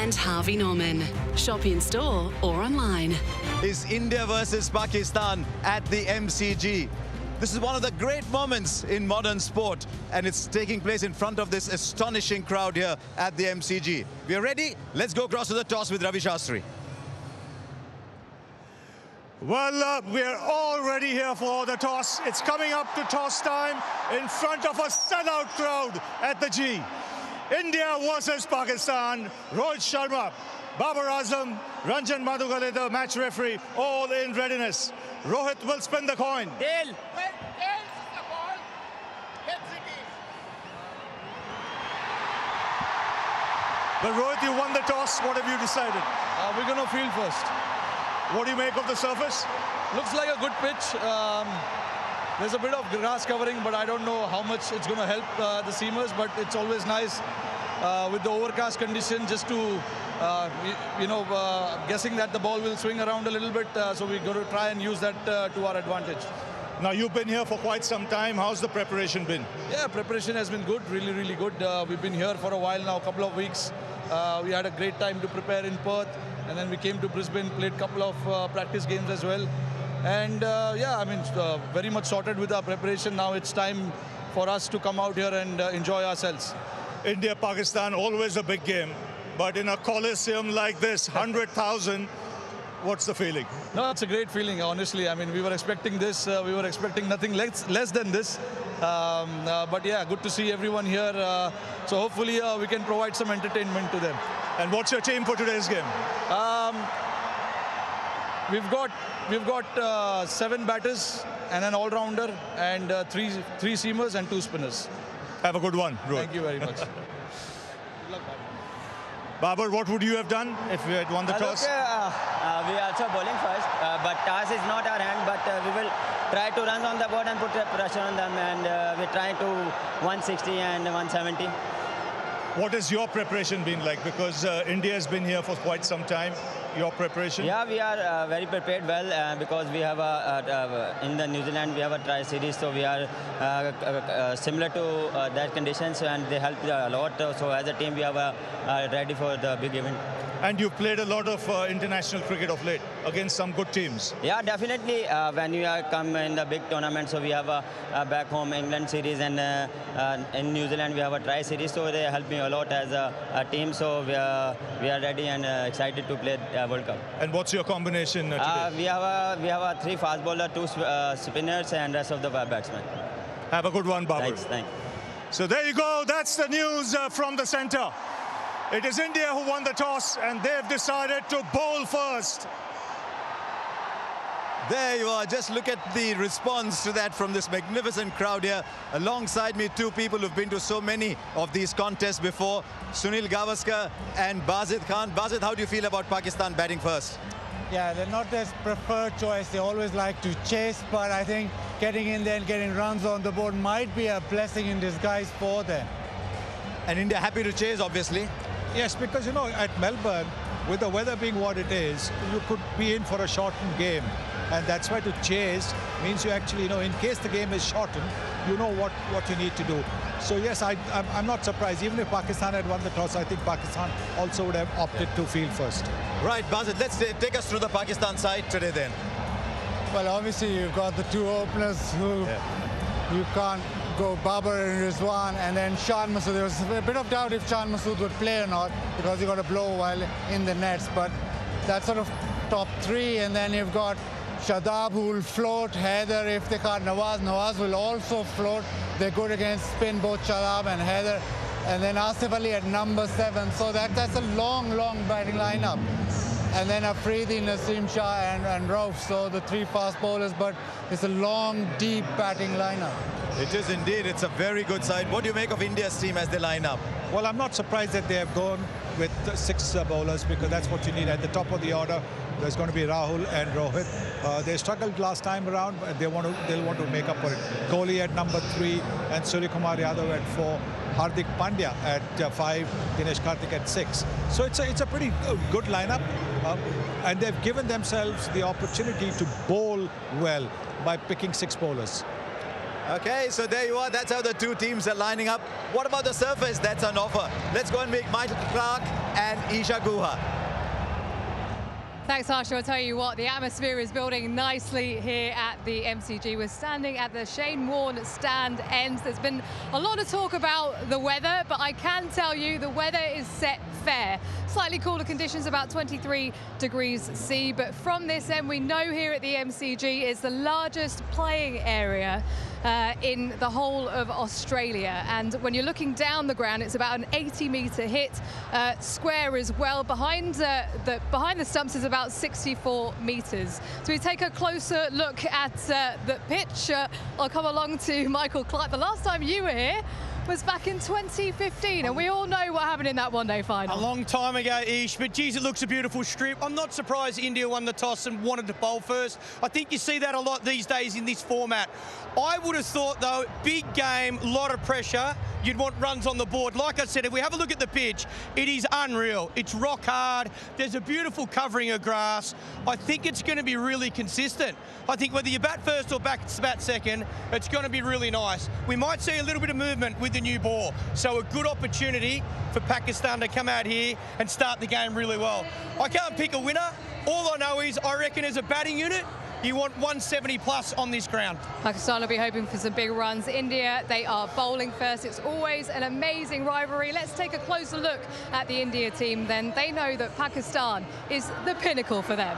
and Harvey Norman. Shop in store or online. Is India versus Pakistan at the MCG. This is one of the great moments in modern sport, and it's taking place in front of this astonishing crowd here at the MCG. We are ready. Let's go across to the toss with Ravi Shastri. Well, we are all ready here for the toss. It's coming up to toss time in front of a sellout crowd at the G. India versus Pakistan. Rohit Sharma, Babar Azam, Ranjan Madhugale, the match referee, all in readiness. Rohit will spin the coin. Tail. But Rohit, you won the toss. What have you decided? We're going to field first. What do you make of the surface? Looks like a good pitch. There's a bit of grass covering, but I don't know how much it's going to help the seamers. But it's always nice with the overcast condition just to, guessing that the ball will swing around a little bit. So we're going to try and use that to our advantage. Now, you've been here for quite some time. How's the preparation been? Yeah, preparation has been good, really, really good. We've been here for a while now, a couple of weeks. We had a great time to prepare in Perth. And then we came to Brisbane, played a couple of practice games as well. And very much sorted with our preparation. Now it's time for us to come out here and enjoy ourselves. India-Pakistan, always a big game. But in a coliseum like this, 100,000, what's the feeling? No, it's a great feeling, honestly. I mean, we were expecting this. We were expecting nothing less than this. But yeah, good to see everyone here. So hopefully we can provide some entertainment to them. And what's your team for today's game? We've got 7 batters and an all-rounder and three seamers and 2 spinners. Have a good one, Rohit. Thank you very much. Good luck, Babar, what would you have done if you had won the toss? We are also bowling first, but toss is not our hand, but we will try to run on the board and put pressure on them, and we're trying to 160 and 170. What has your preparation been like? Because India has been here for quite some time. Your preparation? Yeah, we are very prepared well because we have in the New Zealand we have a tri-series, so we are similar to that conditions, and they help a lot. So as a team, we are ready for the big event. And you've played a lot of international cricket of late against some good teams. Yeah, definitely. When you come in the big tournament, so we have a back home England series, and in New Zealand we have a tri-series, so they help me a lot as a team. So we are ready and excited to play World Cup. And what's your combination today? We have a 3 fast bowler, 2 spinners, and rest of the batsmen. Have a good one, Babar. Thanks. So there you go. That's the news from the centre. It is India who won the toss, and they've decided to bowl first. There you are. Just look at the response to that from this magnificent crowd here. Alongside me, 2 people who've been to so many of these contests before, Sunil Gavaskar and Bazid Khan. Bazid, how do you feel about Pakistan batting first? Yeah, they're not their preferred choice. They always like to chase, but I think getting in there and getting runs on the board might be a blessing in disguise for them. And India happy to chase, obviously. Yes, because, at Melbourne, with the weather being what it is, you could be in for a shortened game. And that's why to chase means you actually, in case the game is shortened, you know what you need to do. So, yes, I'm not surprised. Even if Pakistan had won the toss, I think Pakistan also would have opted to field first. Right, Bazid, let's take us through the Pakistan side today then. Well, obviously, you've got the 2 openers who you can't go, Babar and Rizwan, and then Shan Masood. There was a bit of doubt if Shan Masood would play or not because he got a blow while in the nets, but that's sort of top 3. And then you've got Shadab, who will float, Haider if they can't, Nawaz will also float. They're good against spin, both Shadab and Haider. And then Asif Ali at number 7. So that's a long batting lineup. And then Afridi, Naseem Shah and Rauf. So the 3 fast bowlers, but it's a long, deep batting lineup. It is indeed. It's a very good side. What do you make of India's team as they line up? Well, I'm not surprised that they have gone with 6 bowlers, because that's what you need. At the top of the order, there's going to be Rahul and Rohit. They struggled last time around, but they'll want to make up for it. Kohli at number 3 and Suryakumar Yadav at 4. Hardik Pandya at 5, Dinesh Karthik at 6. So it's a pretty good lineup, and they've given themselves the opportunity to bowl well by picking 6 bowlers. Okay, so there you are. That's how the two teams are lining up. What about the surface that's on offer? Let's go and meet Michael Clark and Isha Guha. Thanks, Harsha. I'll tell you what, the atmosphere is building nicely here at the MCG. We're standing at the Shane Warne stand end. There's been a lot of talk about the weather, but I can tell you the weather is set fair. Slightly cooler conditions, about 23 degrees C, but from this end, we know here at the MCG is the largest playing area in the whole of Australia. And when you're looking down the ground, it's about an 80-metre hit square as well. Behind the stumps is about 64 metres. So we take a closer look at the pitch. I'll come along to Michael Clark. The last time you were here was back in 2015, and we all know what happened in that one-day final. A long time ago, Ish, but geez, it looks a beautiful strip. I'm not surprised India won the toss and wanted to bowl first. I think you see that a lot these days in this format. I would have thought, though, big game, a lot of pressure. You'd want runs on the board. Like I said, if we have a look at the pitch, it is unreal. It's rock hard. There's a beautiful covering of grass. I think it's going to be really consistent. I think whether you bat first or bat second, it's going to be really nice. We might see a little bit of movement with the new ball. So a good opportunity for Pakistan to come out here and start the game really well. I can't pick a winner. All I know is I reckon as a batting unit, you want 170 plus on this ground. Pakistan will be hoping for some big runs. India, they are bowling first. It's always an amazing rivalry. Let's take a closer look at the India team then. They know that Pakistan is the pinnacle for them.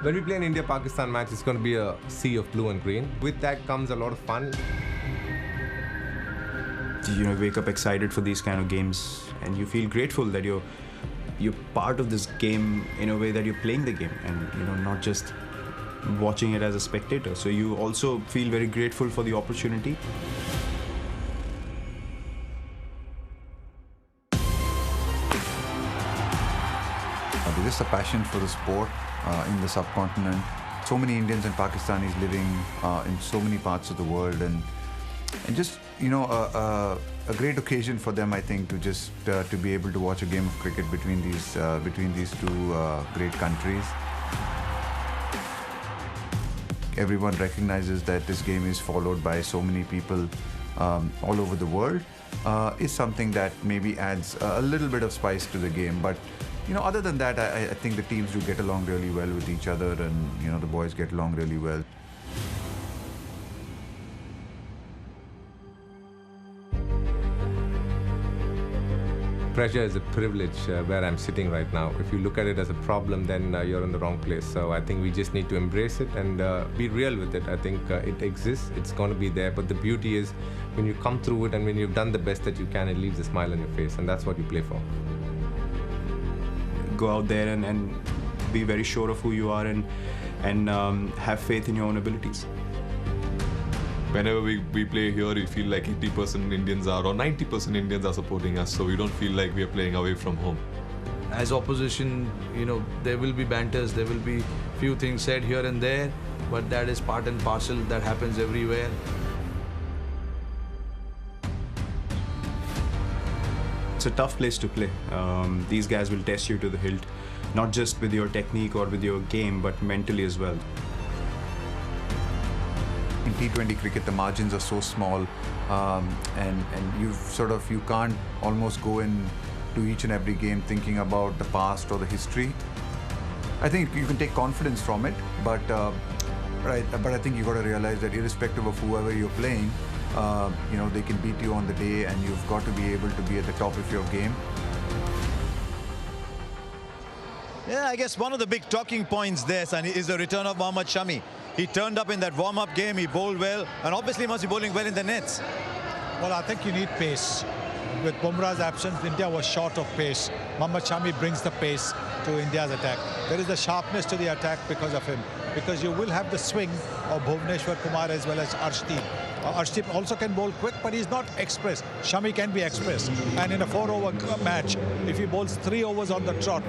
When we play an India-Pakistan match, it's going to be a sea of blue and green. With that comes a lot of fun. You know, wake up excited for these kind of games, and you feel grateful that you're part of this game in a way that you're playing the game, and you know, not just watching it as a spectator. So you also feel very grateful for the opportunity. There's just a passion for the sport in the subcontinent. So many Indians and Pakistanis living in so many parts of the world, and just, you know, a great occasion for them, I think, to just to be able to watch a game of cricket between these two great countries. Everyone recognizes that this game is followed by so many people all over the world. Is something that maybe adds a little bit of spice to the game, but you know, other than that, I think the teams do get along really well with each other, and you know, the boys get along really well. Pressure is a privilege where I'm sitting right now. If you look at it as a problem, then you're in the wrong place. So I think we just need to embrace it and be real with it. I think it exists, it's going to be there, but the beauty is when you come through it and when you've done the best that you can, it leaves a smile on your face, and that's what you play for. Go out there and be very sure of who you are, and have faith in your own abilities. Whenever we play here, we feel like 80% Indians are, or 90% Indians are supporting us, so we don't feel like we are playing away from home. As opposition, you know, there will be banters, there will be few things said here and there, but that is part and parcel, that happens everywhere. It's a tough place to play. These guys will test you to the hilt, not just with your technique or with your game, but mentally as well. In T20 cricket, the margins are so small, and you can't almost go into each and every game thinking about the past or the history. I think you can take confidence from it, but I think you got to realize that irrespective of whoever you're playing, you know, they can beat you on the day, and you've got to be able to be at the top of your game. Yeah, I guess one of the big talking points there, Sunny, is the return of Mohammad Shami. He turned up in that warm-up game, he bowled well, and obviously must be bowling well in the nets. Well, I think you need pace. With Bumrah's absence, India was short of pace. Mohammad Shami brings the pace to India's attack. There is a sharpness to the attack because of him, because you will have the swing of Bhuvneshwar Kumar as well as Arshdeep. Arshdeep also can bowl quick, but he's not express. Shami can be express. And in a 4-over match, if he bowls 3 overs on the trot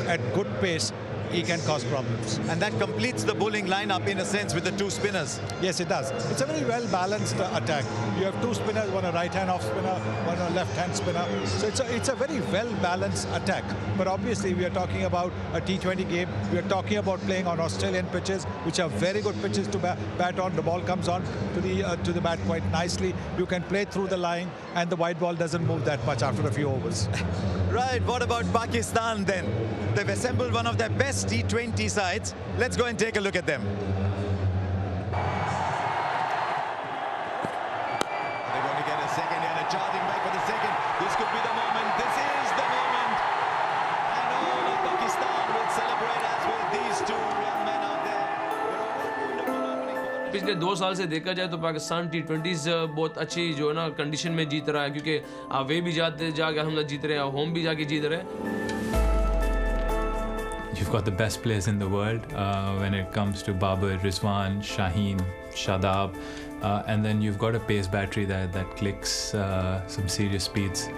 at good pace, he can cause problems. And that completes the bowling lineup in a sense with the two spinners. Yes, it does. It's a very well-balanced attack. You have two spinners, one a right-hand off spinner, one a left-hand spinner. So it's a very well-balanced attack. But obviously, we are talking about a T20 game. We are talking about playing on Australian pitches, which are very good pitches to bat on. The ball comes on to the bat quite nicely. You can play through the line, and the white ball doesn't move that much after a few overs. Right, what about Pakistan then? They've assembled one of their best T20 sides. Let's go and take a look at them. They're going to get a second and a charging back for the second. This could be the moment. This is the moment. And all of Pakistan will celebrate as will these two young men out there. पिछले 2 साल से देखा जाए तो Pakistan T20s बहुत अच्छी जो है ना कंडीशन में जीत रहा है क्योंकि वे भी जाके हम लोग जीत रहे हैं होम भी जाके जीत रहे हैं. You've got the best players in the world when it comes to Babar, Rizwan, Shaheen, Shadab, and then you've got a pace battery that clicks some serious speeds.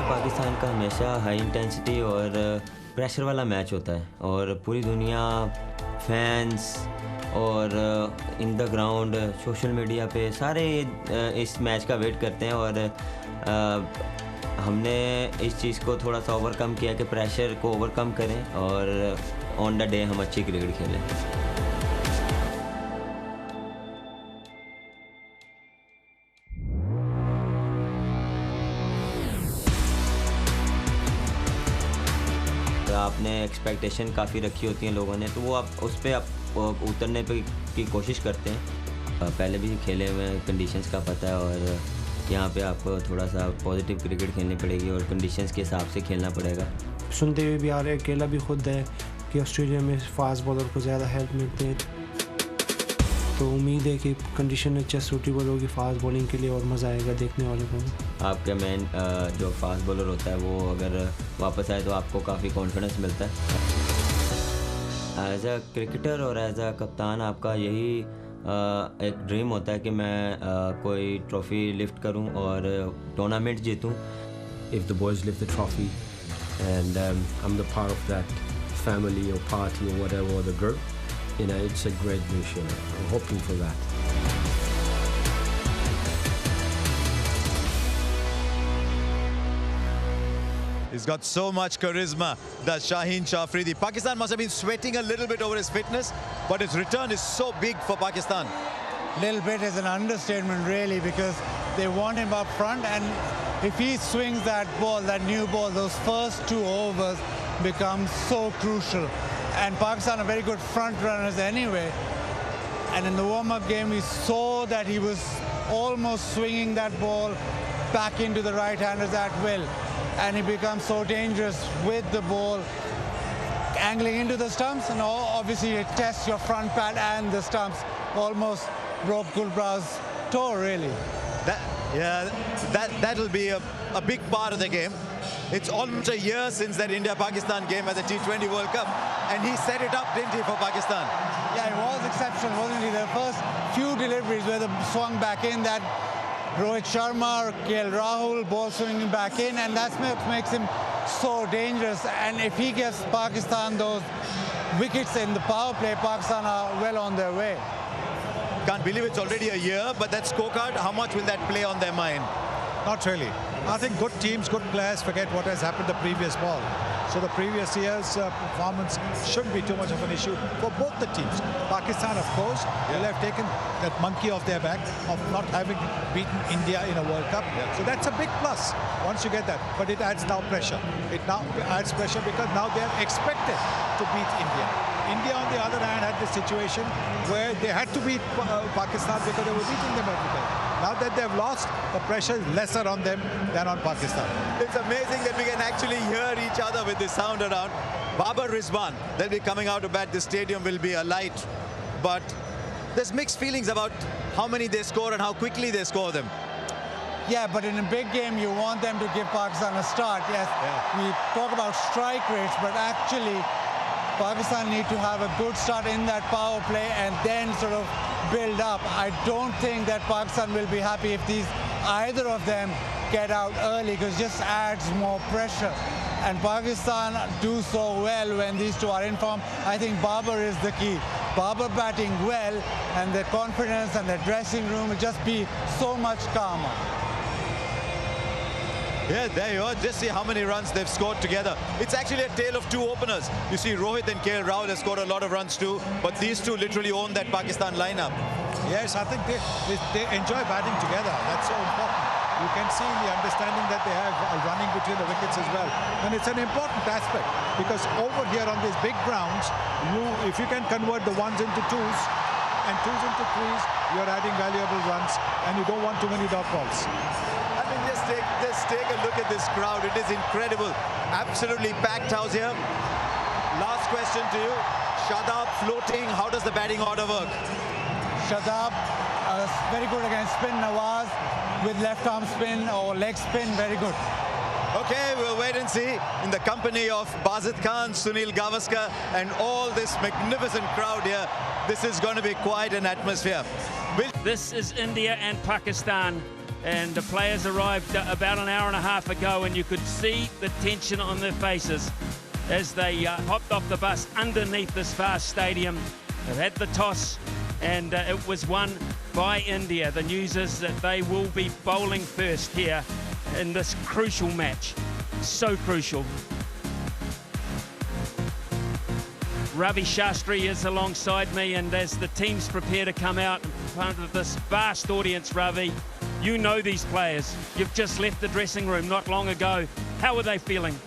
Pakistan का हमेशा हाई इंटेंसिटी और pressure वाला match होता है और पूरी दुनिया fans और in the ground social media पे सारे इस मैच का वेट करते हैं और हमने इस चीज़ को थोड़ा सा ओवरकम किया कि प्रेशर को ओवरकम करें और ऑन द डे हम अच्छी क्रिकेट खेलें. आपने एक्सपेक्टेशन काफ़ी रखी होती हैं लोगों ने तो वो आप उस पर आप उतरने की कोशिश करते हैं. पहले भी खेले हुए हैं, कंडीशंस का पता है और यहाँ पे आपको थोड़ा सा पॉजिटिव क्रिकेट खेलनी पड़ेगी और कंडीशंस के हिसाब से खेलना पड़ेगा. सुनते हुए भी आ रहे अकेला भी खुद है कि ऑस्ट्रेलिया में फास्ट बॉलर को ज़्यादा हेल्प मिलती है तो उम्मीद है कि कंडीशन अच्छा सूटेबल होगी फास्ट बॉलिंग के लिए और मज़ा आएगा देखने वाले को. आपका मेन जो फास्ट बॉलर होता है वो अगर वापस आए तो आपको काफ़ी कॉन्फिडेंस मिलता है. एज अ क्रिकेटर और एज अ कप्तान आपका यही एक ड्रीम होता है कि मैं कोई ट्रॉफ़ी लिफ्ट करूं और tournament जीतूं. If the boys lift the trophy and I'm the part of that family or party or whatever or the group, you know, it's a great wish. I'm hoping for that. He's got so much charisma, that Shaheen Shafridi. Pakistan must have been sweating a little bit over his fitness, but his return is so big for Pakistan. Little bit is an understatement, really, because they want him up front, and if he swings that ball, that new ball, those first 2 overs become so crucial. And Pakistan are very good front runners anyway. And in the warm-up game, we saw that he was almost swinging that ball back into the right-handers at will. And he becomes so dangerous with the ball angling into the stumps, and obviously it tests your front pad and the stumps. Almost broke Gulbrah's toe, really. That'll be a big part of the game. It's almost a year since that India-Pakistan game at the T20 World Cup, and he set it up, didn't he, for Pakistan? Yeah, it was exceptional, wasn't he? The first few deliveries where they swung back in, that Rohit Sharma or KL Rahul ball swinging back in, and that's what makes him so dangerous. And if he gives Pakistan those wickets in the power play, Pakistan are well on their way. Can't believe it's already a year, but that scorecard, how much will that play on their mind? Not really. I think good teams, good players forget what has happened the previous ball. So the previous year's performance shouldn't be too much of an issue for both the teams. Pakistan, of course, will have taken that monkey off their back of not having beaten India in a World Cup. So that's a big plus once you get that. But it adds now pressure. It now adds pressure because now they are expected to beat India. India, on the other hand, had this situation where they had to beat Pakistan because they were beating them every day. Now that they've lost, the pressure is lesser on them than on Pakistan. It's amazing that we can actually hear each other with this sound around. Babar Rizwan, they'll be coming out to bat. The stadium will be alight. But there's mixed feelings about how many they score and how quickly they score them. Yeah, but in a big game, you want them to give Pakistan a start. Yes, we talk about strike rates, but actually, Pakistan need to have a good start in that power play and then sort of build up. I don't think that Pakistan will be happy if either of them get out early, because it just adds more pressure. And Pakistan do so well when these two are in form. I think Babar is the key. Babar batting well, and their confidence and their dressing room will just be so much calmer. Yeah, there you are. Just see how many runs they've scored together. It's actually a tale of two openers. You see, Rohit and KL Rahul have scored a lot of runs too, but these two literally own that Pakistan lineup. Yes, I think they enjoy batting together. That's so important. You can see the understanding that they have running between the wickets as well. And it's an important aspect, because over here on these big grounds, if you can convert the ones into twos and twos into threes, you're adding valuable runs, and you don't want too many dot balls. I mean, just take a look at this crowd. It is incredible. Absolutely packed house here. Last question to you. Shadab floating. How does the batting order work? Shadab, very good against spin. Nawaz with left arm spin or leg spin, very good. Okay, we'll wait and see. In the company of Bazid Khan, Sunil Gavaskar, and all this magnificent crowd here, this is going to be quite an atmosphere. This is India and Pakistan, and the players arrived about an hour and a half ago, and you could see the tension on their faces as they hopped off the bus underneath this vast stadium. They've had the toss, and it was won by India. The news is that they will be bowling first here in this crucial match. So crucial. Ravi Shastri is alongside me, and as the teams prepare to come out in front of this vast audience, Ravi, you know these players. You've just left the dressing room not long ago. How are they feeling?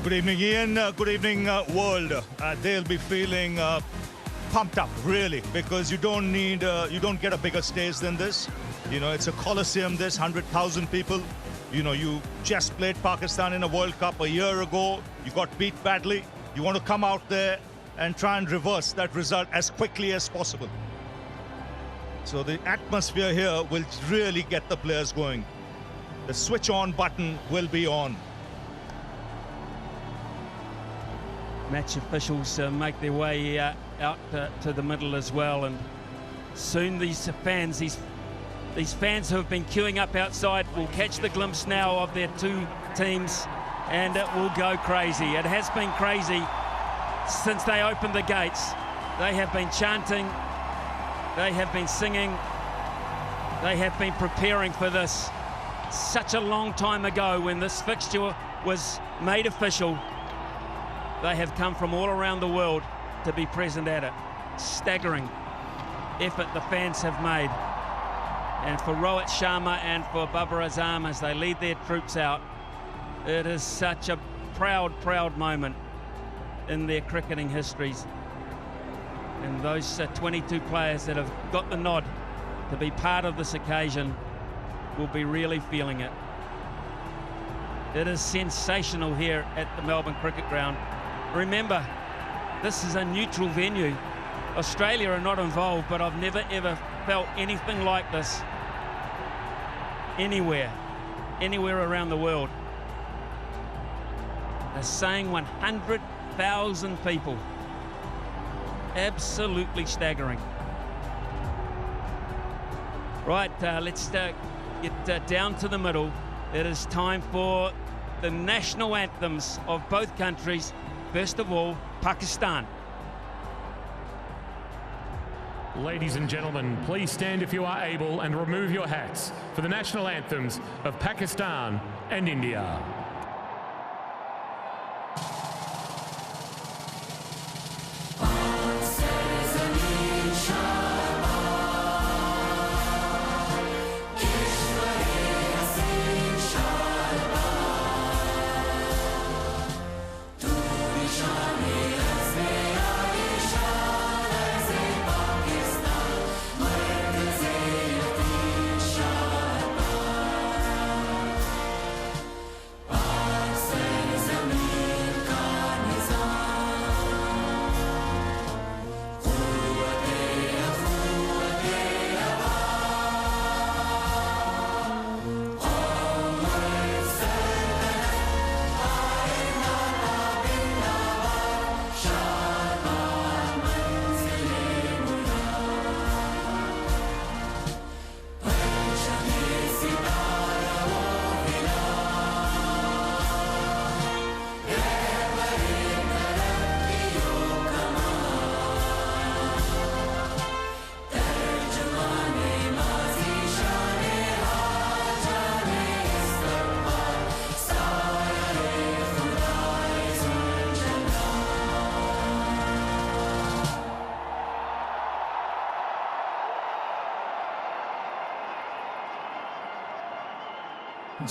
Good evening, Ian. Good evening, world. They'll be feeling pumped up, really, because you don't get a bigger stage than this. You know, it's a coliseum, this 100,000 people. You know, you just played Pakistan in a World Cup a year ago. You got beat badly. You want to come out there and try and reverse that result as quickly as possible. So the atmosphere here will really get the players going. The switch on button will be on. Match officials make their way out to the middle as well, and soon these fans who have been queuing up outside will catch the glimpse now of their two teams, and it will go crazy. It has been crazy since they opened the gates. They have been chanting, they have been singing, they have been preparing for this such a long time ago when this fixture was made official. They have come from all around the world to be present at it. Staggering effort the fans have made. And for Rohit Sharma and for Babar Azam as they lead their troops out, it is such a proud, proud moment in their cricketing histories. And those 22 players that have got the nod to be part of this occasion will be really feeling it. It is sensational here at the Melbourne Cricket Ground. Remember, this is a neutral venue. Australia are not involved, but I've never ever felt anything like this anywhere around the world. They're saying 100,000 people. Absolutely staggering. Right, let's get down to the middle. It is time for the national anthems of both countries. First of all, Pakistan. Ladies and gentlemen, please stand if you are able and remove your hats for the national anthems of Pakistan and India.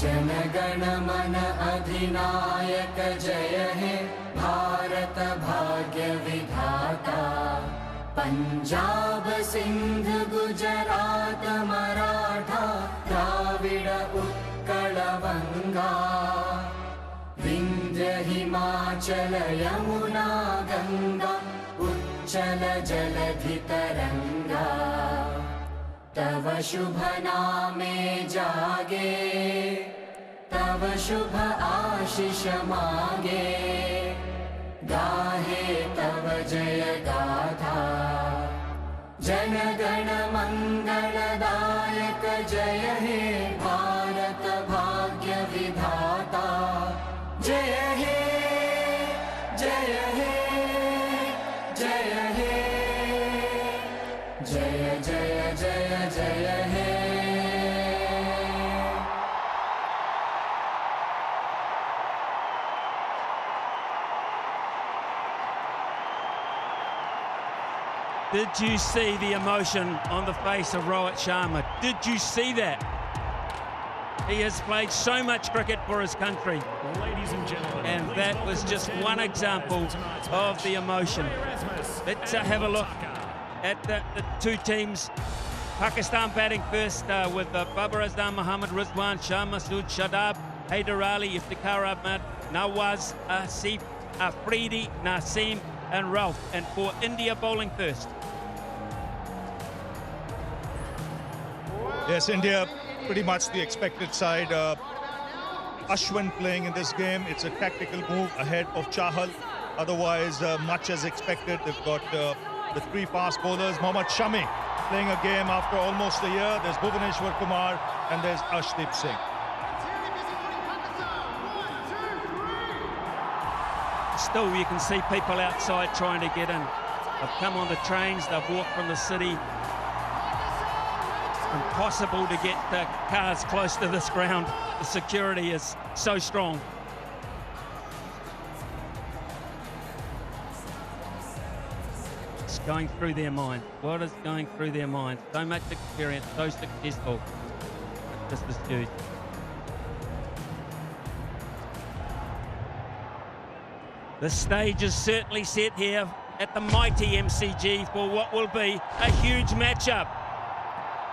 जनगण मन अधिनायक जय हे भारत भाग्य विधाता पंजाब सिंध गुजरात मराठा द्राविड उत्कल गंगा विंध्य हिमाचल यमुना गंगा उच्चल जलधि तरंगा तव शुभ नामे जागे तव शुभ आशीष मागे गाहे तव जय गाथा जनगण मंगलदायक जय हे भारत भाग्य विधाता जय हे जय हे जय हे जय जय जय जय हे Did you see the emotion on the face of Rohit Sharma? Did you see that? He has played so much cricket for his country. Ladies and gentlemen, and that was just one example of the emotion. Let's have a look at the two teams. Pakistan batting first with Babar Azam, Mohammad Rizwan, Shah Masood, Shadab, Haider Ali, Iftikhar Ahmed, Nawaz, Asif, Afridi, Naseem and Ralph. And for India bowling first. Yes, India pretty much the expected side. Ashwin playing in this game. It's a tactical move ahead of Chahal. Otherwise, much as expected. They've got the three fast bowlers. Mohammad Shami playing a game after almost a year. There's Bhuvaneshwar Kumar and there's Arshdeep Singh. Still, you can see people outside trying to get in. They've come on the trains, they've walked from the city. Impossible to get cars close to this ground. The security is so strong. It's going through their mind. What is going through their mind? So much experience, so successful. This is huge. The stage is certainly set here at the mighty MCG for what will be a huge matchup.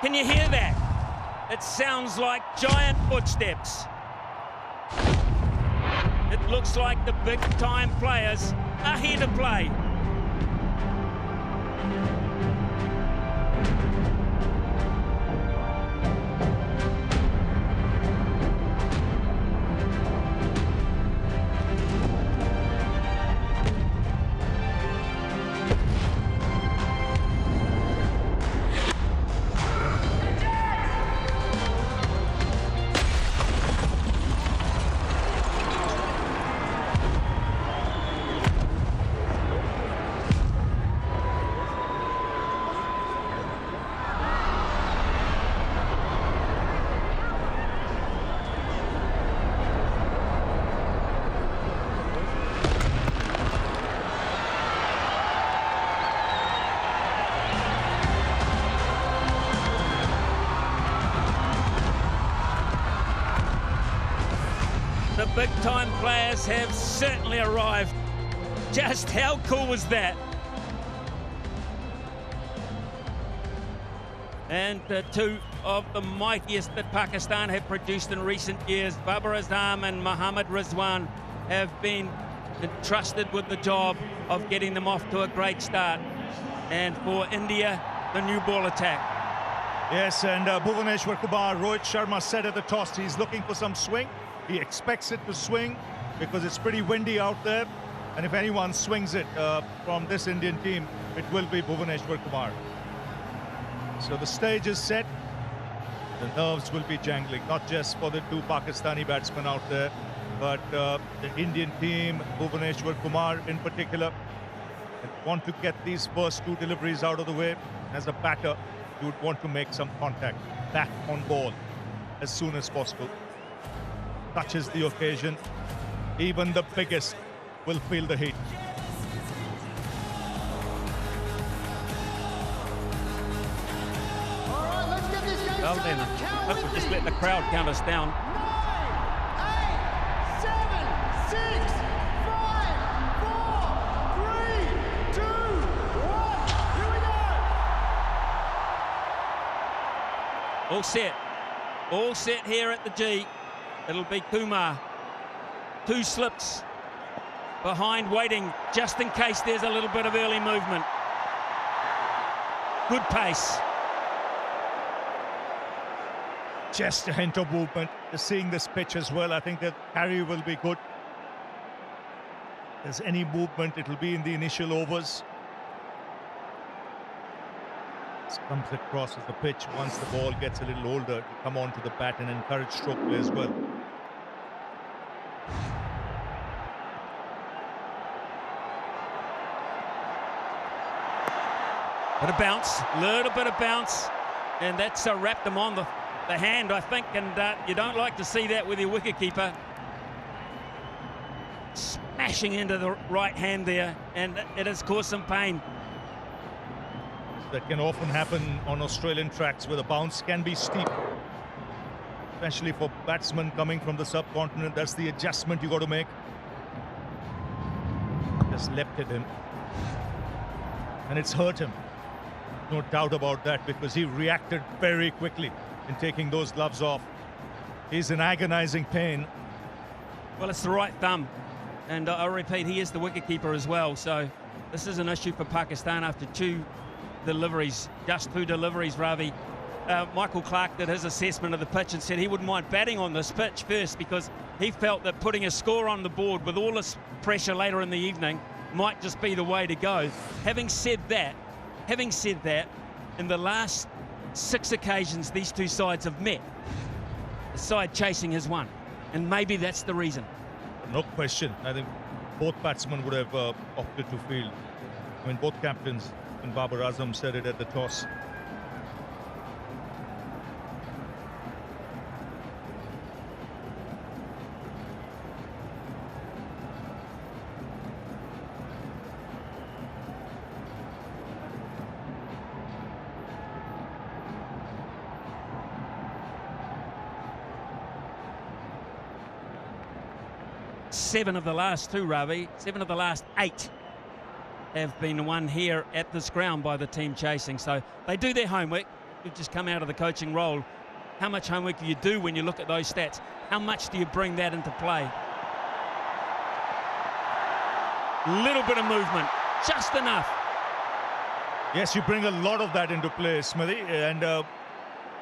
Can you hear that? It sounds like giant footsteps. It looks like the big-time players are here to play. The big-time players have certainly arrived. Just how cool was that? And two of the mightiest that Pakistan have produced in recent years, Babar Azam and Mohammad Rizwan, have been entrusted with the job of getting them off to a great start. And for India, the new ball attack. Yes, and Bhuvaneshwar Kumar, Rohit Sharma said at the toss, he's looking for some swing. He expects it to swing because it's pretty windy out there. And if anyone swings it from this Indian team, it will be Bhuvaneshwar Kumar. So the stage is set. The nerves will be jangling, not just for the two Pakistani batsmen out there, but the Indian team, Bhuvaneshwar Kumar in particular, want to get these first two deliveries out of the way. As a batter, you would want to make some contact back on ball as soon as possible. Touches the occasion, even the biggest will feel the heat. Well then, look, we'll just let the crowd count us down. All set. All set here at the G. It'll be Kumar. 2 slips behind, waiting just in case there's a little bit of early movement. Good pace. Just a hint of movement. Just seeing this pitch as well, I think that carry will be good. If there's any movement, it'll be in the initial overs. This comes across as the pitch once the ball gets a little older to come onto the bat and encourage stroke play as well. Bit of bounce, little bit of bounce, and that's wrapped them on the hand, I think, and you don't like to see that with your wicketkeeper. Smashing into the right hand there, and it has caused some pain. That can often happen on Australian tracks where the bounce can be steep. Especially for batsmen coming from the subcontinent, that's the adjustment you got to make. Just leapt at him. And it's hurt him. No doubt about that, because he reacted very quickly in taking those gloves off. He's in agonizing pain. Well, it's the right thumb. And I repeat, he is the wicketkeeper as well. So this is an issue for Pakistan after 2 deliveries, just 2 deliveries, Ravi. Michael Clark did his assessment of the pitch and said he wouldn't mind batting on this pitch first because he felt that putting a score on the board with all this pressure later in the evening might just be the way to go. Having said that, in the last 6 occasions these 2 sides have met, the side chasing has won, and maybe that's the reason. No question. I think both batsmen would have opted to field. I mean, both captains, and Babar Azam said it at the toss. Seven of the last 2, Ravi, 7 of the last 8 have been won here at this ground by the team chasing. So they do their homework. You've just come out of the coaching role. How much homework do you do when you look at those stats? How much do you bring that into play? Little bit of movement, just enough. Yes, you bring a lot of that into play, Smithy. And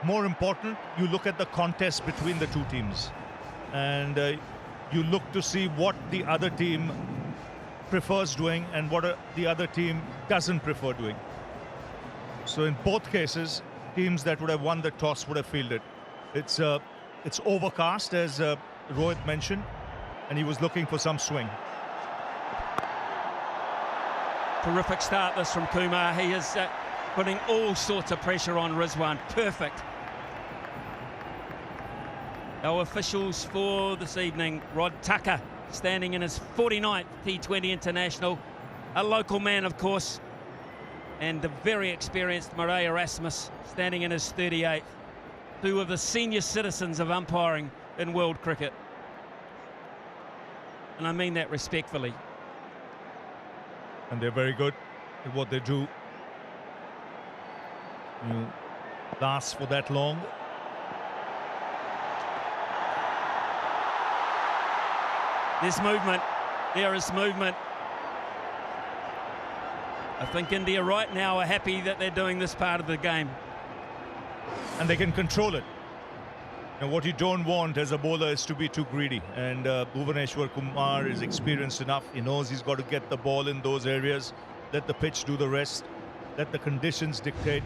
more important, you look at the contest between the 2 teams. And you look to see what the other team prefers doing and what the other team doesn't prefer doing. So in both cases, teams that would have won the toss would have fielded. It's overcast, as Rohit mentioned, and he was looking for some swing. Terrific start this from Kumar. He is putting all sorts of pressure on Rizwan. Perfect. Our officials for this evening, Rod Tucker, standing in his 49th T20 International. A local man, of course, and the very experienced Murray Erasmus, standing in his 38th. 2 of the senior citizens of umpiring in world cricket. And I mean that respectfully. And they're very good at what they do. You last for that long. There's movement. There is movement. I think India right now are happy that they're doing this part of the game. And they can control it. Now, what you don't want as a bowler is to be too greedy. And Bhuvaneshwar Kumar is experienced enough. He knows he's got to get the ball in those areas. Let the pitch do the rest. Let the conditions dictate.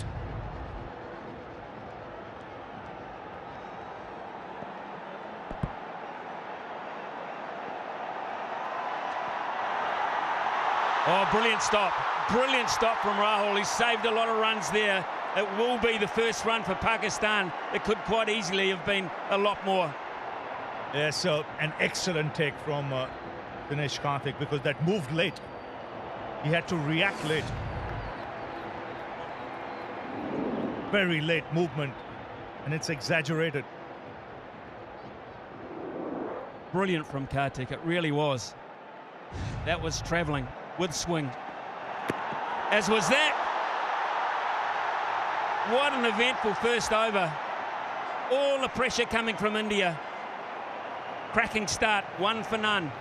Oh, brilliant stop. Brilliant stop from Rahul. He saved a lot of runs there. It will be the first run for Pakistan. It could quite easily have been a lot more. Yes, an excellent take from Dinesh Karthik, because that moved late. He had to react late. Very late movement, and it's exaggerated. Brilliant from Karthik, it really was. That was travelling with swing. As was that. What an eventful first over. all the pressure coming from India. Cracking start, 1 for none.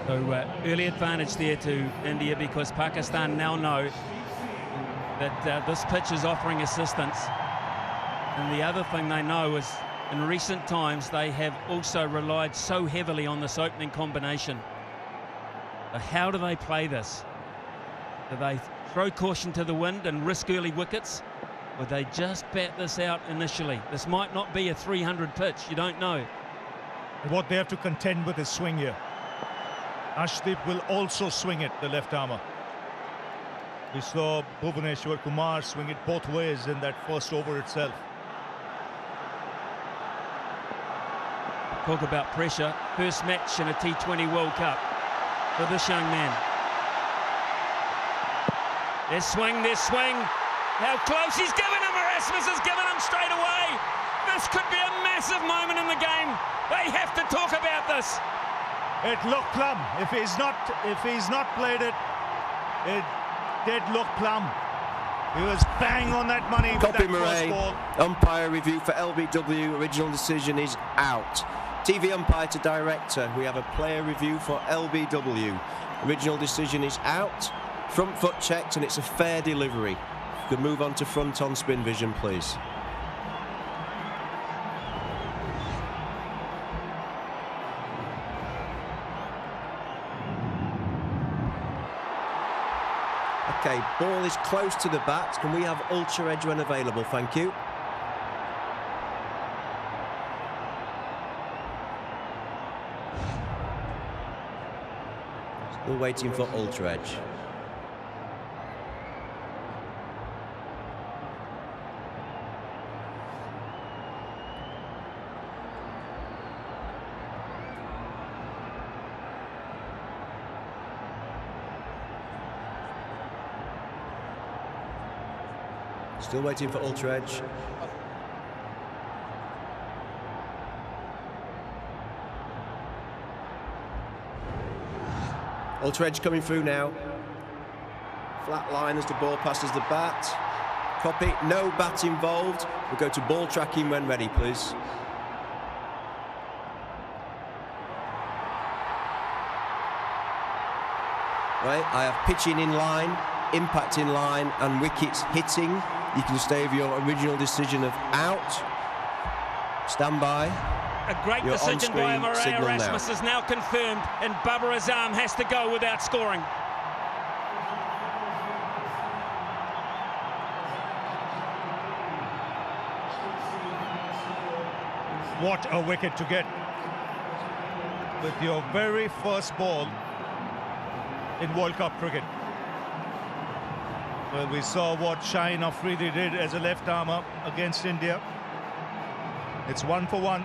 So early advantage there to India, because Pakistan now know that this pitch is offering assistance. And the other thing they know is in recent times they have also relied so heavily on this opening combination. So how do they play this? Do they throw caution to the wind and risk early wickets? Or they just bat this out initially? This might not be a 300 pitch, you don't know. And what they have to contend with is swing here. Ashdeep will also swing it, the left armer. We saw Bhuvaneshwar Kumar swing it both ways in that first over itself. Talk about pressure. First match in a T20 World Cup for this young man. Their swing, their swing. How close he's given him. Erasmus has given him straight away. This could be a massive moment in the game. They have to talk about this. It looked plumb. If he's not played it, it did look plumb. He was bang on that money with Copy that first ball. Umpire review for LBW. Original decision is out. TV umpire to director. We have a player review for LBW. Original decision is out. Front foot checked, and it's a fair delivery. You could move on to front on spin vision, please. Okay, ball is close to the bat. Can we have ultra edge when available? Thank you. Still waiting for ultra edge. Still waiting for ultra edge. Ultra edge coming through now. Flat line as the ball passes the bat. Copy, no bat involved. We'll go to ball tracking when ready, please. Right, I have pitching in line, impact in line, and wickets hitting. You can stay with your original decision of out. Stand by. A great Your decision by on-screen Murray. signal Erasmus now. is now confirmed, and Babar Azam has to go without scoring. What a wicket to get with your very first ball in World Cup cricket. Well, we saw what Shaheen Afridi did as a left armer against India. It's 1 for 1.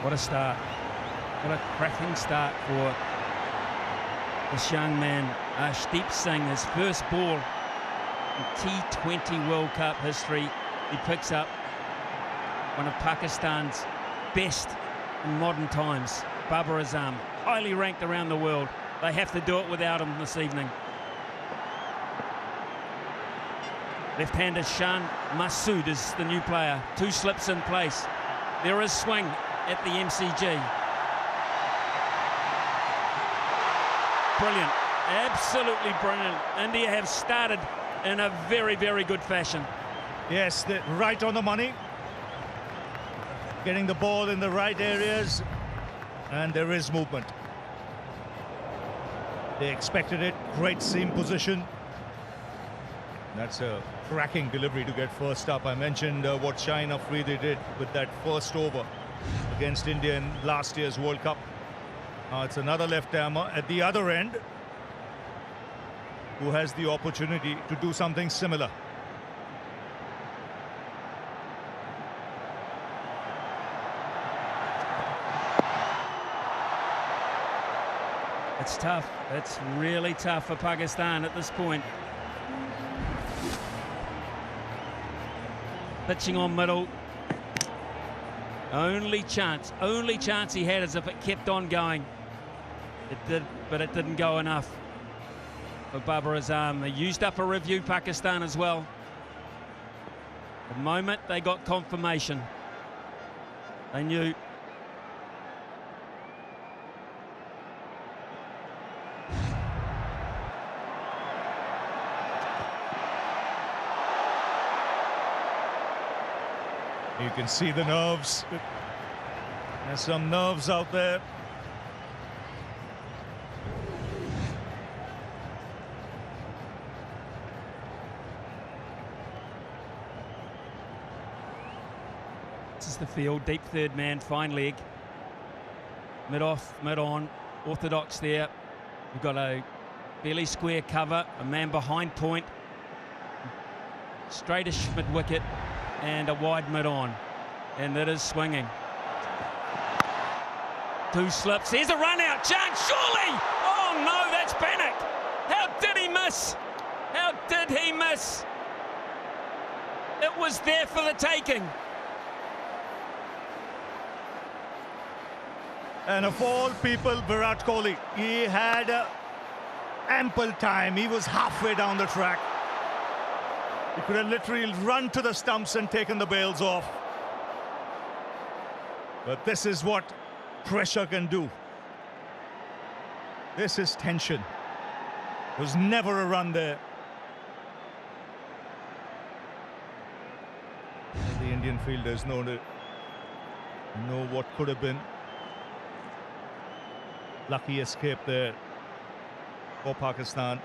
What a start. What a cracking start for this young man, Arshdeep Singh. His first ball in T20 World Cup history. He picks up one of Pakistan's best in modern times, Babar Azam, highly ranked around the world. They have to do it without him this evening. Left-hander Shan Masood is the new player. 2 slips in place. There is swing at the MCG. Brilliant, absolutely brilliant. India have started in a very, very good fashion. Yes, they're right on the money. Getting the ball in the right areas And there is movement. They expected it. Great seam position. That's a cracking delivery to get first up. I mentioned what Shaheen Afridi did with that first over against India in last year's World Cup. It's another left-armer at the other end who has the opportunity to do something similar. It's tough. It's really tough for Pakistan at this point. Pitching on middle. Only chance he had is if it kept on going. It did, but it didn't go enough for Babar Azam. They used up a review, Pakistan, as well. The moment they got confirmation, they knew. You can see the nerves. There's some nerves out there. This is the field, deep third man, fine leg. Mid off, mid on, orthodox there. We've got a fairly square cover, a man behind point, straightish mid wicket, and a wide mid on, and it is swinging. Two slips, here's a run out, chance, surely! Oh no, that's panic! How did he miss? How did he miss? It was there for the taking. And of all people, Virat Kohli, he had ample time. He was halfway down the track. He could have literally run to the stumps and taken the bails off. But this is what pressure can do. This is tension. There was never a run there. The Indian fielders know what could have been. Lucky escape there for Pakistan.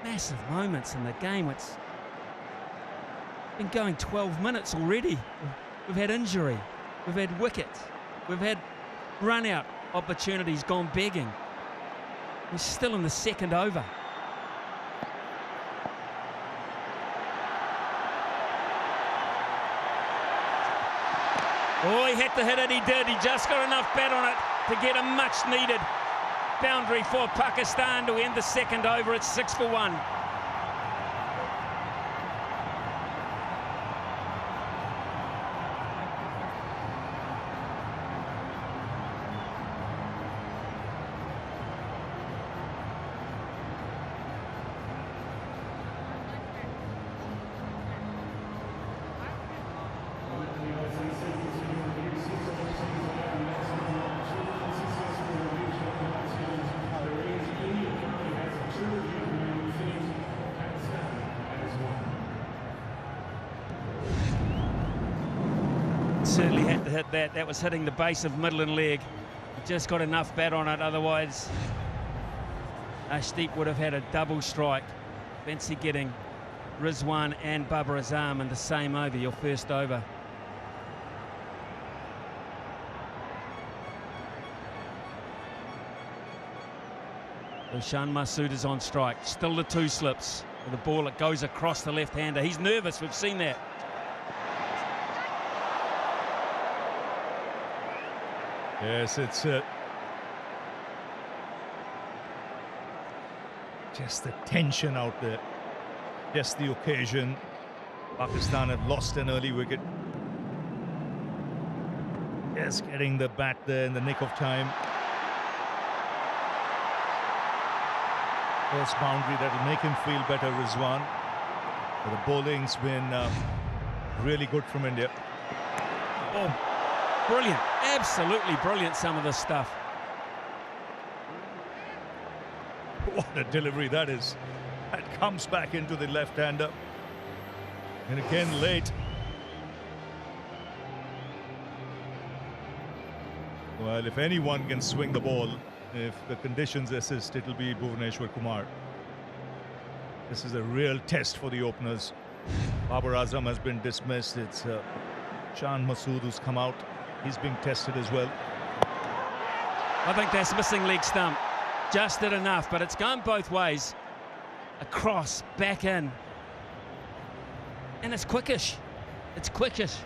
Massive moments in the game. It's been going 12 minutes already. We've had injury, we've had wickets, we've had run out opportunities gone begging. We're still in the second over. Oh, he had to hit it, he did. He just got enough bat on it to get a much needed boundary for Pakistan to end the second over. It's 6 for 1. Certainly had to hit that. That was hitting the base of middle and leg. He just got enough bat on it, otherwise Ashdeep would have had a double strike. Fancy getting Rizwan and Babar Azam in the same over, your first over. Ushan Masood is on strike. Still the two slips. With the ball, it goes across the left-hander. He's nervous, we've seen that. Yes, it's just the tension out there, just the occasion. Pakistan had lost an early wicket. Just getting the bat there in the nick of time. First boundary that'll make him feel better, Rizwan. But the bowling's been really good from India. Oh, brilliant, absolutely brilliant, some of this stuff. What a delivery that is. That comes back into the left-hander. And again, late. Well, if anyone can swing the ball, if the conditions assist, it'll be Bhuvaneshwar Kumar. This is a real test for the openers. Babar Azam has been dismissed. It's Shan Masood who's come out. He's being tested as well. I think that's missing leg stump. Just did enough, but it's going both ways. Across, back in. And it's quickish. It's quickish.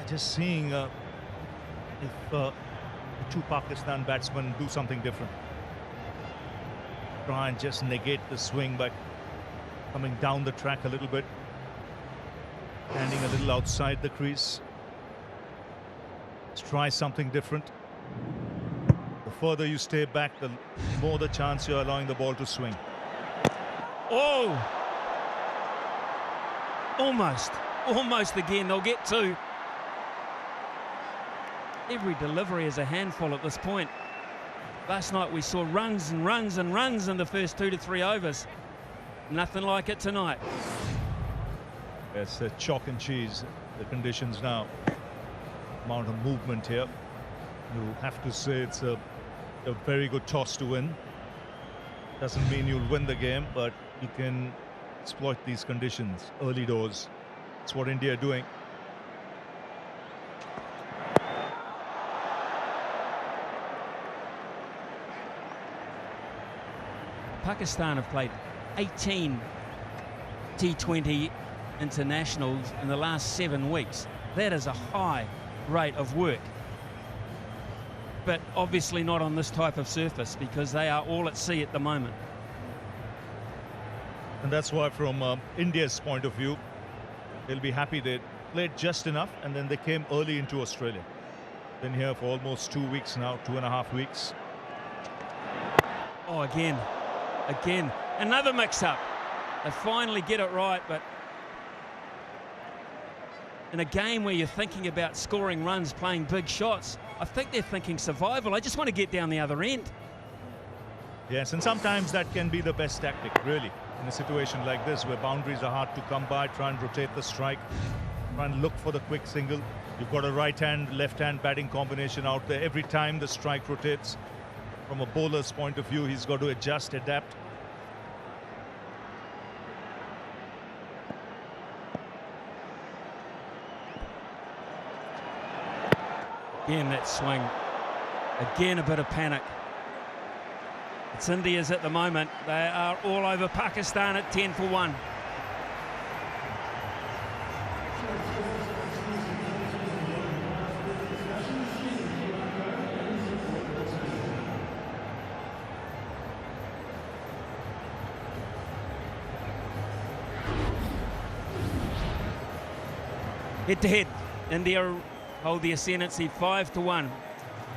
Just seeing if the two Pakistan batsmen do something different. Try and just negate the swing by coming down the track a little bit. Standing a little outside the crease. Let's try something different. The further you stay back, the more the chance you're allowing the ball to swing. Oh! Almost again. They'll get two. Every delivery is a handful at this point. Last night we saw runs and runs and runs in the first 2 to 3 overs. Nothing like it tonight. It's chalk and cheese, the conditions now. Amount of movement here. You have to say it's a very good toss to win. Doesn't mean you'll win the game, but you can exploit these conditions early doors. That's what India are doing. Pakistan have played 18 T20 internationals in the last 7 weeks. That is a high rate of work. But obviously not on this type of surface because they are all at sea at the moment. And that's why from India's point of view, they'll be happy they played just enough and then they came early into Australia. Been here for almost 2 weeks now, 2.5 weeks. Oh, again, another mix-up. They finally get it right, but in a game where you're thinking about scoring runs, playing big shots, I think they're thinking survival. I just want to get down the other end. Yes, and sometimes that can be the best tactic, really, in a situation like this where boundaries are hard to come by. Try and rotate the strike, try and look for the quick single. You've got a right-hand, left-hand batting combination out there. Every time the strike rotates, from a bowler's point of view, he's got to adjust, adapt. Again, that swing. Again, a bit of panic. It's India's at the moment. They are all over Pakistan at 10 for 1. Head to head, India hold the ascendancy 5 to 1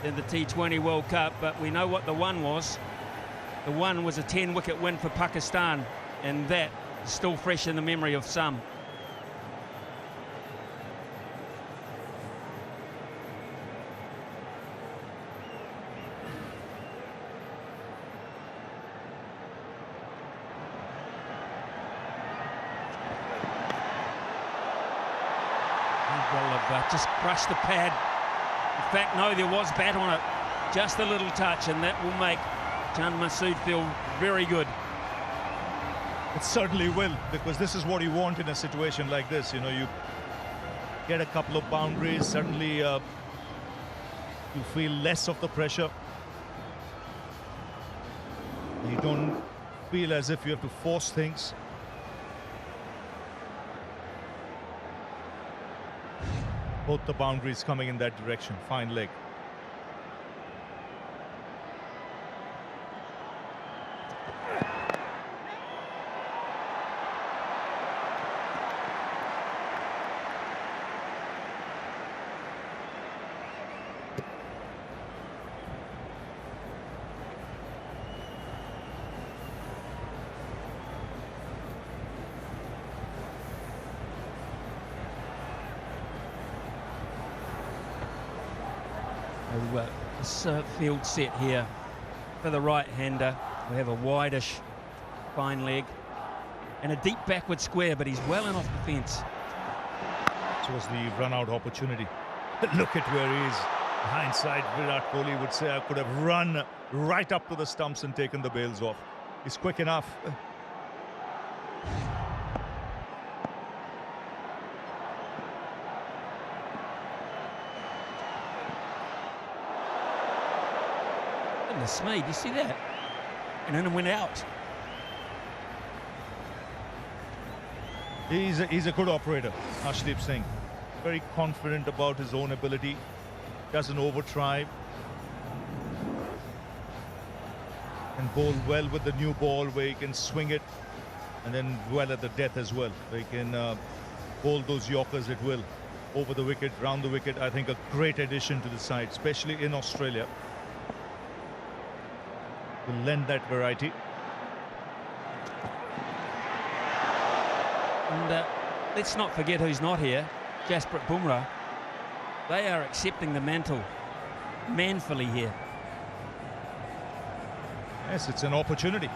in the T20 World Cup, but we know what the one was. The one was a 10-wicket win for Pakistan, and that is still fresh in the memory of some. Just brushed the pad. In fact, no, there was bat on it. Just a little touch, and that will make Shan Masood feel very good. It certainly will, because this is what you want in a situation like this. You know, you get a couple of boundaries, suddenly you feel less of the pressure. You don't feel as if you have to force things. Both the boundaries coming in that direction. Fine leg. This field set here for the right-hander. We have a wideish fine leg and a deep backward square, but he's well in off the fence. This was the run-out opportunity. Look at where he is. Hindsight, Virat Kohli would say, I could have run right up to the stumps and taken the bails off. He's quick enough. Goodness me, do you see that? And then it went out. He's a good operator, Arshdeep Singh. Very confident about his own ability. Doesn't over-try. And bowl well with the new ball where he can swing it and then well at the death as well. They can bowl those Yorkers at will. Over the wicket, round the wicket. I think a great addition to the side, especially in Australia. Will lend that variety. And let's not forget who's not here. Jasprit Bumrah. They are accepting the mantle manfully here. Yes, it's an opportunity.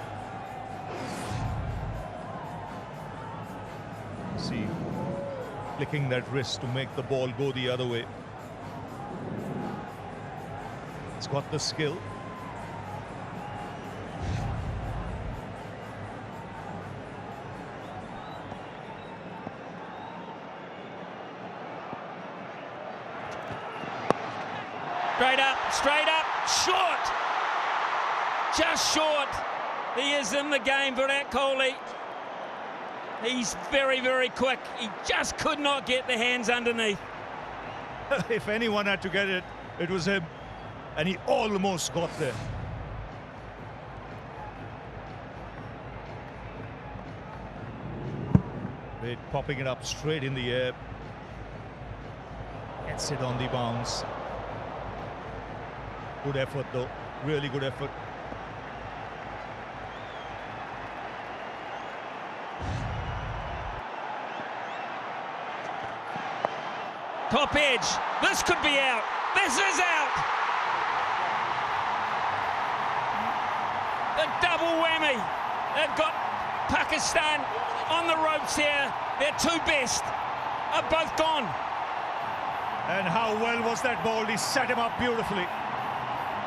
See, flicking that wrist to make the ball go the other way. It's got the skill. Straight up, short. Just short. He is in the game, Virat Kohli. He's very, very quick. He just could not get the hands underneath. If anyone had to get it, it was him. And he almost got there. Wade popping it up straight in the air. Gets it on the bounce. Good effort though, really good effort. Top edge, this could be out, this is out! The double whammy, they've got Pakistan on the ropes here, their two best are both gone. And how well was that ball? He set him up beautifully.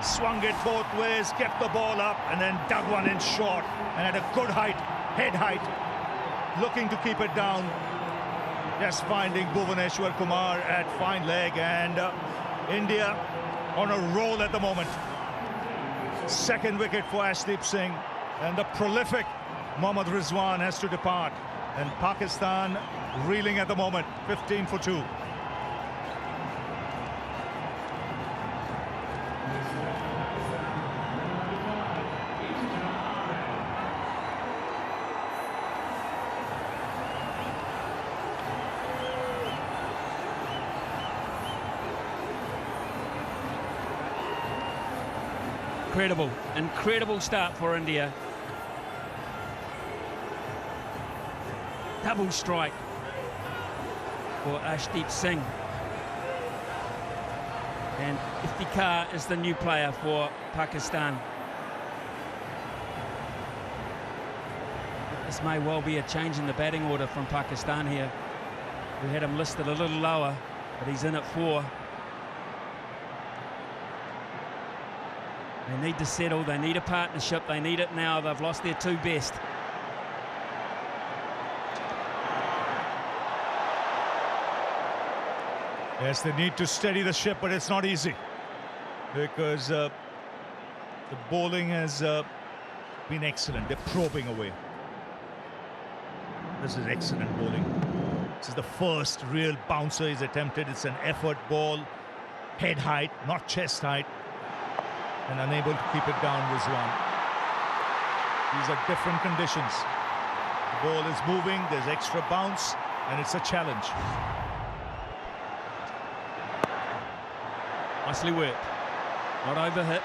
Swung it both ways, kept the ball up, and then dug one in short. And at a good height, head height, looking to keep it down. Just finding Bhuvaneshwar Kumar at fine leg, and India on a roll at the moment. Second wicket for Arshdeep Singh, and the prolific Mohammad Rizwan has to depart. And Pakistan reeling at the moment, 15 for 2. Incredible start for India. Double strike for Arshdeep Singh. And Iftikhar is the new player for Pakistan. This may well be a change in the batting order from Pakistan here. We had him listed a little lower, but he's in at 4. They need to settle, they need a partnership, they need it now. They've lost their two best. Yes, they need to steady the ship, but it's not easy. Because the bowling has been excellent. They're probing away. This is excellent bowling. This is the first real bouncer he's attempted. It's an effort ball. Head height, not chest height. And unable to keep it down, Rizwan. These are different conditions. The ball is moving, there's extra bounce, and it's a challenge. Nicely worked. Not overhit.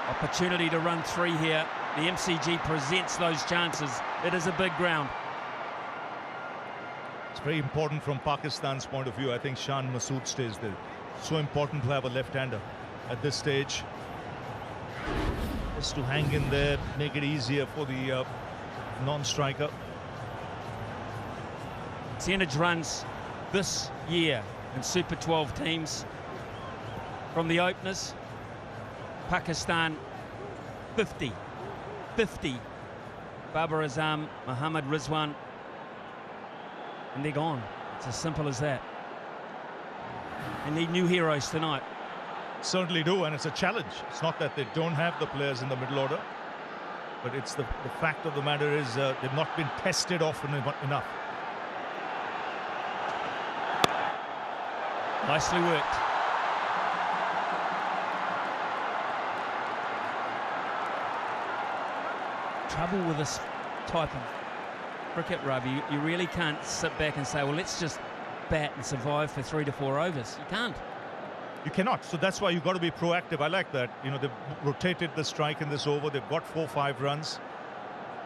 Opportunity to run 3 here. The MCG presents those chances. It is a big ground. It's very important from Pakistan's point of view. I think Shan Masood stays there. So important to have a left-hander at this stage. Just to hang in there, make it easier for the non-striker. Percentage runs this year in Super 12 teams. from the openers. Pakistan 50. Babar Azam, Mohammad Rizwan, and they're gone. It's as simple as that. They need new heroes tonight. Certainly do, and it's a challenge. It's not that they don't have the players in the middle order, but it's the fact of the matter is they've not been tested often enough. Nicely worked. Trouble with this type of cricket, Ravi, you really can't sit back and say, well, let's just bat and survive for 3 to 4 overs. You can't. You cannot. So that's why you've got to be proactive. I like that. You know, they've rotated the strike in this over. They've got 4-5 runs.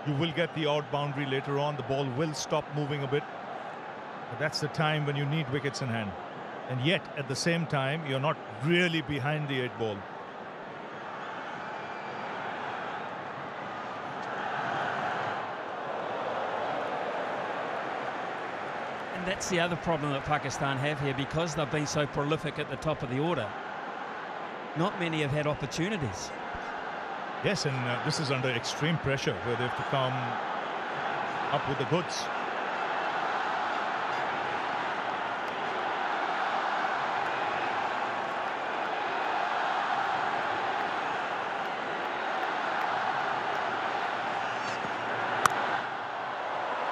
You will get the out boundary later on. The ball will stop moving a bit. But that's the time when you need wickets in hand. And yet, at the same time, you're not really behind the 8 ball. And that's the other problem that Pakistan have here, because they've been so prolific at the top of the order. Not many have had opportunities. Yes, and this is under extreme pressure where they have to come up with the goods.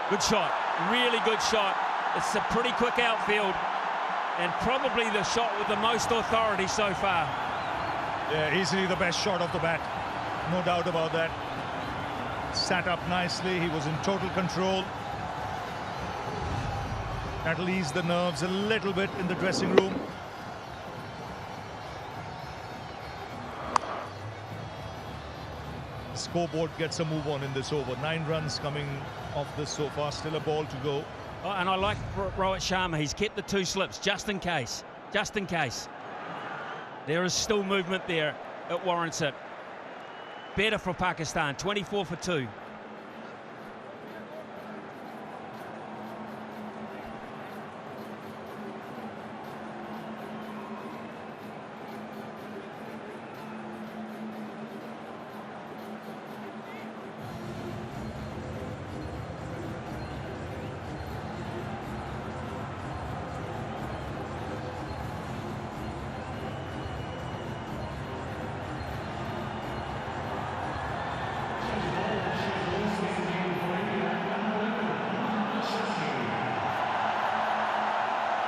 Good shot, really good shot. It's a pretty quick outfield and probably the shot with the most authority so far. Yeah, easily the best shot of the bat. No doubt about that. Sat up nicely. He was in total control. That'll ease the nerves a little bit in the dressing room. Scoreboard gets a move on in this over. 9 runs coming off this so far. Still a ball to go. Oh, and I like Rohit Sharma. He's kept the 2 slips just in case. Just in case. There is still movement there. It warrants it. Better for Pakistan. 24 for 2.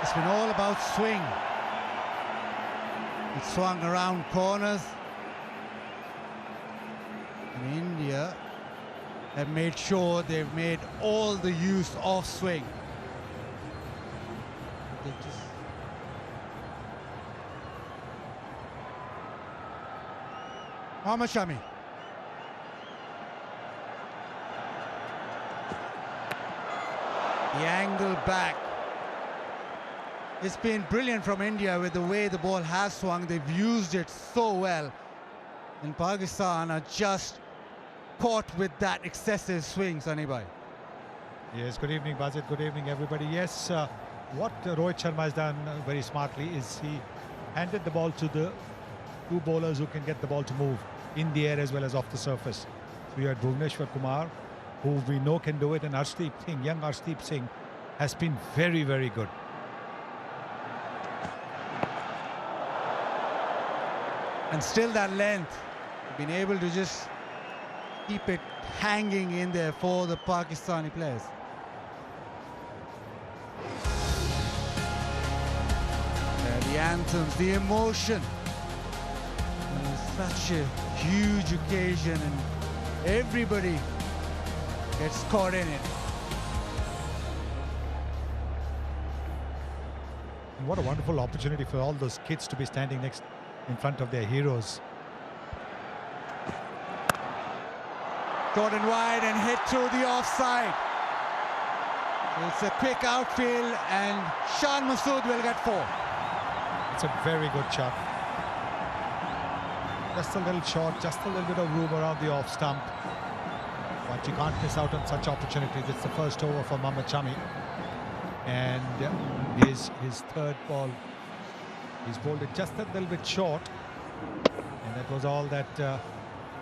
It's been all about swing. It swung around corners. And India have made sure they've made all the use of swing. They just Mohammad Shami. The angle back. It's been brilliant from India with the way the ball has swung. They've used it so well. And Pakistan are just caught with that excessive swing, Sunny Bhai. Yes, good evening, Bazit. Good evening, everybody. Yes, what Rohit Sharma has done very smartly is he handed the ball to the 2 bowlers who can get the ball to move in the air as well as off the surface. So you had Bhuvneshwar Kumar, who we know can do it, and Arshdeep Singh, young Arshdeep Singh, has been very, very good. And still that length, been able to just keep it hanging in there for the Pakistani players. The anthems, the emotion. Such a huge occasion and everybody gets caught in it. And what a wonderful opportunity for all those kids to be standing next in front of their heroes. Jordan wide and hit through the offside. It's a quick outfield and Shan Masood will get 4. It's a very good shot. Just a little short, just a little bit of room around the off stump. But you can't miss out on such opportunities. It's the first over for Mohammad Shami. And his 3rd ball He's bowled it just a little bit short. And that was all that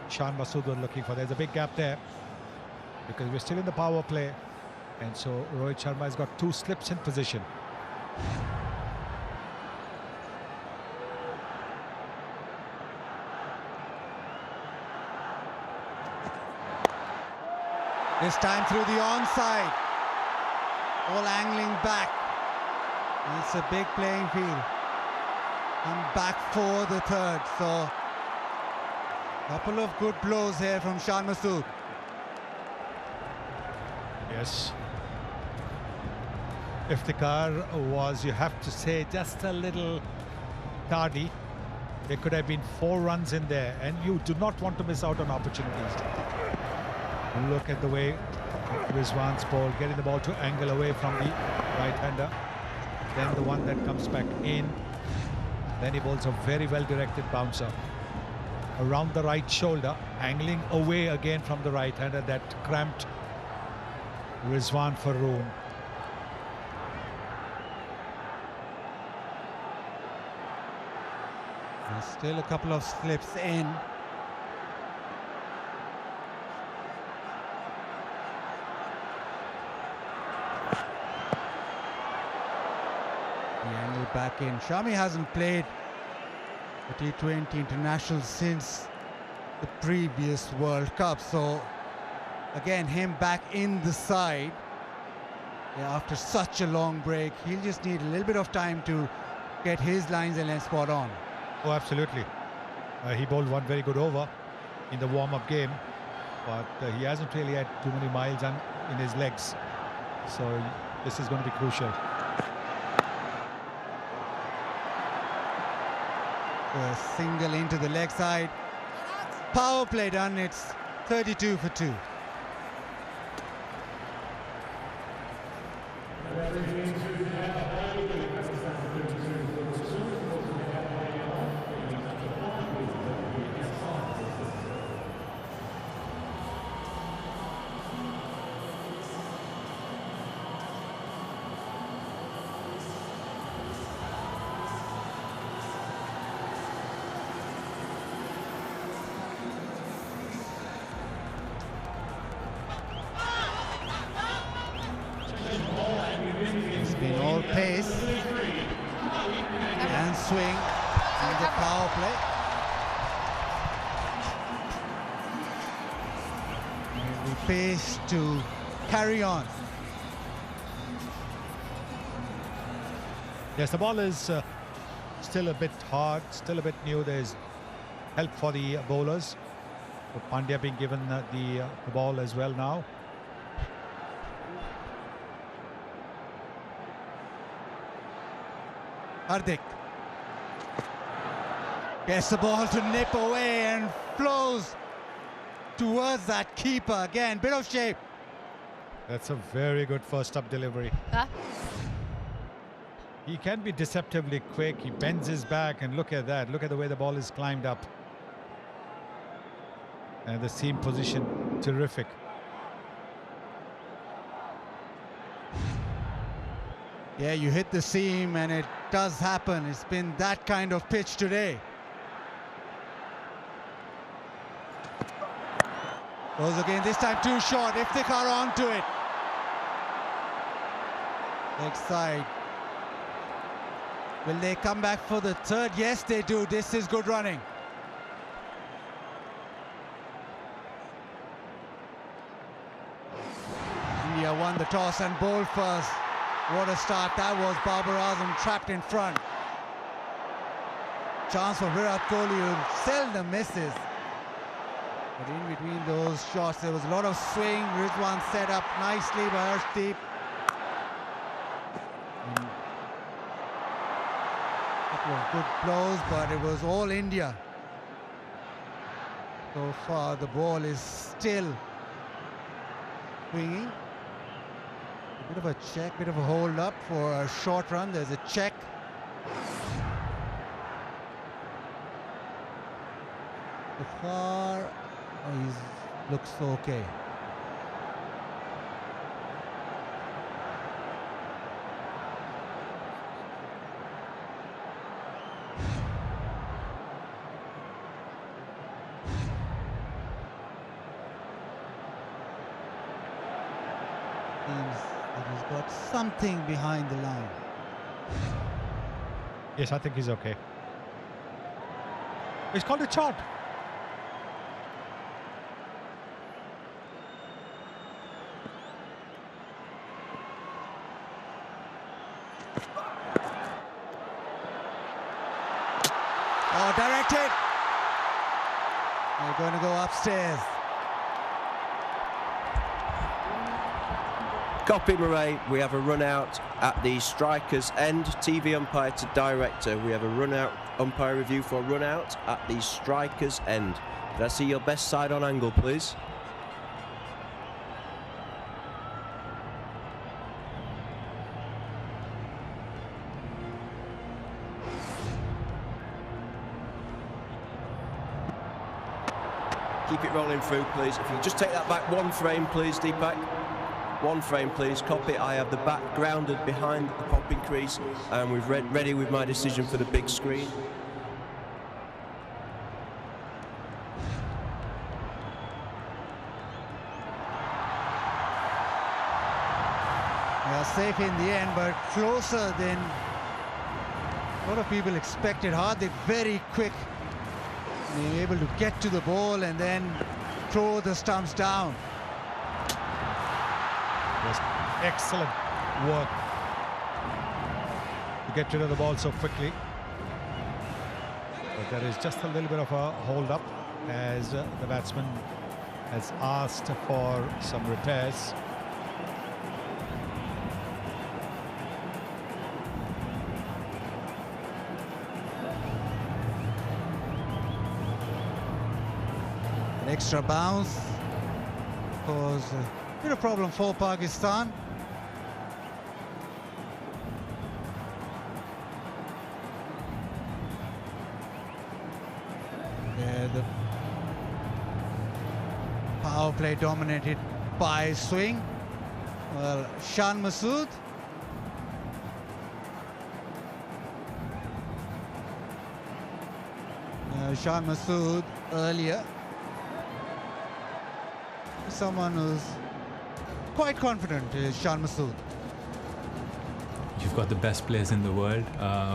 Shan Masood was looking for. There's a big gap there because we're still in the power play. And so Rohit Sharma has got 2 slips in position. This time through the onside. All angling back. It's a big playing field. And back for the third. So, couple of good blows here from Shan Masood. Yes. Iftikhar was, you have to say, just a little tardy. There could have been 4 runs in there, and you do not want to miss out on opportunities. Look at the way Rizwan's ball, getting the ball to angle away from the right-hander. Then the one that comes back in. Then he bowls a very well-directed bouncer. Around the right shoulder, angling away again from the right-hander. That cramped Rizwan Faroon. There's still a couple of slips in. The angle back in. Shami hasn't played the T20 international since the previous World Cup, so again him back in the side, after such a long break. He'll just need a little bit of time to get his lines and length spot on. Oh, absolutely. He bowled one very good over in the warm-up game, but he hasn't really had too many miles in his legs, so this is going to be crucial. A single into the leg side. Power play done. It's 32 for 2. It's been all pace and swing in the power play. And the pace to carry on. Yes, the ball is still a bit hard, still a bit new. There's help for the bowlers. But Pandya being given the ball as well now. Hardik gets the ball to nip away and flows towards that keeper. Again, bit of shape. That's a very good first up delivery. He can be deceptively quick. He bends his back, and look at that. Look at the way the ball is climbed up. And the seam position, terrific. Yeah, you hit the seam and it does happen. It's been that kind of pitch today. Goes again, this time too short. Iftikhar onto it. Leg side. Will they come back for the third? Yes, they do. This is good running. India won the toss and bowled first. What a start that was. Babar Azam trapped in front. Chance for Virat Kohli, who seldom misses. But in between those shots, there was a lot of swing. Rizwan set up nicely by Arshdeep. A couple of good blows, but it was all India. So far, the ball is still swinging. A bit of a check, bit of a hold up for a short run. There's a check. So far, he looks okay. Seems that he's got something behind the line. Yes, I think he's okay. He's called a shot. Oh, directed. They're going to go upstairs. Copy Murray, we have a run out at the striker's end. TV umpire to director, we have a run out umpire review for run out at the striker's end. Can I see your best side on angle, please? Keep it rolling through, please. If you just take that back one frame, please, Deepak. One frame, please. Copy. I have the bat grounded behind the popping crease, and we've ready with my decision for the big screen. They are safe in the end, but closer than a lot of people expected. Hardik very quick, being able to get to the ball and then throw the stumps down. Yes, excellent work to get rid of the ball so quickly. But there is just a little bit of a hold up as the batsman has asked for some repairs. An extra bounce caused a bit of problem for Pakistan. Yeah, the power play dominated by swing. Well, Shan Masood. Shan Masood earlier. Someone who's quite confident is Shan Masood. You've got the best players in the world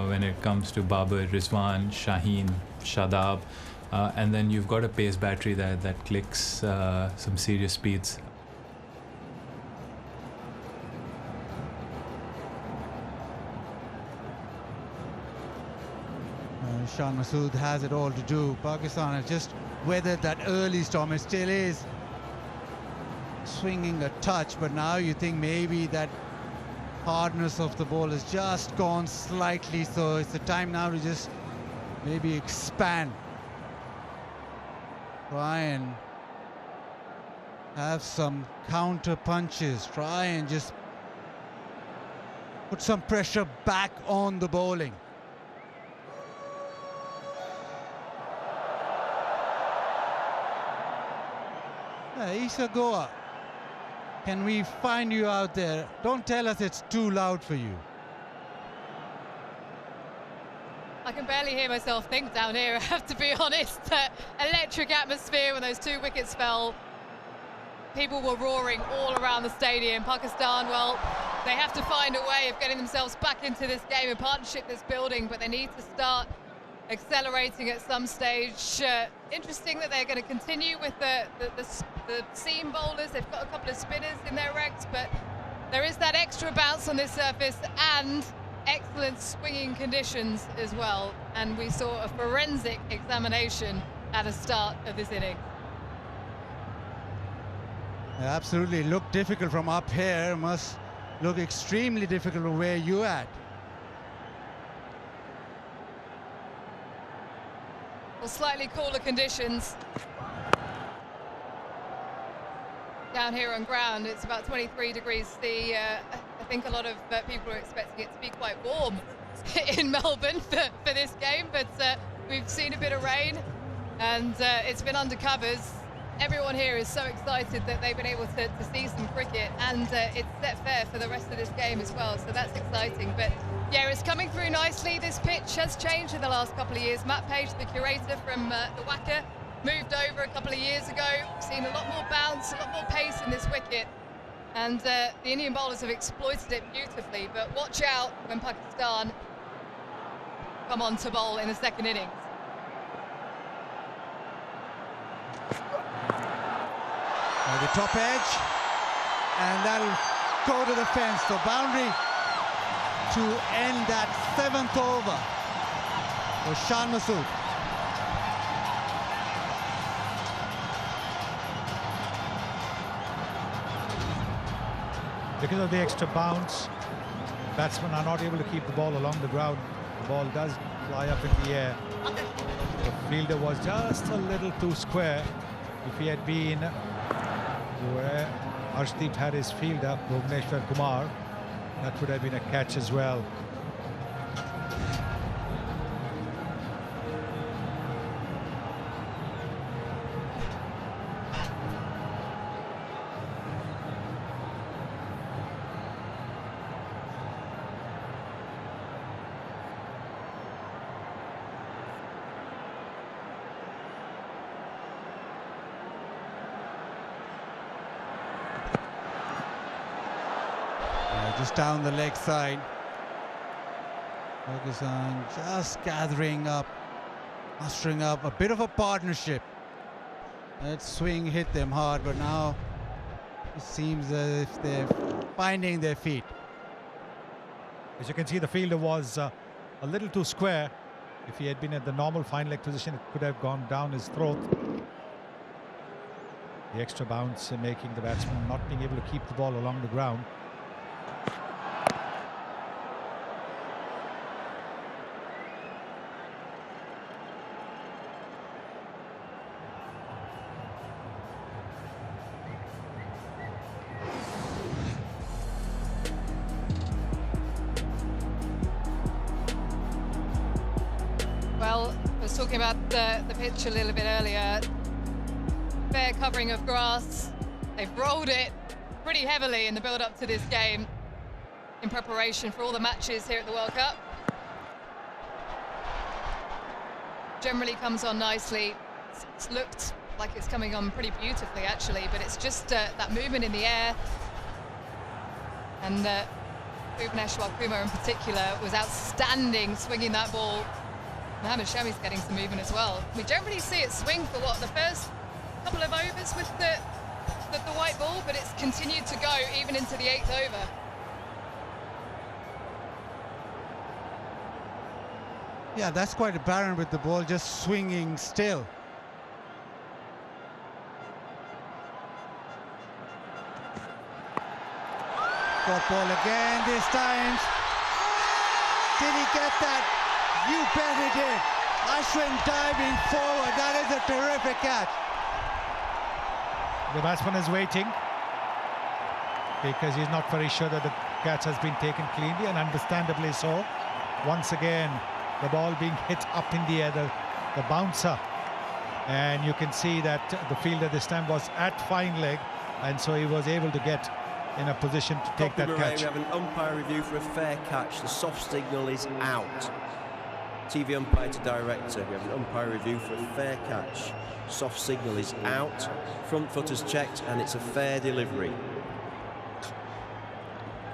when it comes to Babar, Rizwan, Shaheen, Shadab, and then you've got a pace battery that clicks some serious speeds. Shan Masood has it all to do. Pakistan has just weathered that early storm. It still is swinging a touch, but now you think maybe that hardness of the ball has just gone slightly, so it's the time now to just maybe expand, try and have some counter punches, try and just put some pressure back on the bowling. Isa Goa, can we find you out there? Don't tell us it's too loud for you. I can barely hear myself think down here, I have to be honest. Electric atmosphere when those 2 wickets fell. People were roaring all around the stadium. Pakistan, well, they have to find a way of getting themselves back into this game, a partnership that's building, but they need to start accelerating at some stage. Interesting that they're going to continue with the seam bowlers. They've got a couple of spinners in their ranks, but there is that extra bounce on this surface and excellent swinging conditions as well. And we saw a forensic examination at the start of this inning. Absolutely, looked difficult from up here. Must look extremely difficult from where you're at. Well, slightly cooler conditions. Down here on ground, it's about 23 degrees. I think a lot of people are expecting it to be quite warm in Melbourne for this game, but we've seen a bit of rain and it's been under covers. Everyone here is so excited that they've been able to see some cricket, and it's set fair for the rest of this game as well, so that's exciting. But yeah, it's coming through nicely. This pitch has changed in the last couple of years. Matt Page, the curator from the Wacker, moved over a couple of years ago. We've seen a lot more bounce, a lot more pace in this wicket, And the Indian bowlers have exploited it beautifully, but watch out when Pakistan come on to bowl in the second innings. By the top edge, and that'll go to the fence. So boundary to end that 7th over for Shan Masood. Because of the extra bounce, batsmen are not able to keep the ball along the ground. The ball does fly up in the air. The fielder was just a little too square. If he had been where Arshdeep had his fielder, Bhuvneshwar Kumar, that would have been a catch as well. Just down the leg side. Pakistan just gathering up, mustering up a bit of a partnership. That swing hit them hard, but now it seems as if they're finding their feet. As you can see, the fielder was a little too square. If he had been at the normal fine leg position, it could have gone down his throat. The extra bounce making the batsman not being able to keep the ball along the ground. Well, I was talking about the pitch a little bit earlier. Fair covering of grass. They've rolled it pretty heavily in the build-up to this game in preparation for all the matches here at the World Cup. Generally comes on nicely. It's looked like it's coming on pretty beautifully, actually, but it's just that movement in the air. And Bhuvneshwar Kumar in particular was outstanding swinging that ball. Mohammad Shami's getting some movement as well. We generally see it swing for what, the first couple of overs with the white ball, but it's continued to go even into the 8th over. Yeah, that's quite apparent with the ball just swinging still. Got ball again this time. Did he get that? You bet he did. Ashwin diving forward. That is a terrific catch. The batsman is waiting because he's not very sure that the catch has been taken cleanly, and understandably so. Once again, the ball being hit up in the air, the bouncer. And you can see that the fielder this time was at fine leg, and so he was able to get in a position to take that catch. We have an umpire review for a fair catch. The soft signal is out. TV umpire to director. We have an umpire review for a fair catch. Soft signal is out. Front foot is checked, and it's a fair delivery.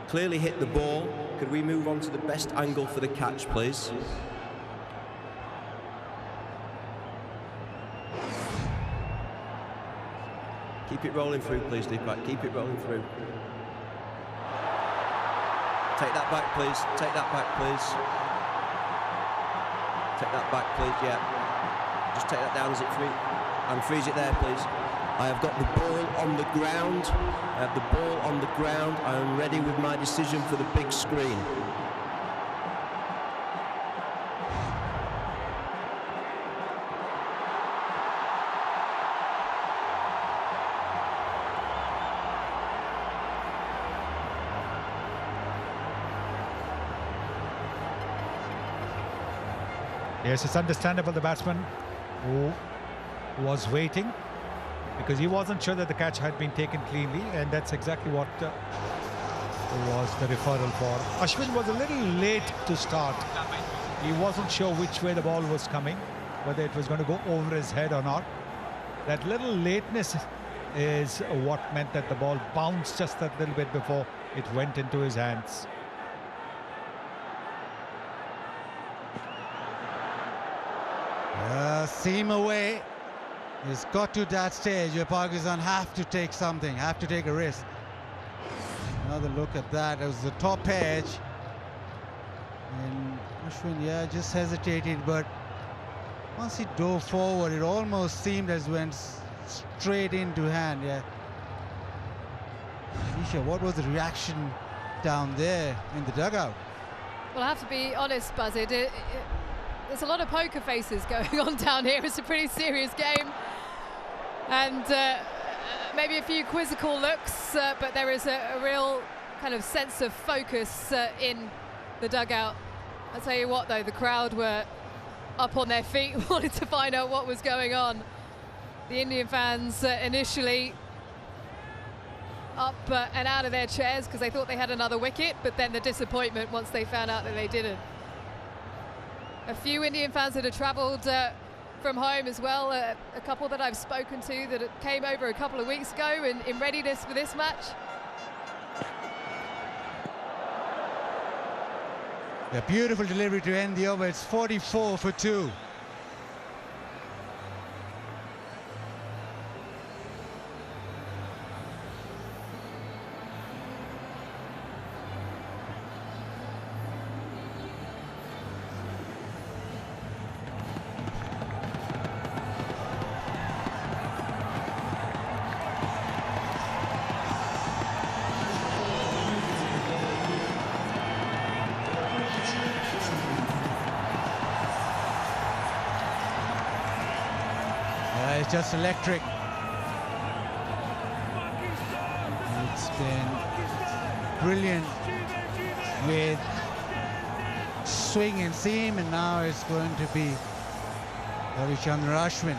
Clearly hit the ball. Could we move on to the best angle for the catch, please? Keep it rolling through, please, Deepak. Keep it rolling through. Take that back, please. Take that back, please. Take that back, please. Yeah. Just take that down as it free. And freeze it there, please. I have got the ball on the ground. I have the ball on the ground. I am ready with my decision for the big screen. Yes, it's understandable the batsman who was waiting because he wasn't sure that the catch had been taken cleanly, and that's exactly what was the referral for. Ashwin was a little late to start. He wasn't sure which way the ball was coming, whether it was going to go over his head or not. That little lateness is what meant that the ball bounced just a little bit before it went into his hands. Seam away. It's got to that stage where Pakistan have to take something, have to take a risk. Another look at that. It was the top edge. And Ashwin, yeah, just hesitated, but once he dove forward, it almost seemed as went straight into hand. Yeah. Nisha, what was the reaction down there in the dugout? Well, I have to be honest, Buzzard. There's a lot of poker faces going on down here. It's a pretty serious game. And maybe a few quizzical looks, but there is a real kind of sense of focus in the dugout. I'll tell you what, though, the crowd were up on their feet, wanted to find out what was going on. The Indian fans initially up and out of their chairs because they thought they had another wicket, but then the disappointment once they found out that they didn't. A few Indian fans that had travelled from home as well, a couple that I've spoken to that came over a couple of weeks ago in readiness for this match. A beautiful delivery to end the over. It's 44 for 2. It's just electric. It's been brilliant with swing and seam, and now it's going to be Ravichandran Ashwin.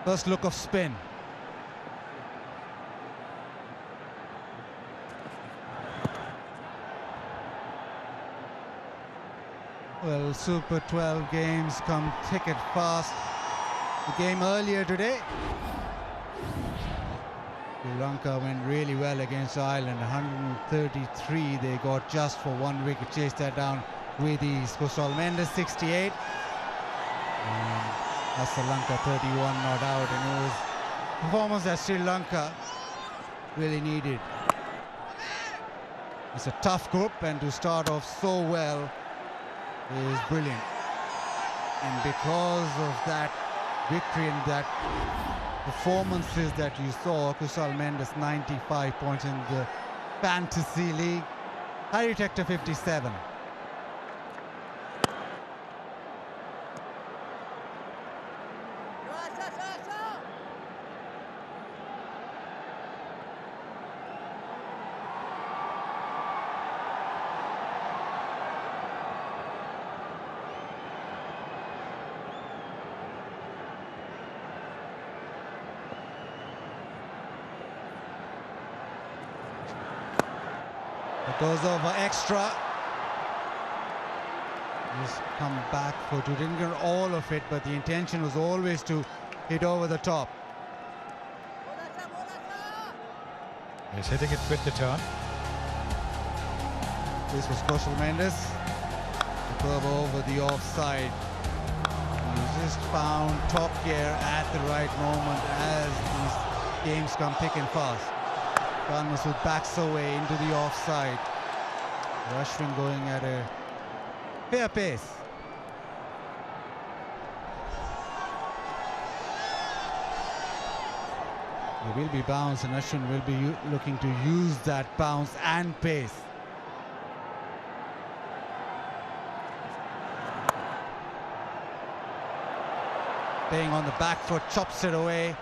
First look of spin. Well, Super 12 games come thick and fast. The game earlier today, Sri Lanka went really well against Ireland. 133 they got just for 1 wicket. Chased that down with ease. Kusal Mendes 68. And Sri Lanka 31 not out. And it was a performance that Sri Lanka really needed. It's a tough group, and to start off so well is brilliant. And because of that victory and that performances that you saw, Kusal Mendes 95 points in the Fantasy League, Harry Tector 57. Goes over extra. Just come back for two. Didn't get all of it, but the intention was always to hit over the top. He's hitting it with the turn. This was Kusal Mendes. The curve over the offside. He just found top gear at the right moment as these games come thick and fast. Khan Masood backs away into the offside. Ashwin going at a fair pace. There will be bounce, and Ashwin will be looking to use that bounce and pace. Playing on the back foot, chops it away.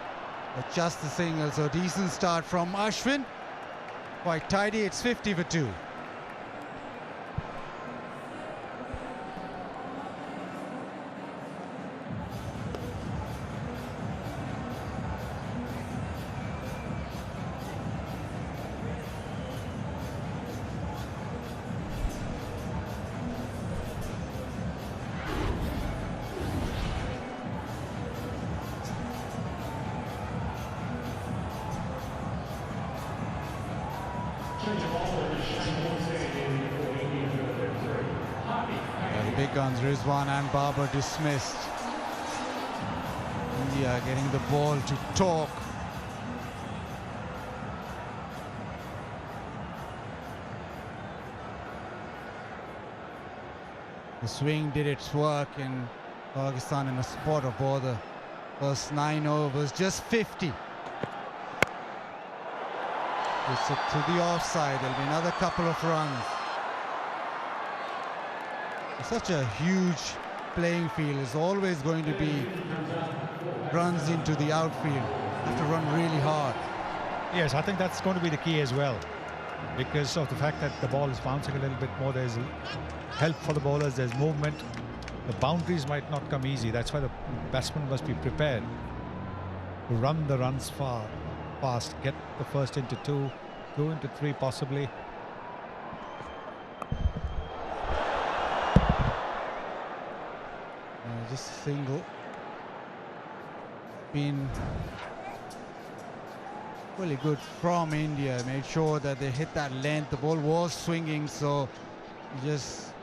But just the single, so decent start from Ashwin. Quite tidy, it's 50 for 2. The big guns, Rizwan and Babar, dismissed. India getting the ball to talk. The swing did its work in Pakistan in a spot of bother. First 9 overs, just 50. It's to the offside. There'll be another couple of runs. Such a huge playing field. Is always going to be runs into the outfield. Have to run really hard. Yes, I think that's going to be the key as well, because of the fact that the ball is bouncing a little bit more. There's help for the bowlers, there's movement. The boundaries might not come easy. That's why the batsman must be prepared to run the runs fast, get the first into 2, 2 into 3 possibly. Just single. Been really good from India. Made sure that they hit that length. The ball was swinging, so just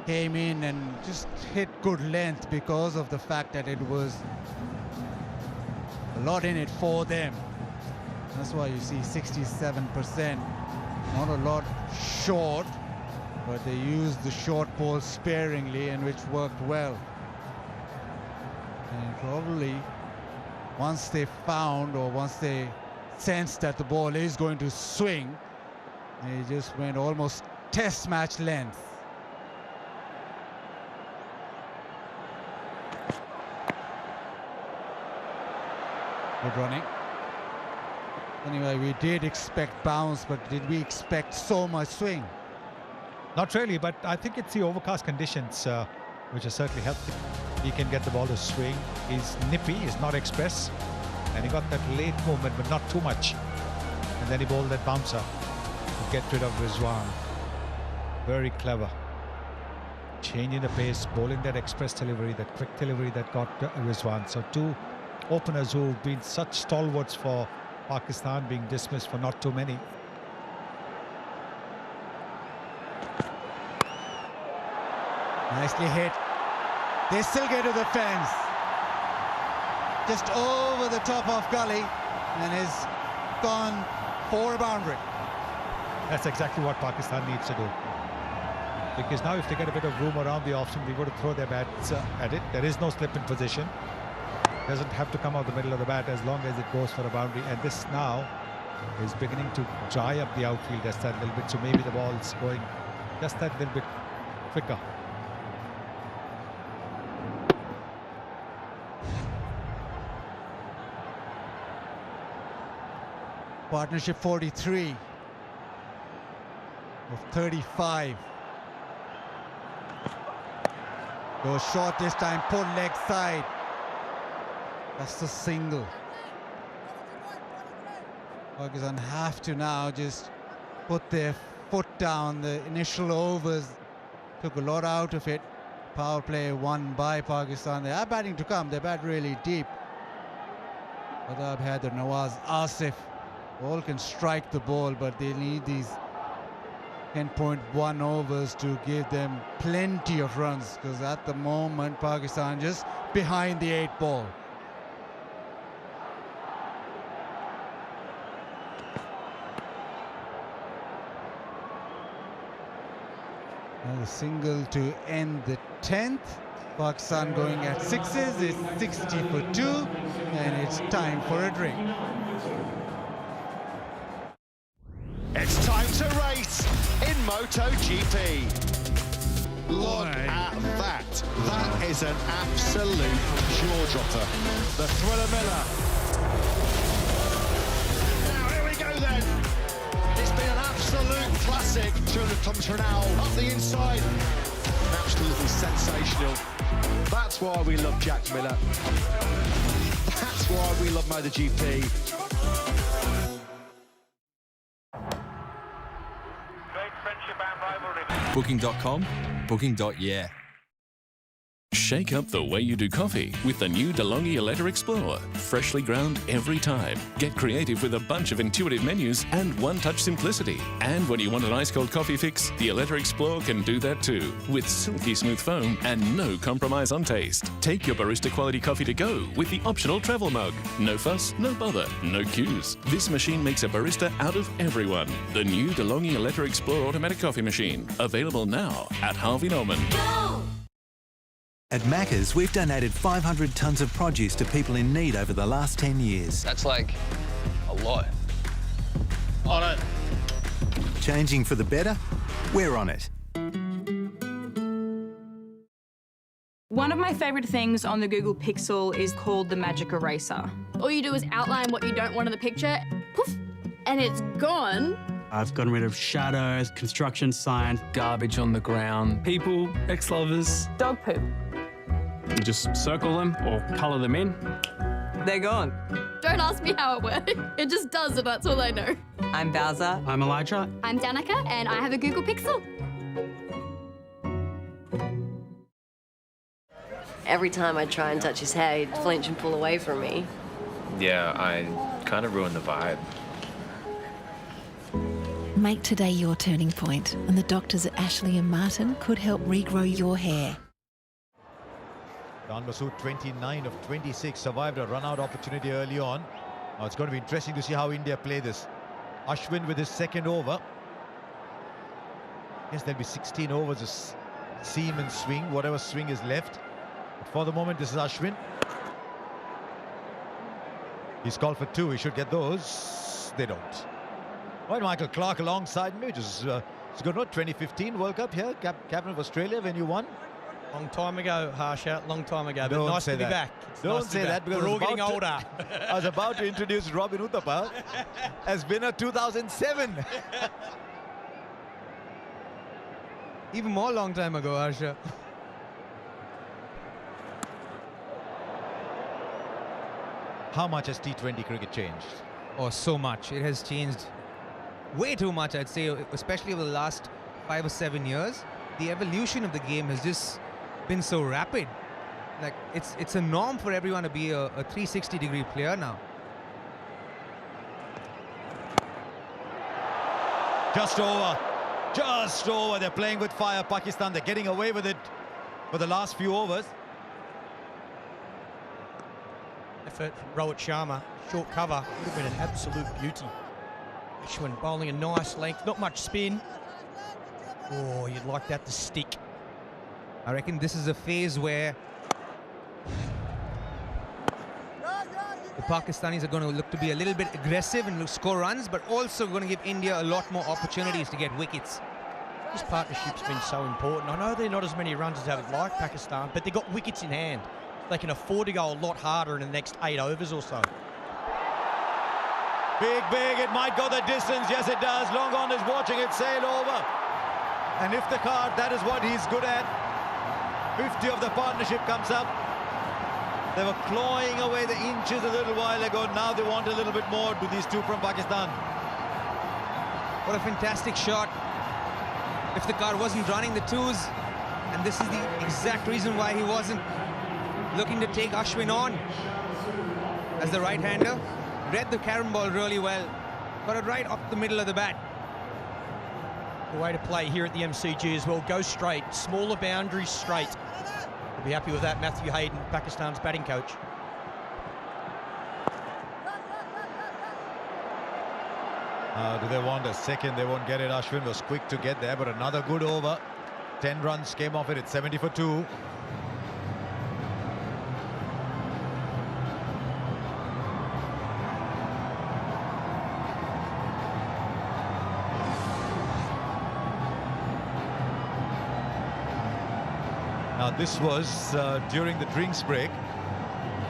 came in and just hit good length because of the fact that it was a lot in it for them. That's why you see 67%. Not a lot short, but they used the short ball sparingly, and which worked well. And probably once they found, or once they sensed that the ball is going to swing, they just went almost test match length. Good running. Anyway, we did expect bounce, but did we expect so much swing? Not really, but I think it's the overcast conditions which has certainly helped him. He can get the ball to swing. He's nippy, he's not express, and he got that late movement, but not too much. And then he bowled that bouncer to get rid of Rizwan. Very clever. Changing the pace, bowling that express delivery, that quick delivery that got Rizwan. So two openers who've been such stalwarts for Pakistan being dismissed for not too many. Nicely hit. They still get to the fence. Just over the top of gully, and is gone for a boundary. That's exactly what Pakistan needs to do. Because now if they get a bit of room around the off-spin, they've got to throw their bats at it. There is no slip in position. Doesn't have to come out the middle of the bat as long as it goes for a boundary. And this now is beginning to dry up the outfield just that little bit. So maybe the ball's going just that little bit quicker. Partnership 43 of 35. Goes short this time, pull leg side. That's the single. Pakistan have to now just put their foot down. The initial overs took a lot out of it. Power play won by Pakistan. They are batting to come. They bat really deep. Adab Haider, Nawaz, Asif, all can strike the ball, but they need these 10.1 overs to give them plenty of runs, because at the moment Pakistan just behind the 8 ball. Another single to end the 10th. Pakistan going at 6s. It's 60 for 2, and it's time for a drink. It's time to race in MotoGP. Look at that. That is an absolute jaw-dropper. The Thriller Miller. Now, here we go then. It's been an absolute classic. 200 kilometres per hour up the inside. Absolutely sensational. That's why we love Jack Miller. That's why we love MotoGP. Booking.com, booking.yeah. Shake up the way you do coffee with the new DeLonghi Eletta Explore. Freshly ground every time. Get creative with a bunch of intuitive menus and one-touch simplicity. And when you want an ice-cold coffee fix, the Eletta Explore can do that too, with silky smooth foam and no compromise on taste. Take your barista quality coffee to go with the optional travel mug. No fuss, no bother, no queues. This machine makes a barista out of everyone. The new DeLonghi Eletta Explore automatic coffee machine. Available now at Harvey Norman. At Macca's, we've donated 500 tonnes of produce to people in need over the last 10 years. That's like a lot. On it. Changing for the better? We're on it. One of my favourite things on the Google Pixel is called the Magic Eraser. All you do is outline what you don't want in the picture, poof, and it's gone. I've gotten rid of shadows, construction signs, garbage on the ground, people, ex-lovers. Dog poop. You just circle them or colour them in. They're gone. Don't ask me how it works. It just does it, that's all I know. I'm Bowser. I'm Elijah. I'm Danica, and I have a Google Pixel. Every time I try and touch his hair, he'd flinch and pull away from me. Yeah, I kind of ruined the vibe. Make today your turning point, and the doctors at Ashley and Martin could help regrow your hair. Khan Masood, 29 of 26, survived a run-out opportunity early on. Now it's going to be interesting to see how India play this. Ashwin with his second over. Yes, there'll be 16 overs of seam and swing, whatever swing is left. But for the moment, this is Ashwin. He's called for 2. He should get those. They don't. Right, Michael Clarke alongside me, which is it's good, no? 2015 World Cup here, captain of Australia when you won. Long time ago, Harsha, long time ago, but Don't nice say to be that. back. Don't say that, because we're all getting older. I was about to introduce Robin Uthappa as winner 2007. Even more long time ago, Harsha. How much has T20 cricket changed? Oh, so much. It has changed way too much, I'd say, especially over the last 5 or 7 years. The evolution of the game has just been so rapid. Like, it's a norm for everyone to be a 360-degree player now. Just over. Just over. They're playing with fire, Pakistan. They're getting away with it for the last few overs. Effort from Rohit Sharma. Short cover. Would have been an absolute beauty. Ashwin bowling a nice length. Not much spin. Oh, you'd like that to stick. I reckon this is a phase where the Pakistanis are going to look to be a little bit aggressive and score runs, but also going to give India a lot more opportunities to get wickets. This partnership's been so important. I know they're not as many runs as they would like, Pakistan, but they've got wickets in hand. They can afford to go a lot harder in the next 8 overs or so. Big, big. It might go the distance. Yes, it does. Long on is watching it sail over. And if the card, that is what he's good at. 50 of the partnership comes up. They were clawing away the inches a little while ago. Now they want a little bit more to these two from Pakistan. What a fantastic shot. If the card wasn't running the 2s, and this is the exact reason why he wasn't looking to take Ashwin on as the right-hander. Read the carom ball really well. Got it right up the middle of the bat. The way to play here at the MCG as well. Go straight. Smaller boundaries straight. We'll be happy with that. Matthew Hayden, Pakistan's batting coach. Do they want a second? They won't get it. Ashwin was quick to get there, but another good over. 10 runs came off it. It's 70 for 2. Now this was during the drinks break.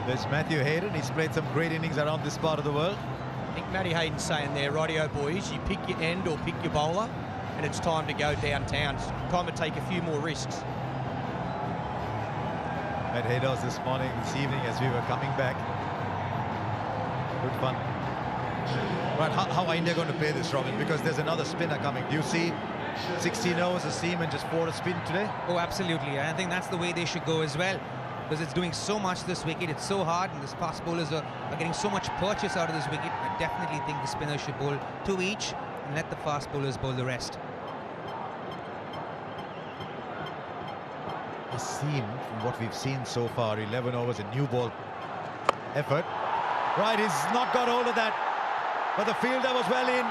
There's Matthew Hayden. He's played some great innings around this part of the world. I think Matty Hayden's saying there, rightio boys, you pick your end or pick your bowler, and it's time to go downtown. It's time to take a few more risks. Met Haydos this morning, this evening as we were coming back. Good fun. Right, how are India going to play this, Robin? Because there's another spinner coming. Do you see 16 hours of seam and just 4 a spin today? Oh, absolutely. And I think that's the way they should go as well, because it's doing so much this wicket. It's so hard, and the fast bowlers are getting so much purchase out of this wicket. I definitely think the spinners should bowl 2 each and let the fast bowlers bowl the rest. The seam, from what we've seen so far, 11 overs, a new ball effort. Right, he's not got hold of that, but the fielder was well in.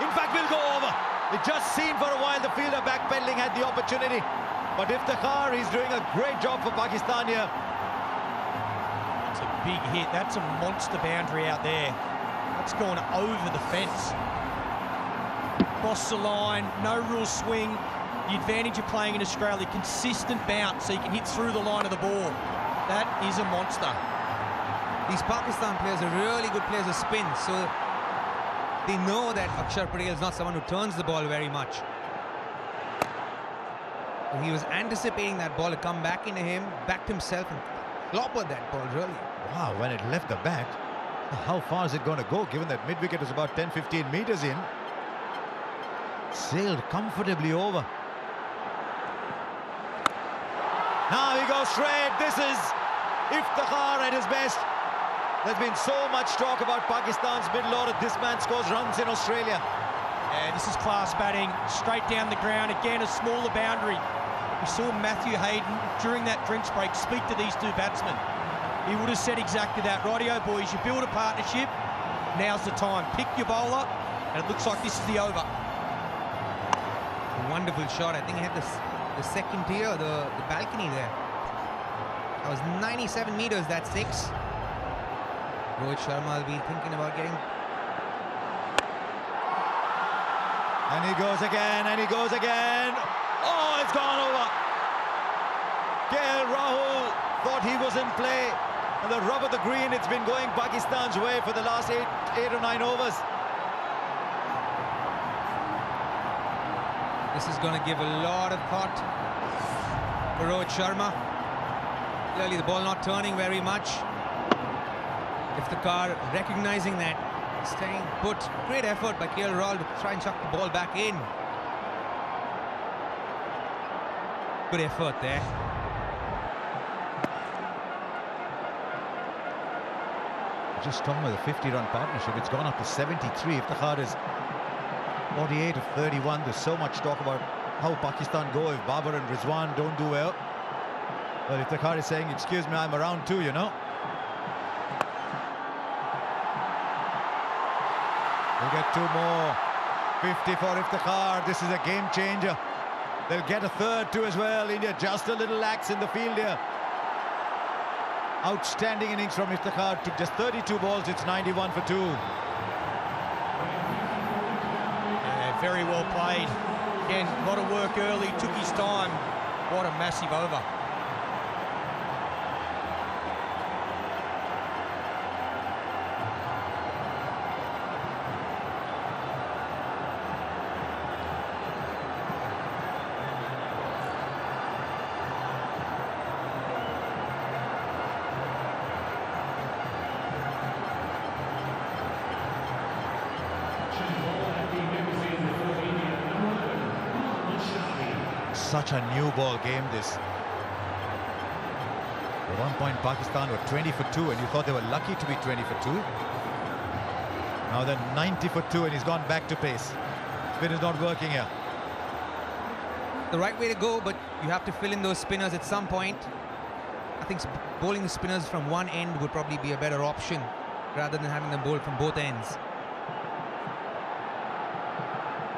In fact, will go over. It just seemed for a while the fielder backpedaling had the opportunity, but Iftikhar, he's doing a great job for Pakistan here. It's a big hit. That's a monster boundary out there. That's gone over the fence. Cross the line, no real swing. The advantage of playing in Australia, consistent bounce, so you can hit through the line of the ball. That is a monster. These Pakistan players are really good players of spin, so they know that Akshar Patel is not someone who turns the ball very much. So he was anticipating that ball to come back into him, backed himself and clobbered that ball, really. Wow, when it left the bat, how far is it going to go, given that mid-wicket was about 10-15 meters in? Sailed comfortably over. Now he goes straight. This is Iftikhar at his best. There's been so much talk about Pakistan's middle order. This man scores runs in Australia. Yeah, this is class batting, straight down the ground. Again, a smaller boundary. We saw Matthew Hayden during that drinks break speak to these 2 batsmen. He would have said exactly that. Rightio, boys, you build a partnership. Now's the time. Pick your bowler, and it looks like this is the over. A wonderful shot. I think he had the second tier, the balcony there. That was 97 meters, that's 6. Rohit Sharma will be thinking about getting... And he goes again, and he goes again. Oh, it's gone over. KL Rahul thought he was in play. And the rub of the green, it's been going Pakistan's way for the last 8 or 9 overs. This is going to give a lot of thought for Rohit Sharma. Clearly the ball not turning very much. Iftikhar recognizing that, staying put. Great effort by KL Rahul to try and chuck the ball back in. Good effort there. Just talking about the 50-run partnership, it's gone up to 73. Iftikhar is 48 of 31. There's so much talk about how Pakistan go if Babar and Rizwan don't do well. Well, Iftikhar is saying, excuse me, I'm around too, you know. We'll get 2 more. 50 for Iftikhar. This is a game changer. They'll get a 3rd too as well. India just a little lax in the field here. Outstanding innings from Iftikhar. Took just 32 balls. It's 91 for 2. Yeah, very well played. Again, a lot of work early. Took his time. What a massive over. Such a new ball game, this. At one point, Pakistan were 20 for 2, and you thought they were lucky to be 20 for 2. Now they're 90 for 2, and he's gone back to pace. Spin is not working here. The right way to go, but you have to fill in those spinners at some point. I think bowling the spinners from one end would probably be a better option, rather than having them bowl from both ends.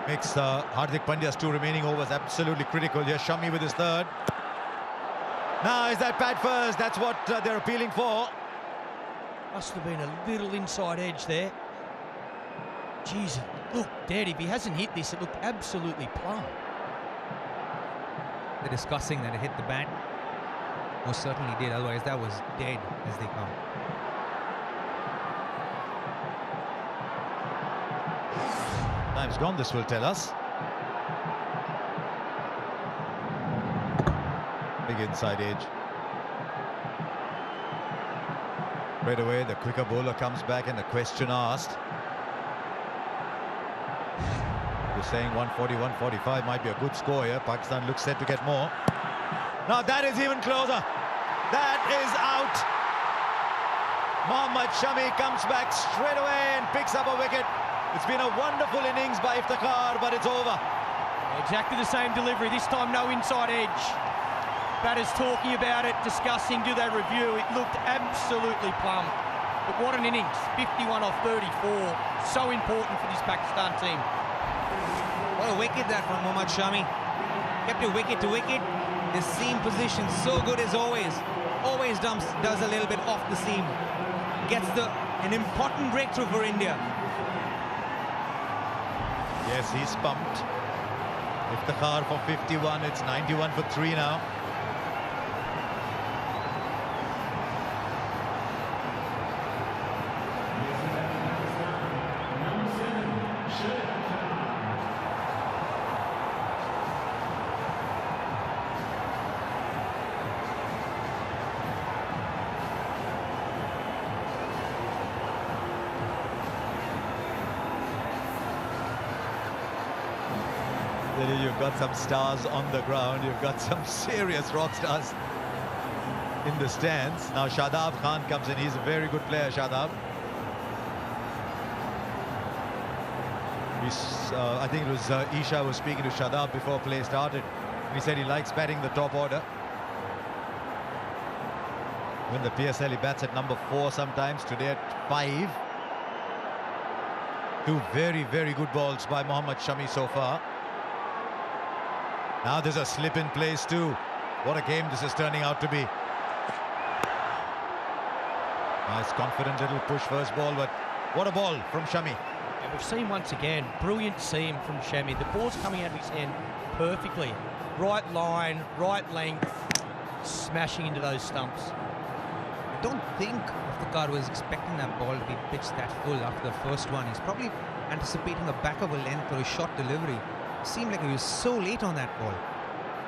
Makes Hardik Pandya's 2 remaining overs absolutely critical. Here's Shami with his 3rd. Now is that pad first? That's what they're appealing for. Must have been a little inside edge there. Jeez, it looked dead. If he hasn't hit this, it looked absolutely plumb. They're discussing that it hit the bat. Most certainly did, otherwise that was dead as they come. Time's gone, this will tell us. Big inside edge. Right away, the quicker bowler comes back and the question asked. You're saying 140, 145 might be a good score here. Pakistan looks set to get more. Now that is even closer. That is out. Mohammad Shami comes back straight away and picks up a wicket. It's been a wonderful innings by Iftikhar, but it's over. Exactly the same delivery, this time no inside edge. Batters talking about it, discussing, do they review? It looked absolutely plumb. But what an innings, 51 off 34. So important for this Pakistan team. What a wicket that from Mohammad Shami. Kept it wicket to wicket. The seam position so good as always. Always does a little bit off the seam. Gets an important breakthrough for India. Yes, he's pumped. Iftikhar for 51. It's 91 for 3 now. You've got some stars on the ground. You've got some serious rock stars in the stands. Now Shadab Khan comes in. He's a very good player, Shadab. I think it was Isha was speaking to Shadab before play started. He said he likes batting the top order. When the PSL, he bats at number 4 sometimes. Today at 5. 2 very, very good balls by Mohammad Shami so far. Now there's a slip in place too. What a game this is turning out to be. Nice confident little push first ball, but what a ball from Shami. And we've seen once again, brilliant seam from Shami. The ball's coming out of his hand perfectly. Right line, right length, smashing into those stumps. I don't think Iftikhar was expecting that ball to be pitched that full after the first one. He's probably anticipating a back of a length or a short delivery. Seemed like he was so late on that ball.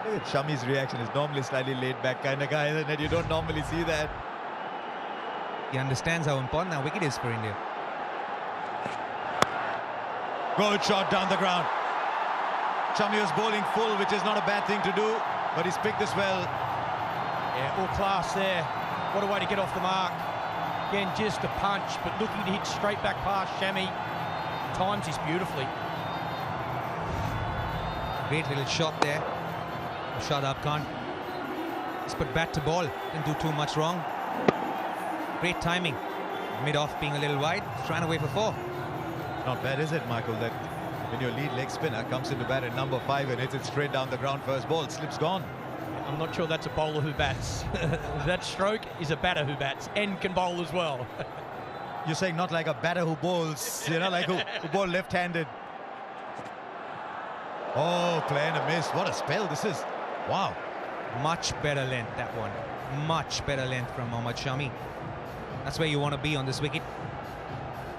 Look at Shami's reaction. He's normally slightly laid back kind of guy, and you don't normally see that. He understands how important that wicket is for India. Good shot down the ground. Shami was bowling full, which is not a bad thing to do, but he's picked this well. Yeah, all class there. What a way to get off the mark. Again, just a punch, but looking to hit straight back past Shami. Times this beautifully. Great little shot there. Shadab Khan. He's put bat to ball. Didn't do too much wrong. Great timing. Mid-off being a little wide. Trying to wait for 4. Not bad, is it, Michael, that when your lead leg spinner comes into bat at number 5 and hits it straight down the ground first ball, slips gone. I'm not sure that's a bowler who bats. That stroke is a batter who bats and can bowl as well. You're saying not like a batter who bowls, you know, like who bowl left-handed. Oh, play and a miss. What a spell this is. Wow. Much better length, that one. Much better length from Mohammad Shami. That's where you want to be on this wicket.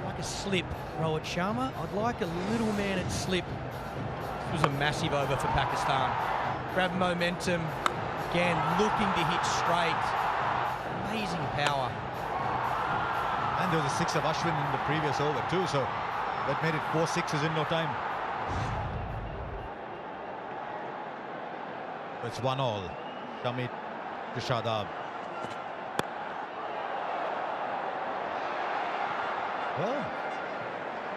Like a slip, Rohit Sharma. I'd like a little man at slip. This was a massive over for Pakistan. Grab momentum. Again, looking to hit straight. Amazing power. And there was a 6 of Ashwin in the previous over too, so that made it 4 sixes in no time. It's 1-all. Shami to Shadab. Well,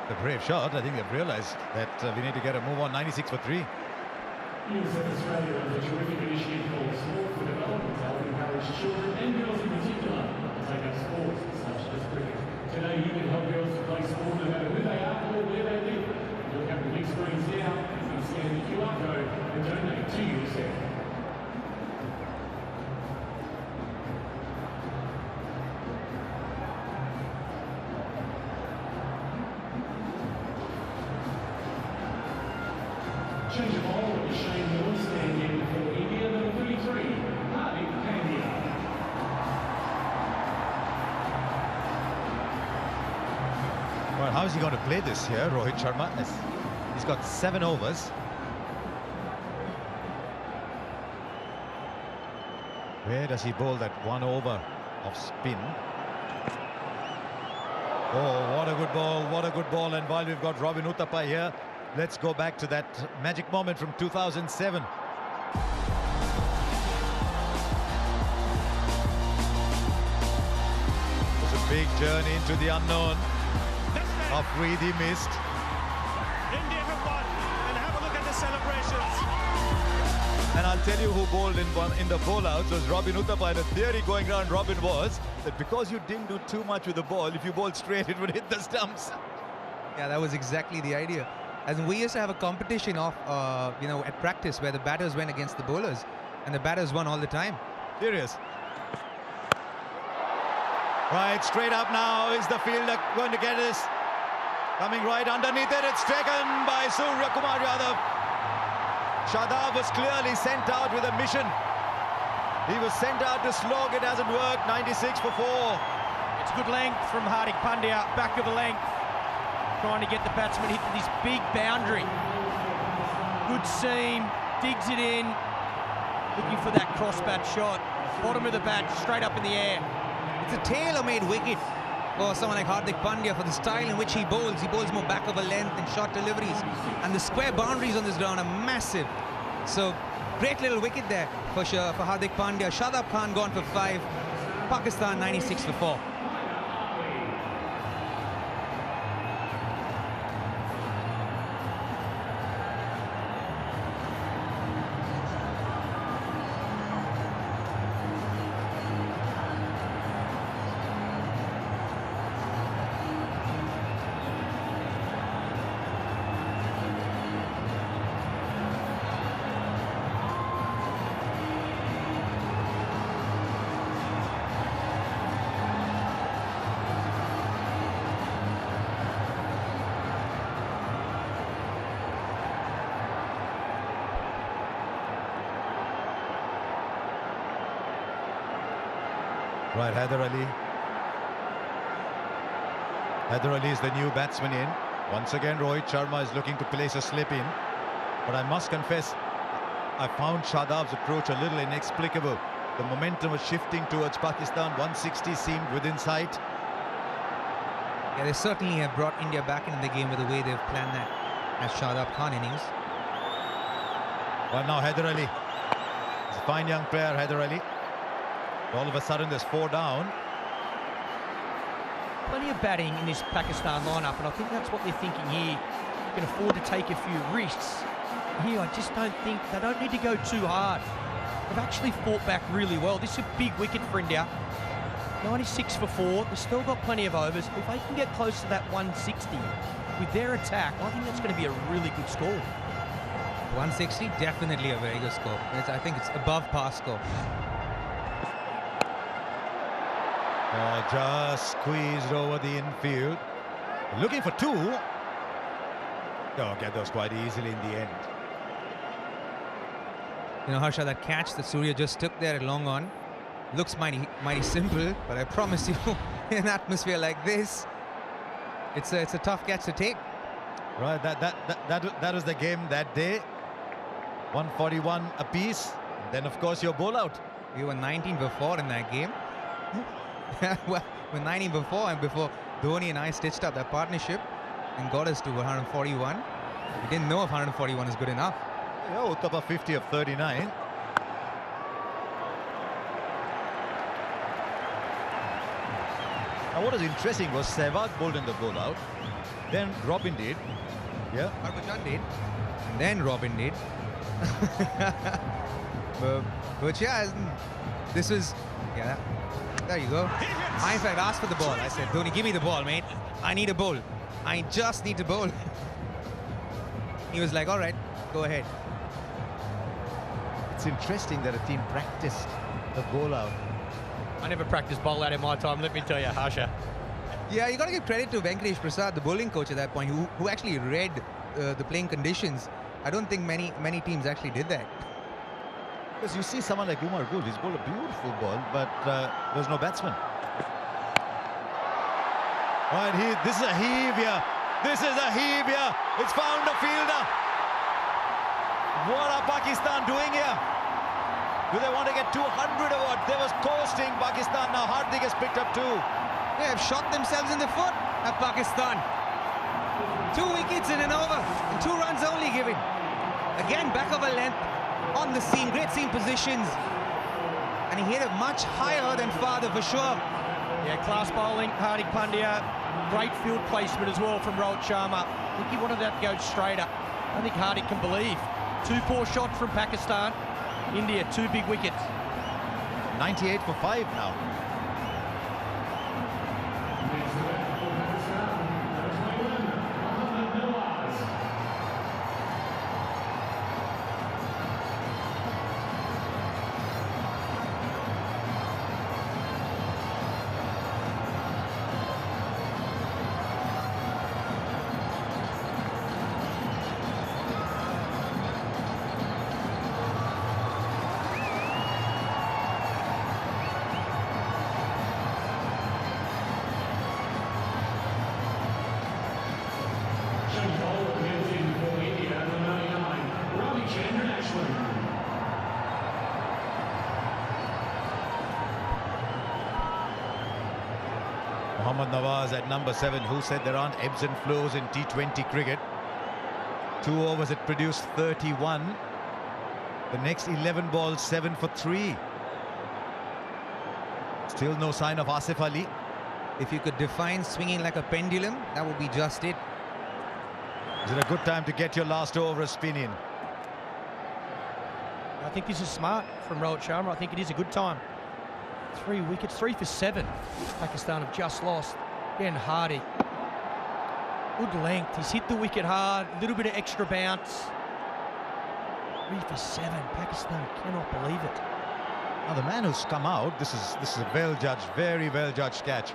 the brave shot. I think they've realized that we need to get a move on. 96 for 3. Australia has a terrific initiative called Sport for Development to help encourage children and girls in particular to take up sports such as cricket. Today you can help girls to play sport no matter who they are or where they live. Look at the big screens now, you can scan the QR code and donate to UNICEF. Change of ball with the Shane Warne stand in for India, number 33, Hardik Pandya. Well, how is he going to play this here, Rohit Sharma? He's got 7 overs. Where does he bowl that 1 over of spin? Oh, what a good ball, what a good ball. And while we've got Robin Uthappa here, Let's go back to that magic moment from 2007. It was a big journey into the unknown. Afridi missed. India have won, and have a look at the celebrations. And I'll tell you who bowled in the bowlouts was Robin Uthappa. And the theory going around Robin was that because you didn't do too much with the ball, if you bowled straight, it would hit the stumps. Yeah, that was exactly the idea. As in, we used to have a competition of, at practice where the batters went against the bowlers, and the batters won all the time. Serious. Right, straight up now. Is the fielder going to get this? Coming right underneath it. It's taken by Surya Kumar Yadav. Shadab was clearly sent out with a mission. He was sent out to slog. It hasn't worked. 96 for 4. It's good length from Hardik Pandya, back of the length, trying to get the batsman hit this big boundary. Good seam, digs it in, looking for that cross bat shot. Bottom of the bat, straight up in the air. It's a tailor-made wicket for someone like Hardik Pandya for the style in which he bowls. He bowls more back of a length and short deliveries. And the square boundaries on this ground are massive. So, great little wicket there for Hardik Pandya. Shadab Khan gone for 5. Pakistan 96 for 4. Right, Haider Ali. Haider Ali is the new batsman in. Once again, Rohit Sharma is looking to place a slip in. But I must confess, I found Shadab's approach a little inexplicable. The momentum was shifting towards Pakistan. 160 seemed within sight. Yeah, they certainly have brought India back into the game with the way they've planned that as Shadab Khan innings. Well, now Haider Ali. He's a fine young player, Haider Ali. All of a sudden, there's 4 down. Plenty of batting in this Pakistan lineup, and I think that's what they're thinking here. You can afford to take a few risks. Here, I just don't think they don't need to go too hard. They've actually fought back really well. This is a big wicket for India. 96 for 4. They've still got plenty of overs. If they can get close to that 160 with their attack, I think that's going to be a really good score. 160, definitely a very good score. I think it's above par score. Oh, just squeezed over the infield. Looking for 2. Oh, get those quite easily in the end. You know, Harsha, that catch that Surya just took there at long on looks mighty simple, but I promise you, in an atmosphere like this, it's a tough catch to take. Right, that was the game that day. 141 apiece. And then, of course, your bowl out. We were 19 for 4 in that game. Well, we're 19 for 4, and before Dhoni and I stitched up that partnership and got us to 141. We didn't know if 141 is good enough. Yeah, Uthappa 50 of 39. Now, what was interesting was Sehwag bowled in the bowl out. Then Robin did. Yeah. Harbhajan did. And then Robin did. but yeah, this was... Yeah, there you go. I, in fact, asked for the ball. I said, Dhoni, give me the ball, mate. I need a bowl. I just need to bowl. He was like, all right, go ahead. It's interesting that a team practiced the bowl out. I never practiced bowl out in my time, let me tell you, Harsha. Yeah, you got to give credit to Venkatesh Prasad, the bowling coach at that point, who actually read the playing conditions. I don't think many teams actually did that. Because you see someone like Umar Gul, he's bowled a beautiful ball, but there's no batsman. Right, this is a heave here. This is a heave here. It's found a fielder. What are Pakistan doing here? Do they want to get 200 or what? They was coasting Pakistan. Now Hardik has picked up 2. They have shot themselves in the foot at Pakistan. 2 wickets in an over and 2 runs. Ashwin. Again, back of a length on the seam, great seam positions. And he hit it much higher than father for sure. Yeah, class bowling, Hardik Pandya. Great field placement as well from Rohit Sharma. I think he wanted that to go straighter. I think Hardik can believe. 2 poor shots from Pakistan. India, 2 big wickets. 98 for 5 now. Mohammad Nawaz at number 7, who said there aren't ebbs and flows in T20 cricket. 2 overs it produced 31. The next 11 balls, 7 for 3. Still no sign of Asif Ali. If you could define swinging like a pendulum, that would be just it. Is it a good time to get your last over a spin in? I think this is smart from Rohit Sharma. I think it is a good time. 3 wickets, 3 for 7. Pakistan have just lost. Again, Hardik. Good length. He's hit the wicket hard. A little bit of extra bounce. 3 for 7. Pakistan cannot believe it. Now the man who's come out, this is a well judged, very well judged catch.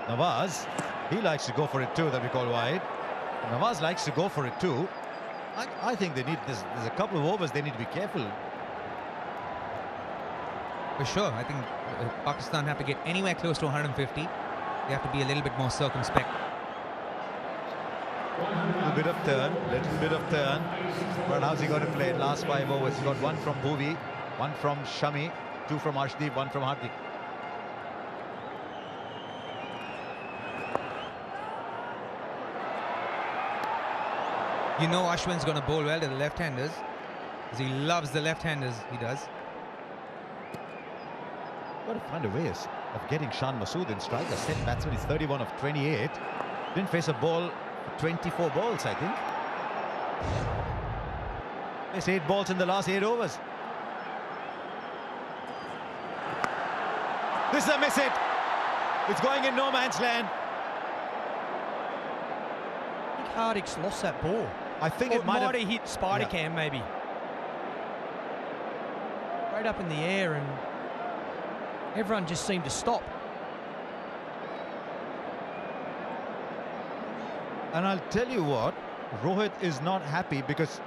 Nawaz, he likes to go for it too, that we call wide. Nawaz likes to go for it too. I think they need this. There's a couple of overs they need to be careful. For sure, I think Pakistan have to get anywhere close to 150. They have to be a little bit more circumspect. Little bit of turn. But how's he going to play in last 5 overs? He got 1 from Bhuvi, 1 from Shami, 2 from Arshdeep, 1 from Hardik. You know Ashwin's going to bowl well to the left-handers, because he loves the left-handers, he does. Got to find a way of getting Shan Masood in strike. The set batsman is 31 of 28. Didn't face a ball for 24 balls, I think. It's 8 balls in the last 8 overs. This is a miss hit. It's going in no man's land. I think Hardik's lost that ball. I think it might have hit Spider Cam, maybe. Right up in the air, and everyone just seemed to stop. And I'll tell you what, Rohit is not happy because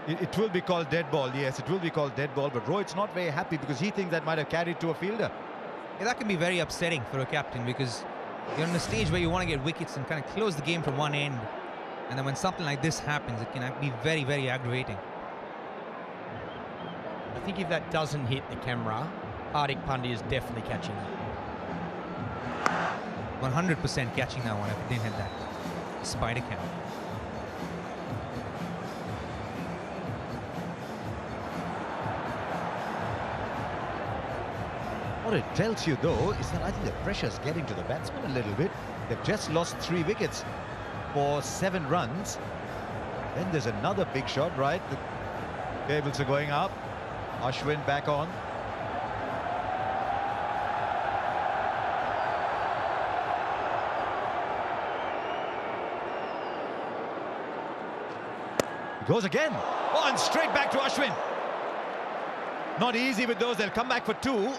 it will be called dead ball. Yes, it will be called dead ball, but Rohit's not very happy because he thinks that might have carried to a fielder. Yeah, that can be very upsetting for a captain, because you're in a stage where you want to get wickets and kind of close the game from one end. And then when something like this happens, it can be very, very aggravating. I think if that doesn't hit the camera, Hardik Pandya is definitely catching that. 100% catching that one if it didn't hit that spider cam. What it tells you, though, is that I think the pressure's getting to the batsmen a little bit. They've just lost 3 wickets for 7 runs. Then there's another big shot, right? The cables are going up. Ashwin back on. Goes again. Oh, and straight back to Ashwin. Not easy with those. They'll come back for 2.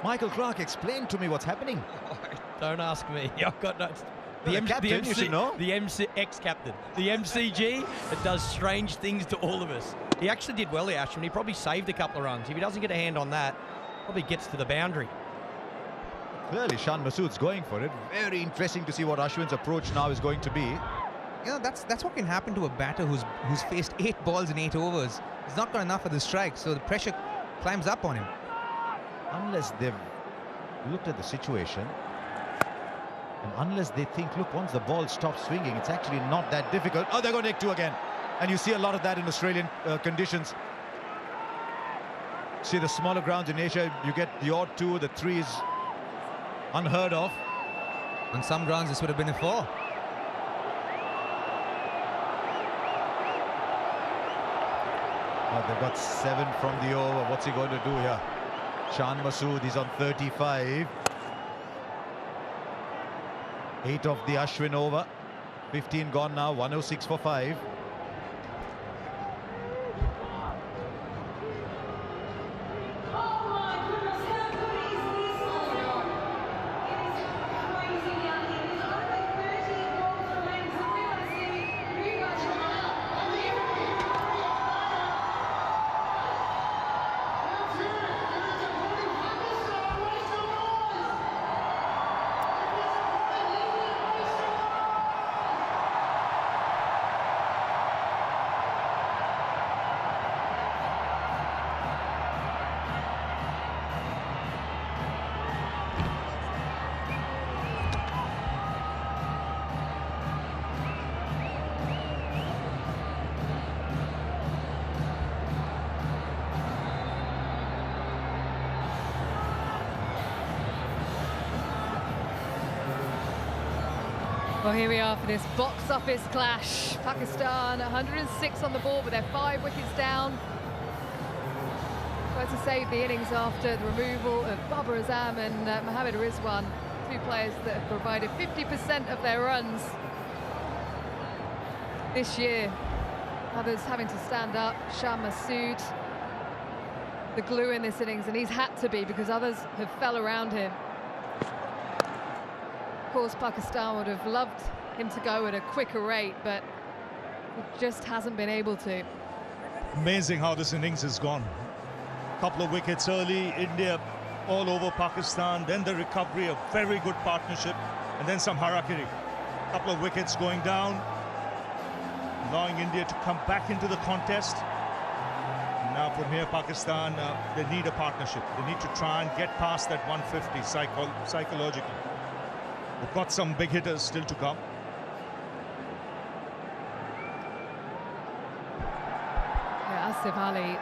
Michael Clark, explain to me what's happening. Don't ask me. I've got no... Captain, you should know. The ex-captain. The MCG, it does strange things to all of us. He actually did well there, Ashwin. He probably saved a couple of runs. If he doesn't get a hand on that, probably gets to the boundary. Clearly, Shan Masood's going for it. Very interesting to see what Ashwin's approach now is going to be. You know, that's what can happen to a batter who's faced 8 balls in 8 overs. He's not got enough of the strike, so the pressure climbs up on him. Unless they've looked at the situation And unless they think, look, once the ball stops swinging, it's actually not that difficult. Oh, they're going to take two again. And you see a lot of that in Australian conditions. See, the smaller grounds in Asia, you get the odd two, the three is unheard of. On some grounds, this would have been a 4. Oh, they've got 7 from the over. What's he going to do here? Shan Masood, he's on 35. 8 of the Ashwin over. 15 gone now, 106 for 5. Well, here we are for this box office clash. Pakistan 106 on the board with their 5 wickets down. Tried to save the innings after the removal of Babar Azam and Mohammad Rizwan, 2 players that have provided 50% of their runs this year. Others having to stand up. Shan Masood, the glue in this innings, and he's had to be because others have fell around him. Of course, Pakistan would have loved him to go at a quicker rate, but it just hasn't been able to. Amazing how this innings has gone. Couple of wickets early, India all over Pakistan, then the recovery, a very good partnership, and then some harakiri. Couple of wickets going down, allowing India to come back into the contest. And now from here, Pakistan, they need a partnership. They need to try and get past that 150 psychologically. We've got some big hitters still to come. Yeah, Asif Ali,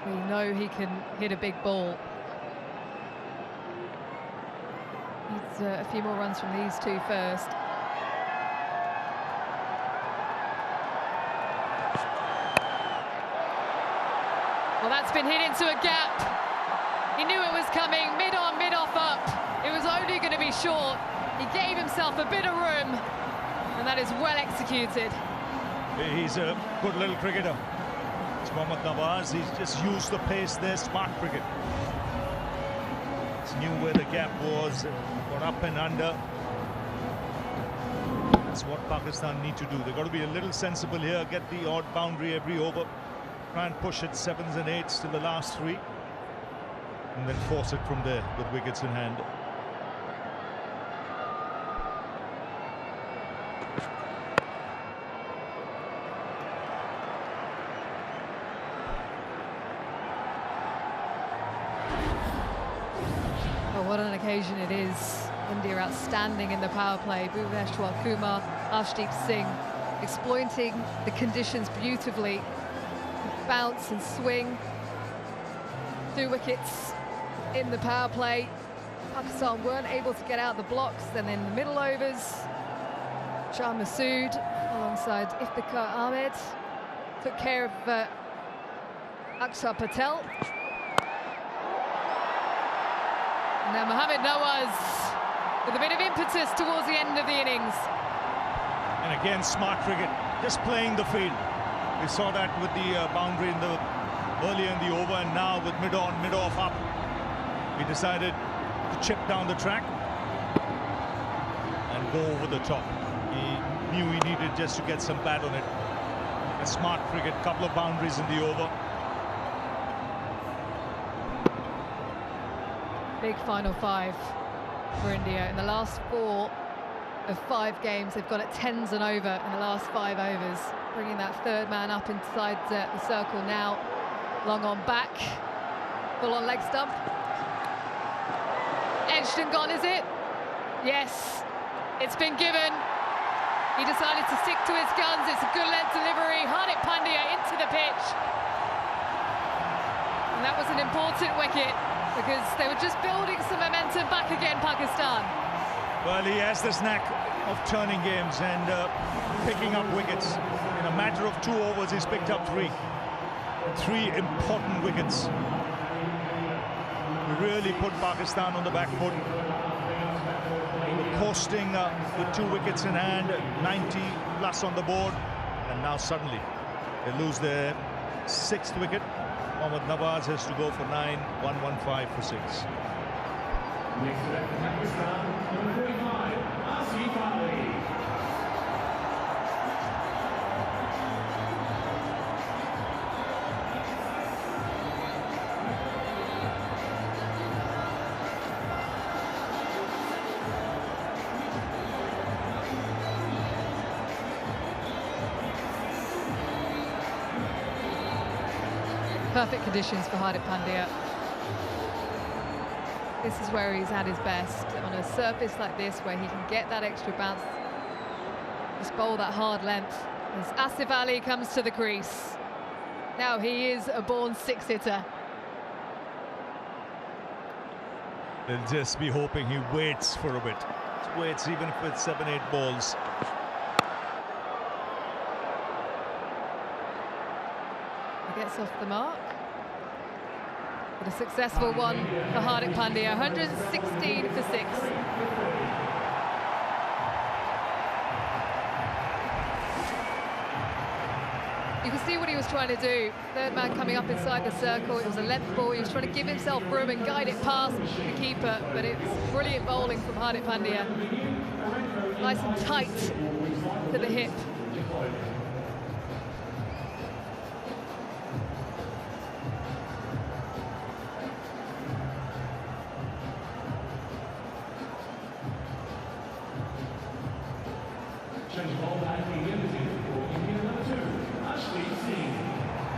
we know he can hit a big ball. Needs a few more runs from these 2 first. Well, that's been hit into a gap. He knew it was coming, mid-on, mid-off up. It was only going to be short. He gave himself a bit of room, and that is well executed. He's a good little cricketer. It's Mohammad Nawaz. He's just used the pace there, smart cricket. He knew where the gap was, got up and under. That's what Pakistan need to do. They've got to be a little sensible here, get the odd boundary every over, try and push it 7s and 8s to the last 3, and then force it from there with wickets in hand. What an occasion it is. India outstanding in the power play. Bhuvneshwar Kumar, Arshdeep Singh exploiting the conditions beautifully. Bounce and swing. 2 wickets in the power play. Pakistan weren't able to get out the blocks. Then in the middle overs, Shan Masood alongside Iftikhar Ahmed took care of Akshar Patel. Now Mohammad Nawaz with a bit of impetus towards the end of the innings. And again, smart cricket, just playing the field. We saw that with the boundary in the earlier in the over, and now with mid-on, mid-off up. He decided to chip down the track and go over the top. He knew he needed just to get some bat on it. A smart cricket, couple of boundaries in the over. Big final 5 for India. In the last 4 of 5 games, they've got it 10s and over in the last 5 overs. Bringing that 3rd man up inside the circle now. Long on back. Full on leg stump. Edged and gone, is it? Yes, it's been given. He decided to stick to his guns. It's a good length delivery. Hardik Pandya into the pitch. And that was an important wicket because they were just building some momentum back again, Pakistan. Well, he has this knack of turning games and picking up wickets. In a matter of 2 overs, he's picked up 3. 3 important wickets. He really put Pakistan on the back foot. They were coasting with 2 wickets in hand, 90 plus on the board, and now suddenly they lose their 6th wicket. Mohammad Nawaz has to go for 9, 115 for 6. Next to that, Pakistan, number 45, Asif Ali. Perfect conditions for Hardik Pandya. This is where he's at his best, on a surface like this where he can get that extra bounce, just bowl that hard length. As Asif Ali comes to the crease. Now he is a born 6-hitter. They'll just be hoping he waits for a bit. Waits even if it's 7-8 balls. He gets off the mark. But a successful one for Hardik Pandya, 116 for 6. You can see what he was trying to do. Third man coming up inside the circle. It was a length ball. He was trying to give himself room and guide it past the keeper. But it's brilliant bowling from Hardik Pandya. Nice and tight to the hip.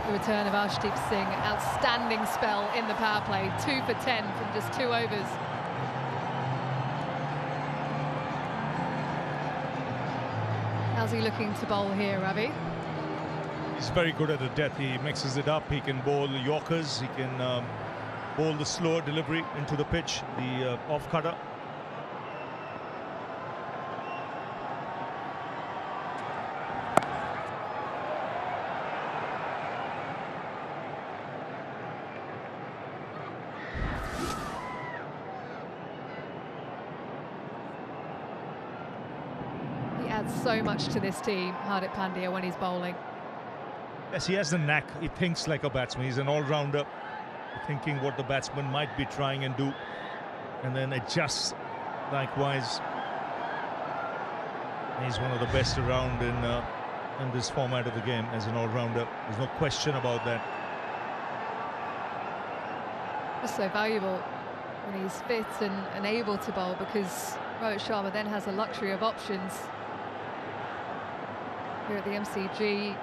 The return of Arshdeep Singh, outstanding spell in the power play, 2 for 10 from just 2 overs. How's he looking to bowl here, Ravi? He's very good at the depth. He mixes it up. He can bowl Yorkers. He can bowl the slower delivery into the pitch, the off-cutter. So much to this team, Hardik Pandya, when he's bowling. Yes, he has the knack. He thinks like a batsman. He's an all-rounder, thinking what the batsman might be trying and do, and then adjusts likewise. He's one of the best around in this format of the game as an all-rounder. There's no question about that. Just so valuable when he's fit and able to bowl, because Rohit Sharma then has a luxury of options. Here at the MCG,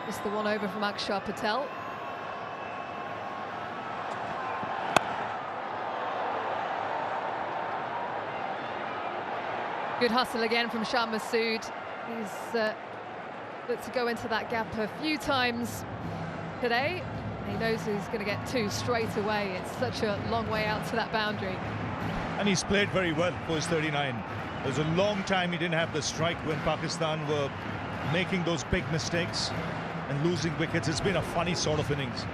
just the one over from Akshar Patel. Good hustle again from Shah Masood. He's looked to go into that gap a few times today. He knows he's going to get 2 straight away. It's such a long way out to that boundary. And he's played very well for his 39. There's a long time he didn't have the strike when Pakistan were making those big mistakes and losing wickets. It's been a funny sort of innings.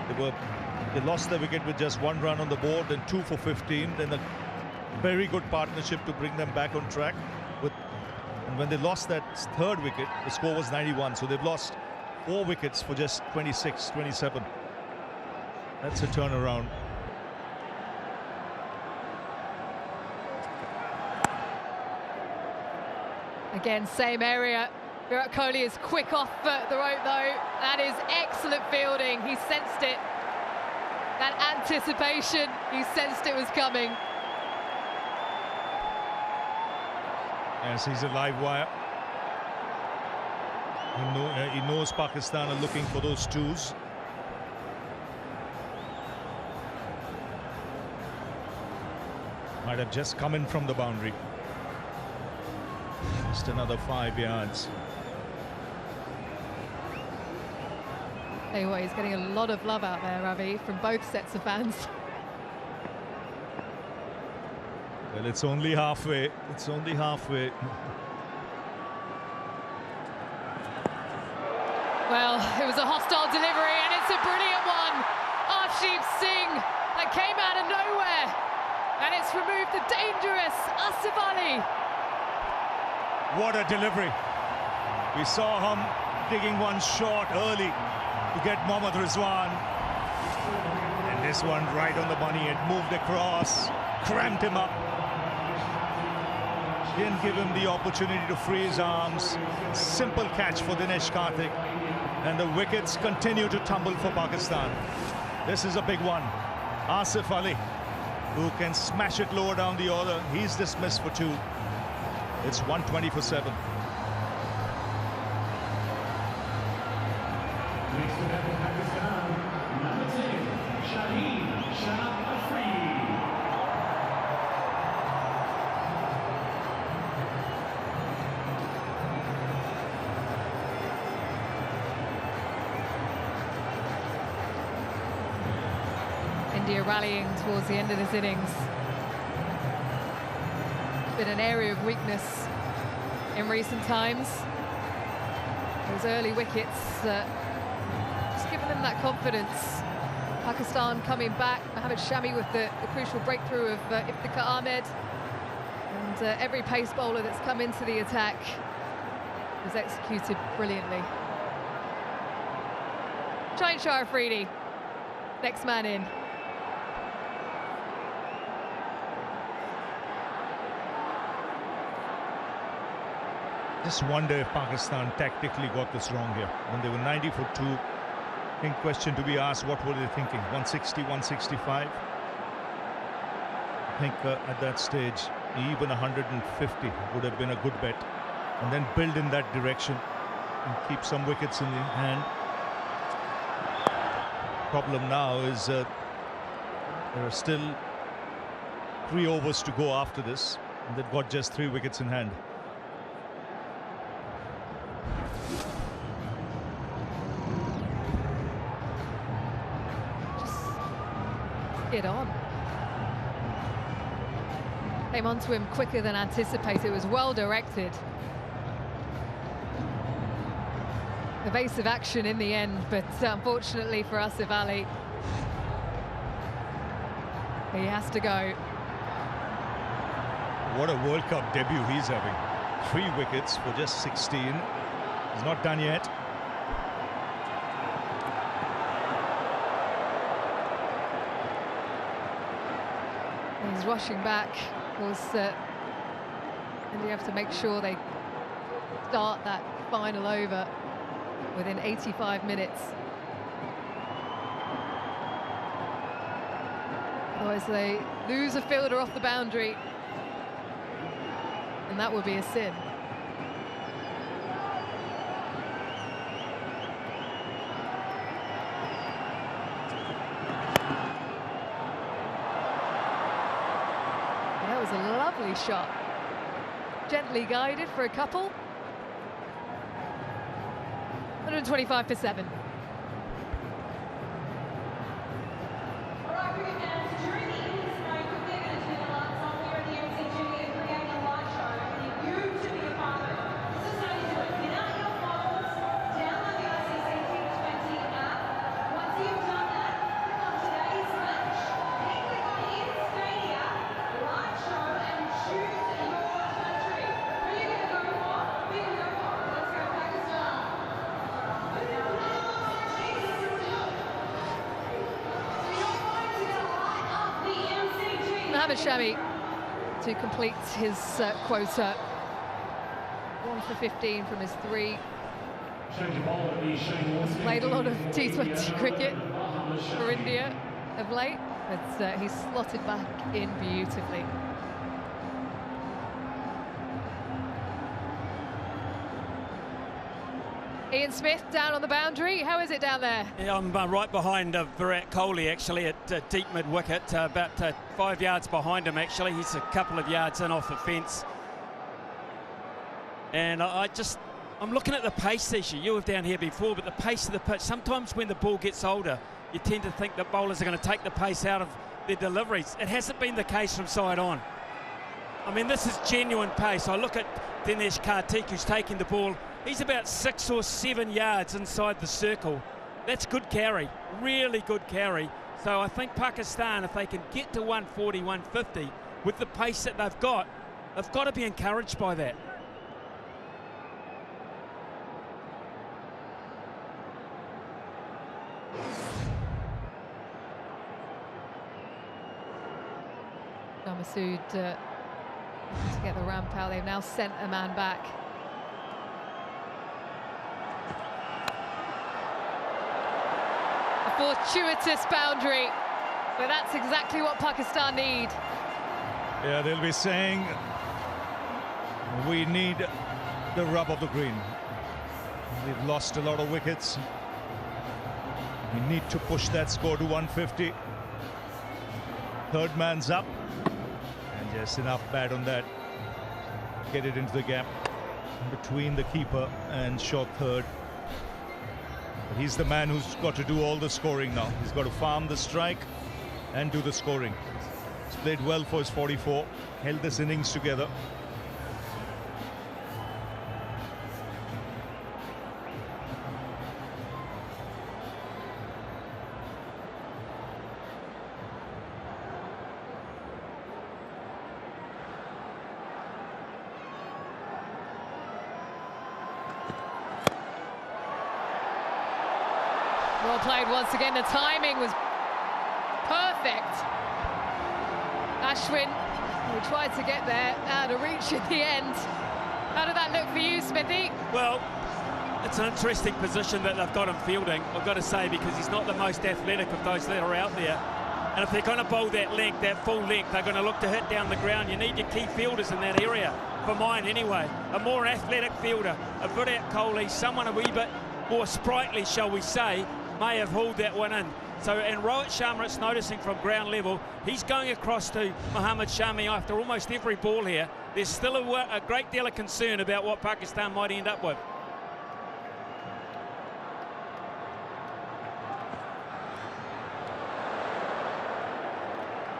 They lost their wicket with just 1 run on the board, then 2 for 15, then a very good partnership to bring them back on track. And when they lost that 3rd wicket, the score was 91. So they've lost 4 wickets for just 26, 27. That's a turnaround. Again, same area. Virat Kohli is quick off the rope, though. That is excellent fielding. He sensed it. That anticipation, he sensed it was coming. Yes, he's a live wire. He knows Pakistan are looking for those 2s. Might have just come in from the boundary. Just another 5 yards. Tell you what, he's getting a lot of love out there, Ravi, from both sets of fans. Well, it's only halfway. It's only halfway. Well, it was a hostile delivery, and it's a brilliant one. Arshdeep Singh, that came out of nowhere, and it's removed the dangerous Asif Ali. What a delivery. We saw him digging one short early to get Mohammad Rizwan. And this one right on the money. It moved across, cramped him up. Didn't give him the opportunity to free his arms. Simple catch for Dinesh Karthik. And the wickets continue to tumble for Pakistan. This is a big one. Asif Ali, who can smash it lower down the order. He's dismissed for 2. It's 120 for 7. Next to that, Pakistan, number 10, Shaheen Shah Afridi. India rallying towards the end of this innings. Been an area of weakness in recent times. Those early wickets just giving them that confidence. Pakistan coming back. Mohammad Shami with the crucial breakthrough of Iftikhar Ahmed. And every pace bowler that's come into the attack was executed brilliantly. Shaheen Shah Afridi, next man in. Just wonder if Pakistan tactically got this wrong here. When they were 90 for 2, I think question to be asked, what were they thinking? 160, 165? I think at that stage, even 150 would have been a good bet. And then build in that direction and keep some wickets in the hand. Problem now is there are still 3 overs to go after this. And they've got just 3 wickets in hand. Get on. Came onto him quicker than anticipated. It was well directed. Evasive action in the end, but unfortunately for Asif Ali, he has to go. What a World Cup debut he's having. 3 wickets for just 16. He's not done yet. He's rushing back. Of course, and you have to make sure they start that final over within 85 minutes. Otherwise, they lose a fielder off the boundary, and that would be a sin. That was a lovely shot. Gently guided for a couple. 125 for 7. Mohammad Shami to complete his quota. 1 for 15 from his 3. Played a lot of T20 cricket for India of late, but he's slotted back in beautifully. Ian Smith down on the boundary. How is it down there? Yeah, I'm right behind Virat Kohli actually at deep mid-wicket, about 5 yards behind him, actually. He's a couple of yards in off the fence. And I'm looking at the pace issue. You were down here before, but the pace of the pitch, sometimes when the ball gets older, you tend to think that bowlers are going to take the pace out of their deliveries. It hasn't been the case from side on. I mean, this is genuine pace. I look at Dinesh Karthik, who's taking the ball. He's about 6 or 7 yards inside the circle. That's good carry, really good carry. So I think Pakistan, if they can get to 140, 150 with the pace that they've got to be encouraged by that. Masood to get the ramp out. They've now sent a man back. A fortuitous boundary, but that's exactly what Pakistan need. Yeah, they'll be saying we need the rub of the green. We've lost a lot of wickets. We need to push that score to 150. Third man's up. And just enough bat on that. Get it into the gap between the keeper and short third. But he's the man who's got to do all the scoring now. He's got to farm the strike and do the scoring. He's played well for his 44, held this innings together. Well played once again. The timing was perfect. Ashwin, who tried to get there, out of reach at the end. How did that look for you, Smithy? Well, it's an interesting position that they've got him fielding, I've got to say, because he's not the most athletic of those that are out there. And if they're going to bowl that length, that full length, they're going to look to hit down the ground. You need your key fielders in that area, for mine anyway. A more athletic fielder, a Virat Kohli, someone a wee bit more sprightly, shall we say, may have hauled that one in. So, and Rohit Sharma, it's noticing from ground level, he's going across to Mohammad Shami after almost every ball here. There's still a great deal of concern about what Pakistan might end up with.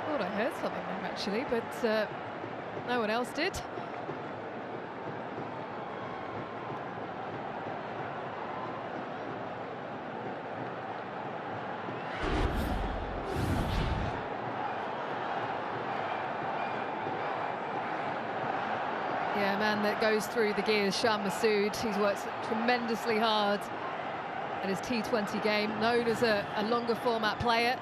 Thought I heard something there actually, but no one else did. Yeah, a man that goes through the gears, Shan Masood. He's worked tremendously hard at his T20 game, known as a longer format player.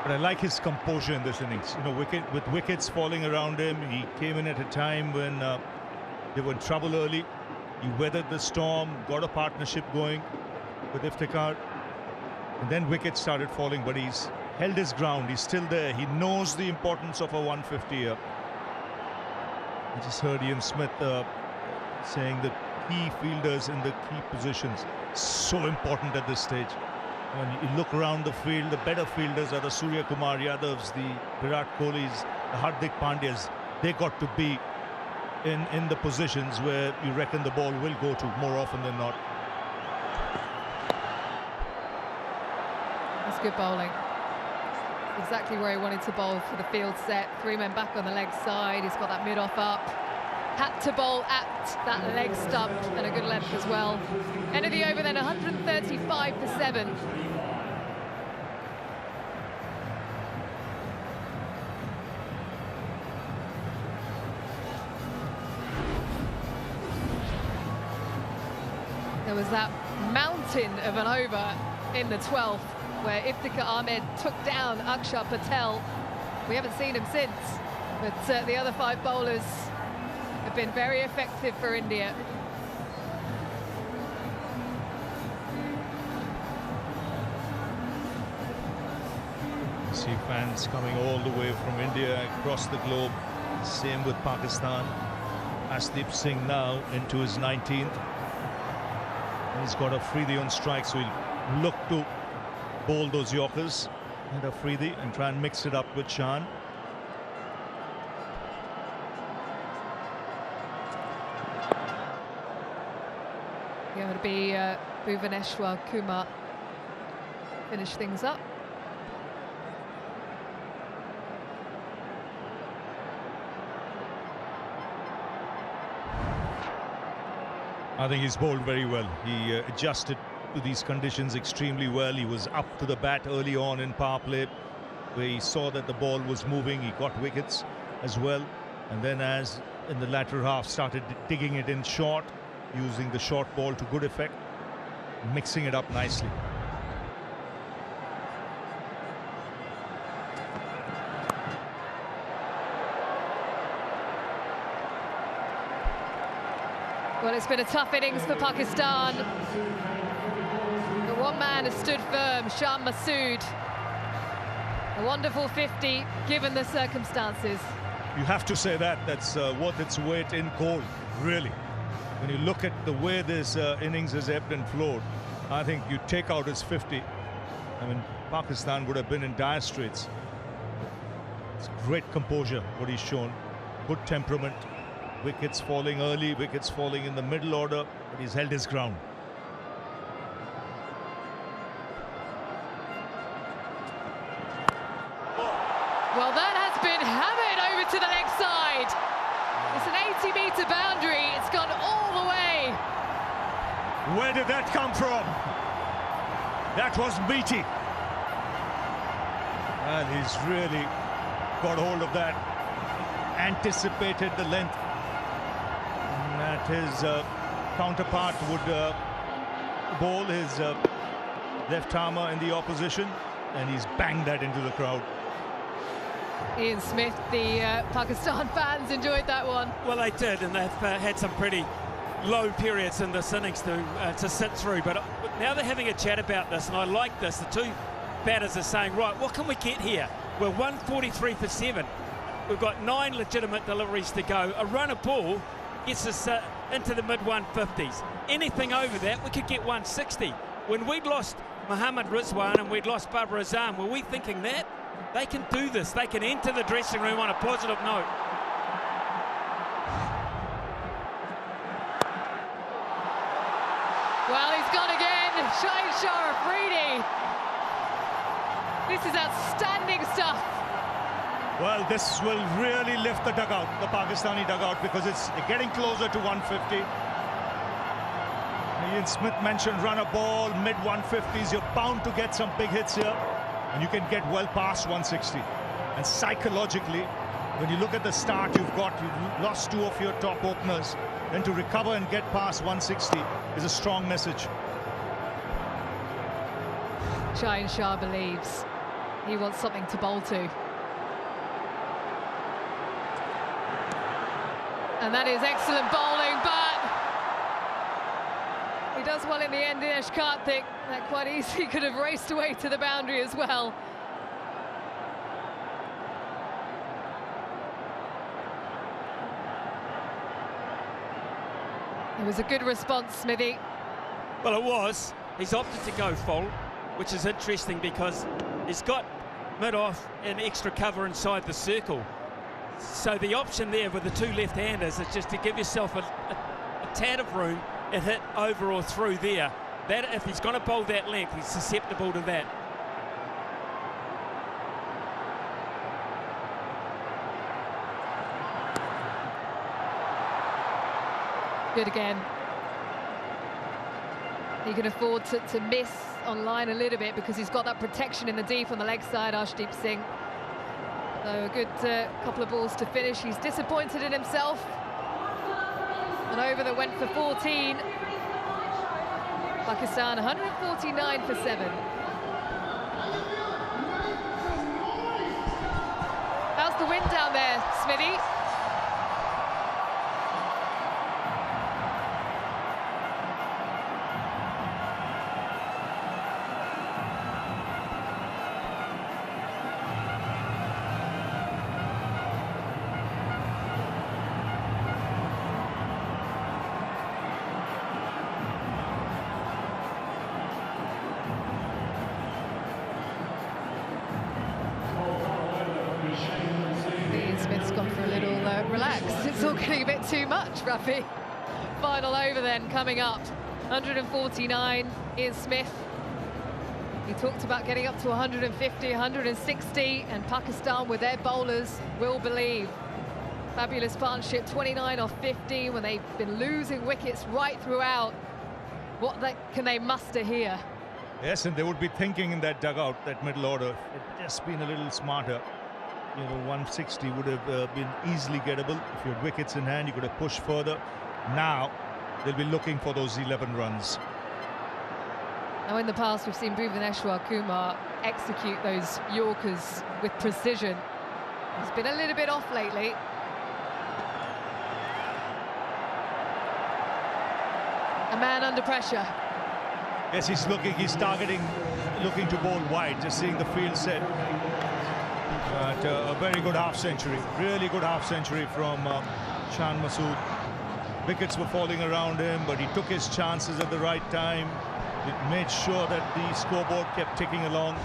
But I like his composure in this innings. You know, with wickets falling around him, he came in at a time when they were in trouble early. He weathered the storm, got a partnership going with Iftikhar, and then wickets started falling, but he's held his ground. He's still there. He knows the importance of a 150 here. I just heard Ian Smith saying that key fielders in the key positions, so important at this stage. When you look around the field, the better fielders are the Surya Kumar Yadavs, the Virat Kohlis, the Hardik Pandyas. They got to be in the positions where you reckon the ball will go to more often than not. That's good bowling. Exactly where he wanted to bowl for the field set. 3 men back on the leg side. He's got that mid-off up. Had to bowl at that leg stump and a good length as well. End of the over then, 135 for 7. There was that mountain of an over in the 12th where Iftikhar Ahmed took down Akshar Patel. We haven't seen him since, but the other 5 bowlers have been very effective for India. You see fans coming all the way from India across the globe. Same with Pakistan. Asdeep Singh now into his 19th. He's got a Freedy on strike, so he'll look to bowl those Yorkers and a Freedy and try and mix it up with Shan. Going to be Bhuvaneshwar Kumar finish things up. I think he's bowled very well. He adjusted to these conditions extremely well. He was up to the bat early on in power play, where he saw that the ball was moving. He got wickets as well. And then as in the latter half, started digging it in short, using the short ball to good effect, mixing it up nicely. Well, it's been a tough innings for Pakistan. But one man has stood firm, Shan Masood. A wonderful 50, given the circumstances. You have to say that. That's worth its weight in gold, really. When you look at the way this innings has ebbed and flowed, I think you take out his 50. I mean, Pakistan would have been in dire straits. It's great composure, what he's shown. Good temperament. Wickets falling early, wickets falling in the middle order, but he's held his ground. Well, that has been hammered over to the leg side. It's an 80-metre boundary. It's gone all the way. Where did that come from? That was meaty. Well, he's really got hold of that. Anticipated the length that his counterpart would bowl, his left armer in the opposition, and he's banged that into the crowd. Ian Smith, the Pakistan fans enjoyed that one. Well, they did, and they've had some pretty low periods in this innings to sit through. But now they're having a chat about this, and I like this. The two batters are saying, right, what can we get here? We're 143 for 7. We've got 9 legitimate deliveries to go. A run of ball gets us into the mid-150s. Anything over that, we could get 160. When we'd lost Mohammad Rizwan and we'd lost Babar Azam, were we thinking that? They can do this. They can enter the dressing room on a positive note. Well, he's gone again. Shaheen Shah Afridi. This is outstanding stuff. Well, this will really lift the dugout, the Pakistani dugout, because it's getting closer to 150. Ian Smith mentioned run a ball, mid-150s. You're bound to get some big hits here, and you can get well past 160. And psychologically, when you look at the start you've lost 2 of your top openers, then to recover and get past 160 is a strong message. Shaheen Shah believes he wants something to bowl to. And that is excellent bowling, but he does well in the end. Dinesh Karthik, that quite easily could have raced away to the boundary as well. It was a good response, Smithy. Well, it was. He's opted to go full, which is interesting because he's got mid-off and extra cover inside the circle. So the option there with the 2 left-handers is just to give yourself a tad of room and hit over or through there. That, if he's going to bowl that length, he's susceptible to that. Good again. He can afford to miss on line a little bit because he's got that protection in the deep on the leg side, Arshdeep Singh. So a good couple of balls to finish. He's disappointed in himself. An over that went for 14. Pakistan 149 for 7. How's the wind down there, Smithy? gone for a little relax. It's all getting a bit too much, Rafi. Final over then coming up. 149 is Smith. He talked about getting up to 150, 160, and Pakistan with their bowlers will believe. Fabulous partnership, 29 off 50 when they've been losing wickets right throughout. What can they muster here? Yes, and they would be thinking in that dugout, that middle order, if they'd just been a little smarter. You know, 160 would have been easily gettable. If you had wickets in hand, you could have pushed further. Now, they'll be looking for those 11 runs. Now, in the past, we've seen Bhuvaneshwar Kumar execute those Yorkers with precision. He's been a little bit off lately. A man under pressure. Yes, he's targeting, looking to bowl wide, just seeing the field set. But a very good half-century, really good half-century from Shan Masood. Wickets were falling around him, but he took his chances at the right time. It made sure that the scoreboard kept ticking along,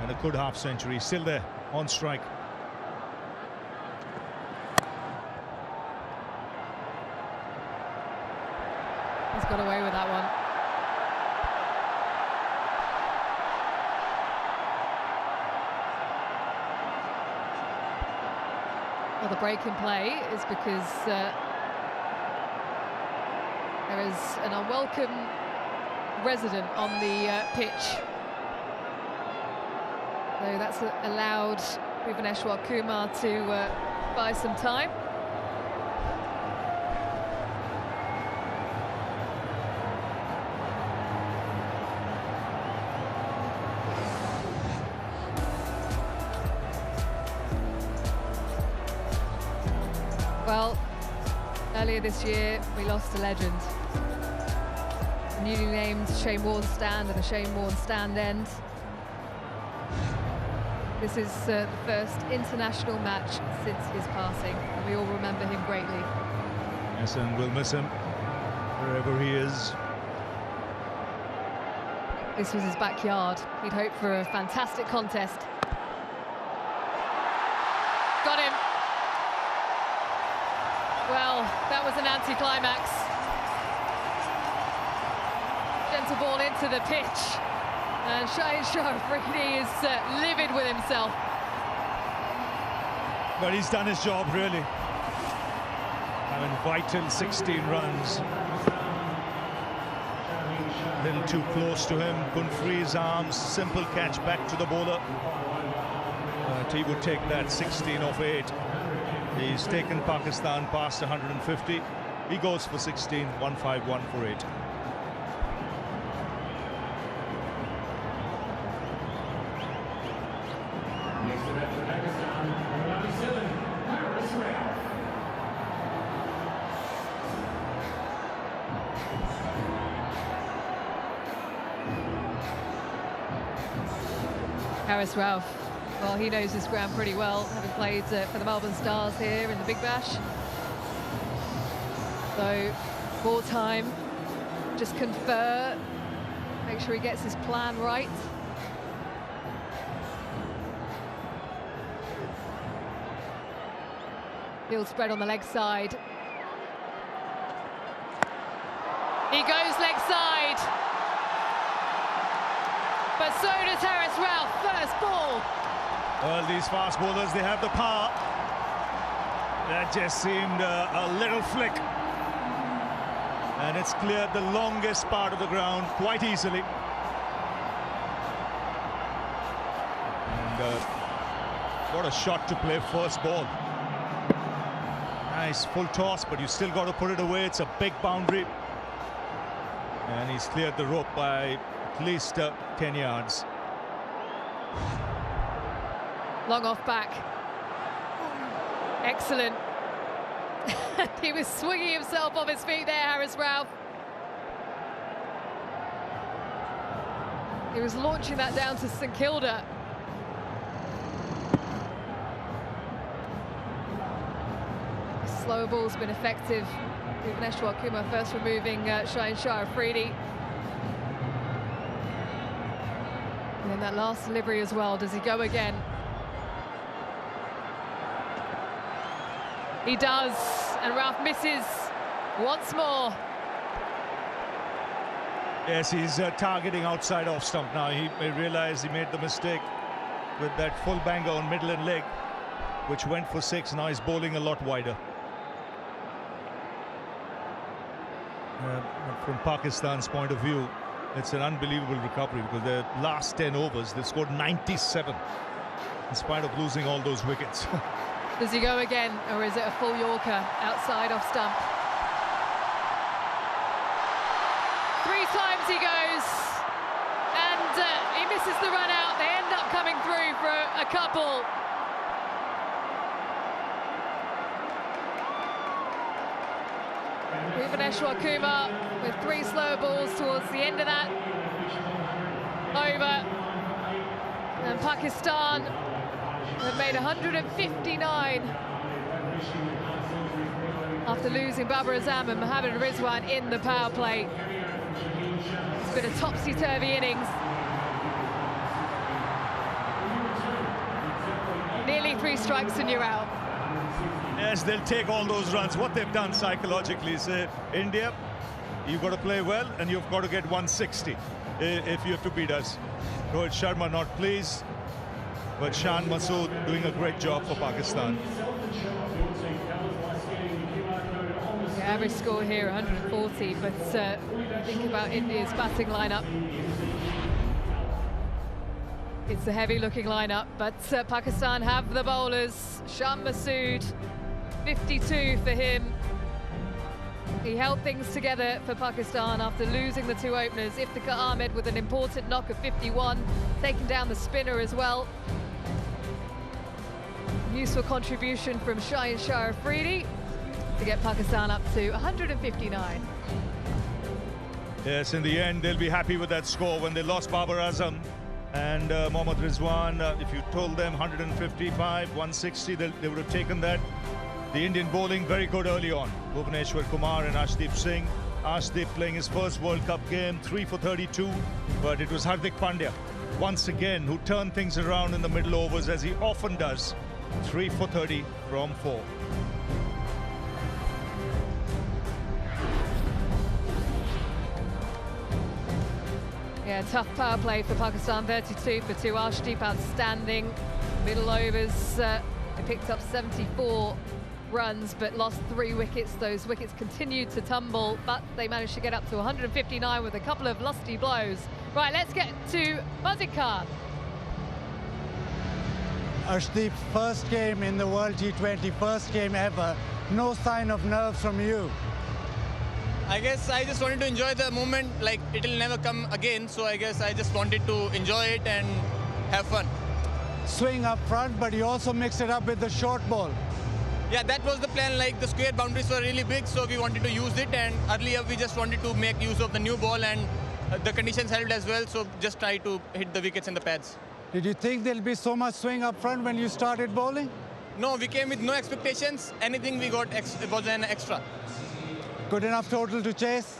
and a good half-century, still there, on strike. He's got away with that one. Well, the break in play is because there is an unwelcome resident on the pitch. So that's allowed Bhuvaneshwar Kumar to buy some time. Well, earlier this year we lost a legend. The newly named Shane Warne stand and the Shane Warne stand end. This is the first international match since his passing, and we all remember him greatly. Yes, and we'll miss him wherever he is. This was his backyard. He'd hoped for a fantastic contest. Got him. Well, that was an anticlimax. Gentle ball into the pitch. And Shaheen Shah Afridi is livid with himself. But he's done his job, really. I mean, vital 16 runs. A little too close to him, couldn't free his arms. Simple catch back to the bowler. But he would take that 16 off 8. He's taken Pakistan past 150. He goes for 16, 151 for 8. Haris Rauf, well, he knows this ground pretty well, having played for the Melbourne Stars here in the Big Bash. So, more time, just confer, make sure he gets his plan right. Field spread on the leg side. He goes leg side. But so does Haris Rauf, first ball. Well, these fast bowlers, they have the power. That just seemed a little flick. And it's cleared the longest part of the ground quite easily. And what a shot to play first ball. Nice full toss, but you still got to put it away. It's a big boundary. And he's cleared the rope by at least 10 yards. Long off back. Excellent. He was swinging himself off his feet there, Haris Rauf. He was launching that down to St Kilda. Slow ball's been effective. Bhuvaneshwar Kumar first removing Shaheen Shah Afridi. And then that last delivery as well. Does he go again? He does, and Ralph misses once more. Yes, he's targeting outside off stump now. He may realize he made the mistake with that full banger on middle and leg, which went for 6. Now he's bowling a lot wider. From Pakistan's point of view, it's an unbelievable recovery because their last 10 overs, they scored 97 in spite of losing all those wickets. Does he go again, or is it a full Yorker outside off stump? 3 times he goes, and he misses the run out. They end up coming through for a couple. Bhuvaneshwar Kumar with 3 slow balls towards the end of that over. And Pakistan have made 159 after losing Babar Azam and Mohammad Rizwan in the power play. It's been a topsy-turvy innings. Nearly 3 strikes and you're out. Yes, they'll take all those runs. What they've done psychologically is India, you've got to play well and you've got to get 160 if you have to beat us. Rohit Sharma not pleased, but Shan Masood doing a great job for Pakistan. The average score here 140, but think about India's batting lineup. It's a heavy looking lineup, but Pakistan have the bowlers. Shan Masood, 52 for him. He held things together for Pakistan after losing the 2 openers. Iftikhar Ahmed with an important knock of 51, taking down the spinner as well. Useful contribution from Shaheen Shah Afridi to get Pakistan up to 159. Yes, in the end, they'll be happy with that score. When they lost Babar Azam and Mohammad Rizwan, if you told them 155, 160, they would have taken that. The Indian bowling very good early on. Bhuvaneshwar Kumar and Arshdeep Singh. Arshdeep playing his first World Cup game, 3 for 32, but it was Hardik Pandya once again who turned things around in the middle overs, as he often does. 3 for 30 from 4. Yeah, tough power play for Pakistan, 32 for 2. Arshdeep outstanding. Middle overs, they picked up 74 runs, but lost 3 wickets. Those wickets continued to tumble, but they managed to get up to 159 with a couple of lusty blows. Right, let's get to Mazid Khan. Arshdeep, first game in the World T20, first game ever. No sign of nerves from you. I guess I just wanted to enjoy the moment, like it'll never come again, so I guess I just wanted to enjoy it and have fun. Swing up front, but you also mixed it up with the short ball. Yeah, that was the plan, like the square boundaries were really big, so we wanted to use it, and earlier we just wanted to make use of the new ball, and the conditions helped as well, so just try to hit the wickets and the pads. Did you think there'll be so much swing up front when you started bowling? No, we came with no expectations. Anything we got was an extra. Good enough total to chase?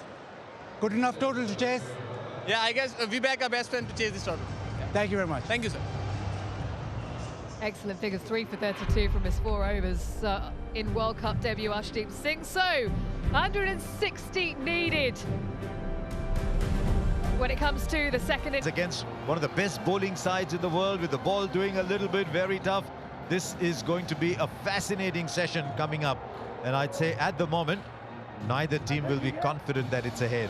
Good enough total to chase? Yeah, I guess we back our best friend to chase this total. Yeah. Thank you very much. Thank you, sir. Excellent figures, 3 for 32 from his 4 overs in World Cup debut, Arshdeep Singh. So, 160 needed when it comes to the second. It's against one of the best bowling sides in the world, with the ball doing a little bit very tough. This is going to be a fascinating session coming up. And I'd say at the moment, neither team will be confident that it's ahead.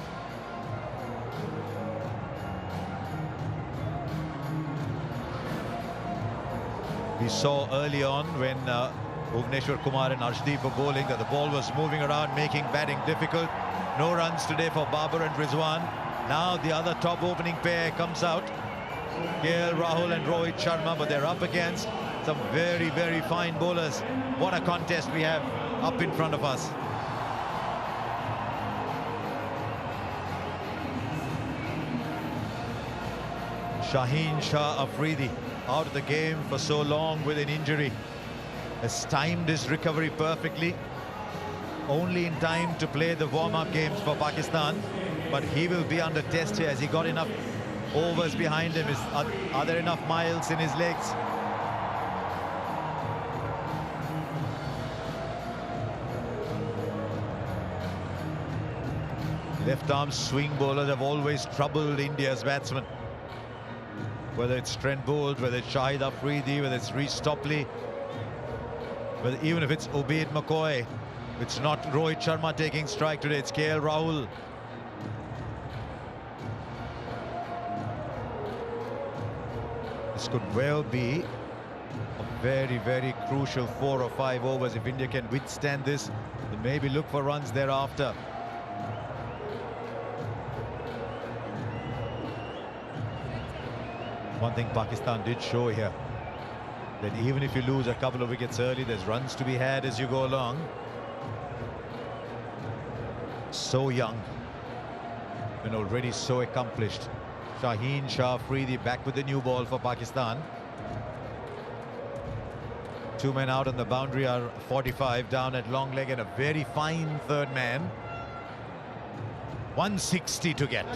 We saw early on when Bhuvaneshwar Kumar and Arshdeep were bowling that the ball was moving around, making batting difficult. No runs today for Babar and Rizwan. Now the other top opening pair comes out. KL Rahul and Rohit Sharma, but they're up against some very, very fine bowlers. What a contest we have up in front of us. Shaheen Shah Afridi out of the game for so long with an injury. Has timed his recovery perfectly. Only in time to play the warm-up games for Pakistan. But he will be under test here. Has he got enough overs behind him? Are there enough miles in his legs? Left-arm swing bowlers have always troubled India's batsmen. Whether it's Trent Boult, whether it's Shahid Afridi, whether it's Reece Topley, whether even if it's Ubaid McCoy, it's not Rohit Sharma taking strike today, it's KL Rahul. This could well be a very, very crucial 4 or 5 overs. If India can withstand this, they maybe look for runs thereafter. One thing Pakistan did show here, that even if you lose a couple of wickets early, there's runs to be had as you go along. So young and already so accomplished. Shaheen Shah Afridi back with the new ball for Pakistan. 2 men out on the boundary are 45 down at long leg, and a very fine third man. 160 to get.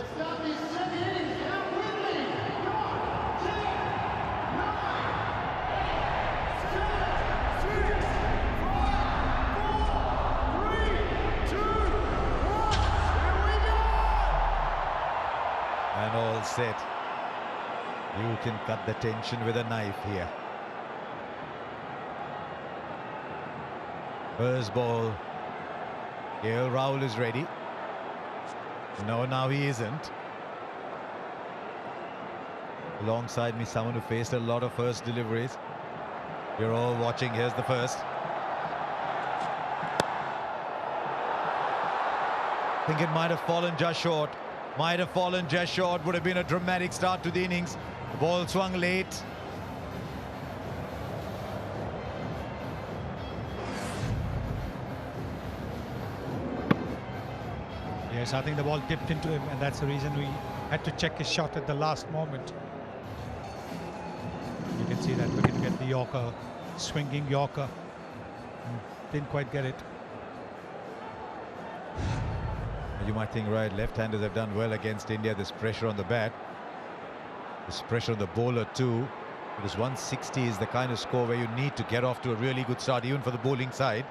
And all set. You can cut the tension with a knife here. First ball. KL Rahul is ready. No, now he isn't. Alongside me, someone who faced a lot of first deliveries. You're all watching. Here's the first. I think it might have fallen just short. Might have fallen just short. Would have been a dramatic start to the innings. The ball swung late. Yes, I think the ball dipped into him, and that's the reason we had to check his shot at the last moment. You can see that looking to get the Yorker, swinging Yorker. Didn't quite get it. You might think, right, left-handers have done well against India. There's pressure on the bat. There's pressure on the bowler too. Because 160 is the kind of score where you need to get off to a really good start, even for the bowling side.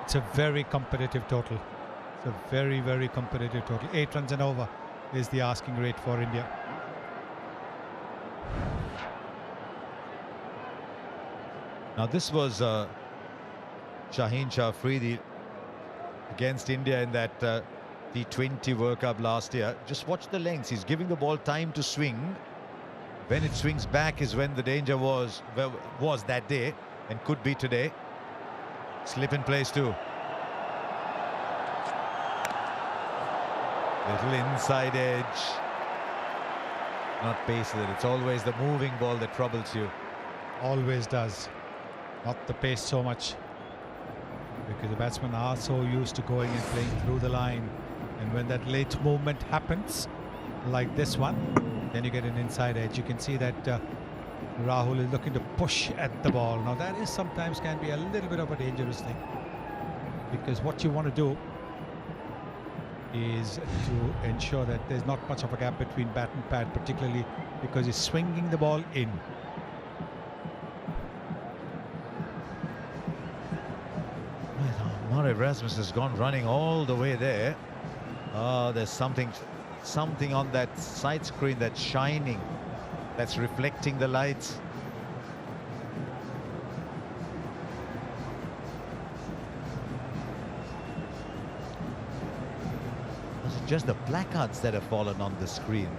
It's a very competitive total. It's a very, very competitive total. 8 runs and over is the asking rate for India. Now this was Shaheen Shah Afridi against India in that T20 World Cup last year. Just watch the lengths. He's giving the ball time to swing. When it swings back is when the danger was that day, and could be today. Slip in place too. Little inside edge. Not pace with it. It's always the moving ball that troubles you. Always does. Not the pace so much. Because the batsmen are so used to going and playing through the line. And when that late movement happens, like this one, then you get an inside edge. You can see that Rahul is looking to push at the ball. Now that is sometimes can be a little bit of a dangerous thing, because what you want to do is to ensure that there's not much of a gap between bat and pad, particularly because he's swinging the ball in. Murray Rasmus has gone running all the way there. There's something on that side screen that's shining, that's reflecting the lights. Was it just the placards that have fallen on the screen?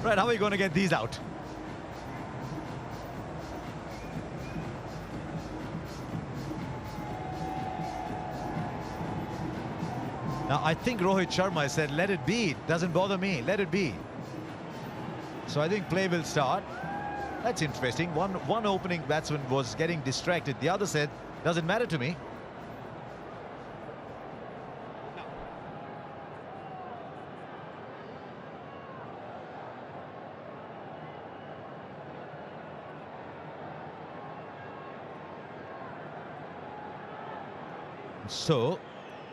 Right, how are we going to get these out? Now, I think Rohit Sharma said, let it be. It doesn't bother me. Let it be. So I think play will start. That's interesting. One opening batsman was getting distracted. The other said, doesn't matter to me. So,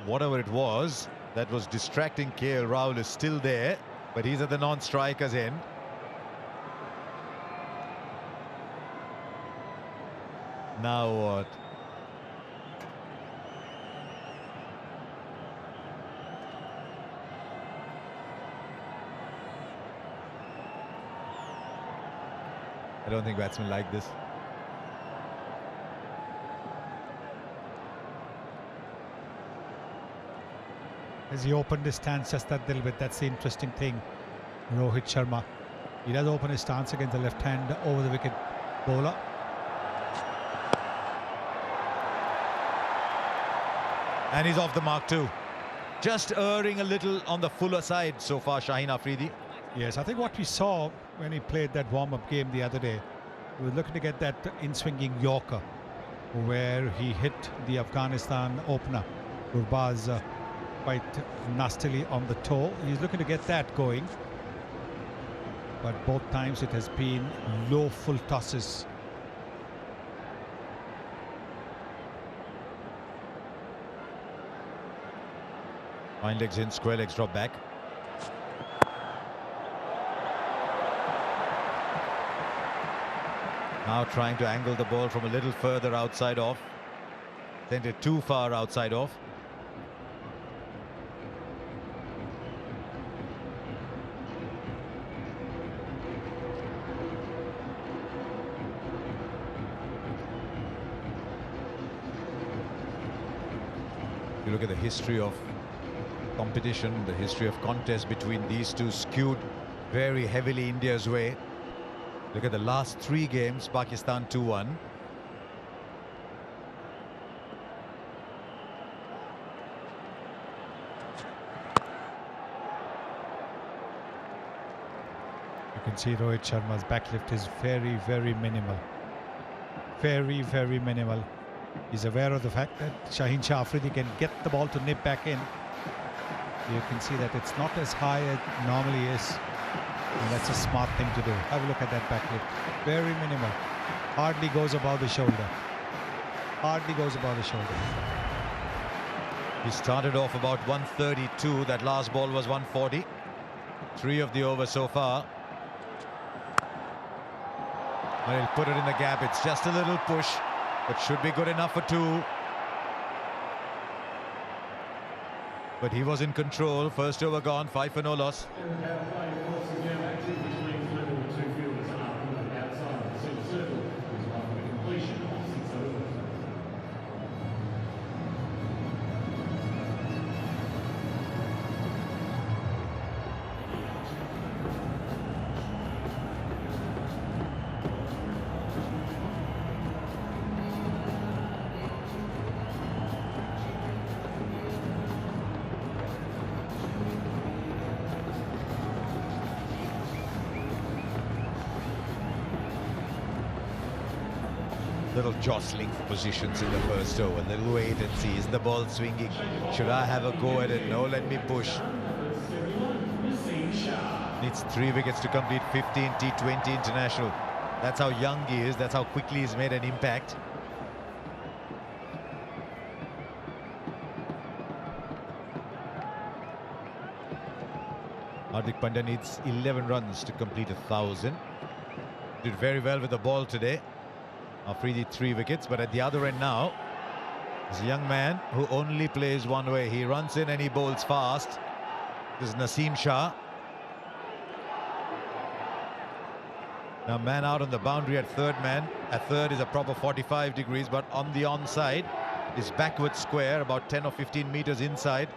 whatever it was that was distracting KL Rahul is still there, but he's at the non-striker's end. Now what? I don't think batsmen like this. As he opened his stance just that little bit, that's the interesting thing. Rohit Sharma, he does open his stance against the left hand over the wicket bowler. And he's off the mark too. Just erring a little on the fuller side so far, Shaheen Afridi. Yes, I think what we saw when he played that warm-up game the other day, he was looking to get that in-swinging Yorker, where he hit the Afghanistan opener, Gurbaz, quite nastily on the toe. He's looking to get that going. But both times it has been low full tosses. Fine legs in, square legs drop back. Now trying to angle the ball from a little further outside off. Sent it too far outside off. You look at the history of competition, the history of contest between these two skewed very heavily India's way. Look at the last 3 games, Pakistan 2-1. You can see Rohit Sharma's backlift is very, very minimal. Very, very minimal. He's aware of the fact that Shaheen Shah Afridi can get the ball to nip back in. You can see that it's not as high as it normally is. And that's a smart thing to do. Have a look at that backlift. Very minimal. Hardly goes above the shoulder. Hardly goes above the shoulder. He started off about 132. That last ball was 140. 3 of the over so far. And he'll put it in the gap. It's just a little push, but should be good enough for 2. But he was in control. First over gone, 5 for no loss. Little jostling for positions in the first over. Little wait and see. Is the ball swinging? Should I have a go at it? No, let me push. Needs 3 wickets to complete 15 T20 international. That's how young he is. That's how quickly he's made an impact. Hardik Pandya needs 11 runs to complete 1,000. Did very well with the ball today. Afridi 3 wickets, but at the other end now is a young man who only plays one way. He runs in and he bowls fast. This is Naseem Shah. Now man out on the boundary at third man. At third is a proper 45 degrees, but on the onside is backward square, about 10 or 15 meters inside,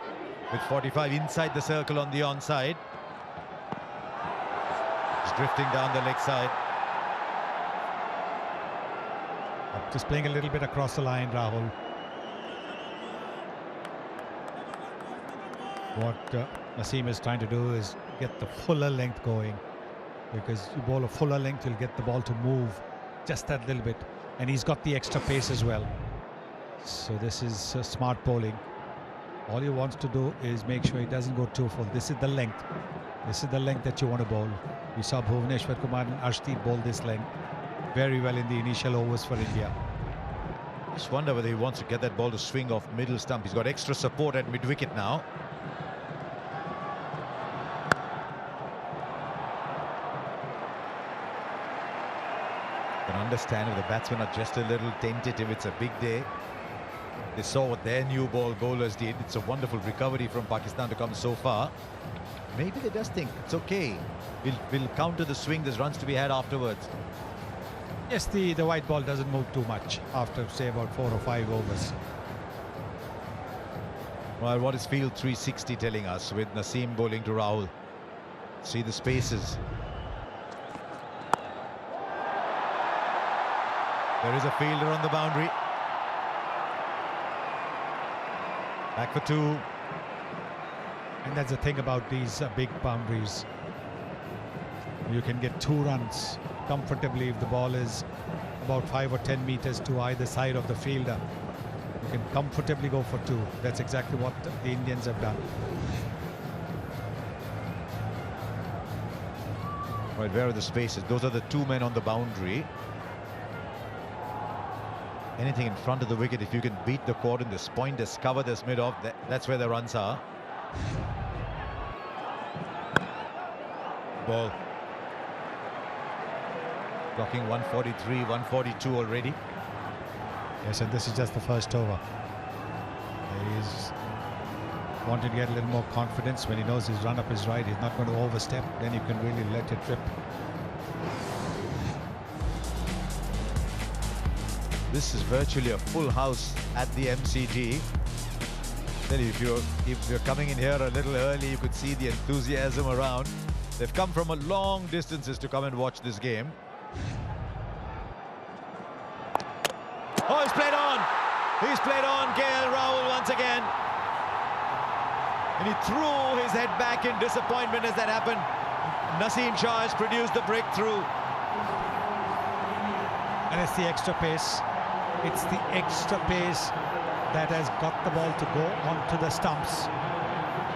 with 45 inside the circle on the onside. He's drifting down the leg side. Just playing a little bit across the line, Rahul. What Naseem is trying to do is get the fuller length going, because you bowl a fuller length, you'll get the ball to move just that little bit, and he's got the extra pace as well. So this is smart bowling. All he wants to do is make sure he doesn't go too full. This is the length. This is the length that you want to bowl. We saw Bhuvneshwar Kumar and Arshdeep bowl this length very well in the initial overs for India. Just wonder whether he wants to get that ball to swing off middle stump. He's got extra support at mid-wicket now. can understand if the batsmen are just a little tentative. It's a big day. They saw what their new ball bowlers did. It's a wonderful recovery from Pakistan to come so far. Maybe they just think it's okay. We'll counter the swing. There's runs to be had afterwards. Yes, the white ball doesn't move too much after, say, about 4 or 5 overs. Well, what is field 360 telling us with Naseem bowling to Rahul? See the spaces. There is a fielder on the boundary. Back for 2. And that's the thing about these big boundaries. You can get 2 runs comfortably if the ball is about 5 or 10 meters to either side of the fielder. You can comfortably go for 2. That's exactly what the Indians have done. Right, where are the spaces? Those are the 2 men on the boundary. Anything in front of the wicket, if you can beat the coordinates, point this, cover this mid-off, that's where the runs are. Ball. Blocking 143, 142 already. Yes, and this is just the first over. He's wanted to get a little more confidence when he knows his run-up is right. He's not going to overstep. Then you can really let it rip. This is virtually a full house at the MCG. Tell you, if you're coming in here a little early, you could see the enthusiasm around. They've come from a long distances to come and watch this game. Oh, he's played on. He's played on KL Rahul once again. And he threw his head back in disappointment as that happened. Naseem Shah has produced the breakthrough. And it's the extra pace. It's the extra pace that has got the ball to go onto the stumps.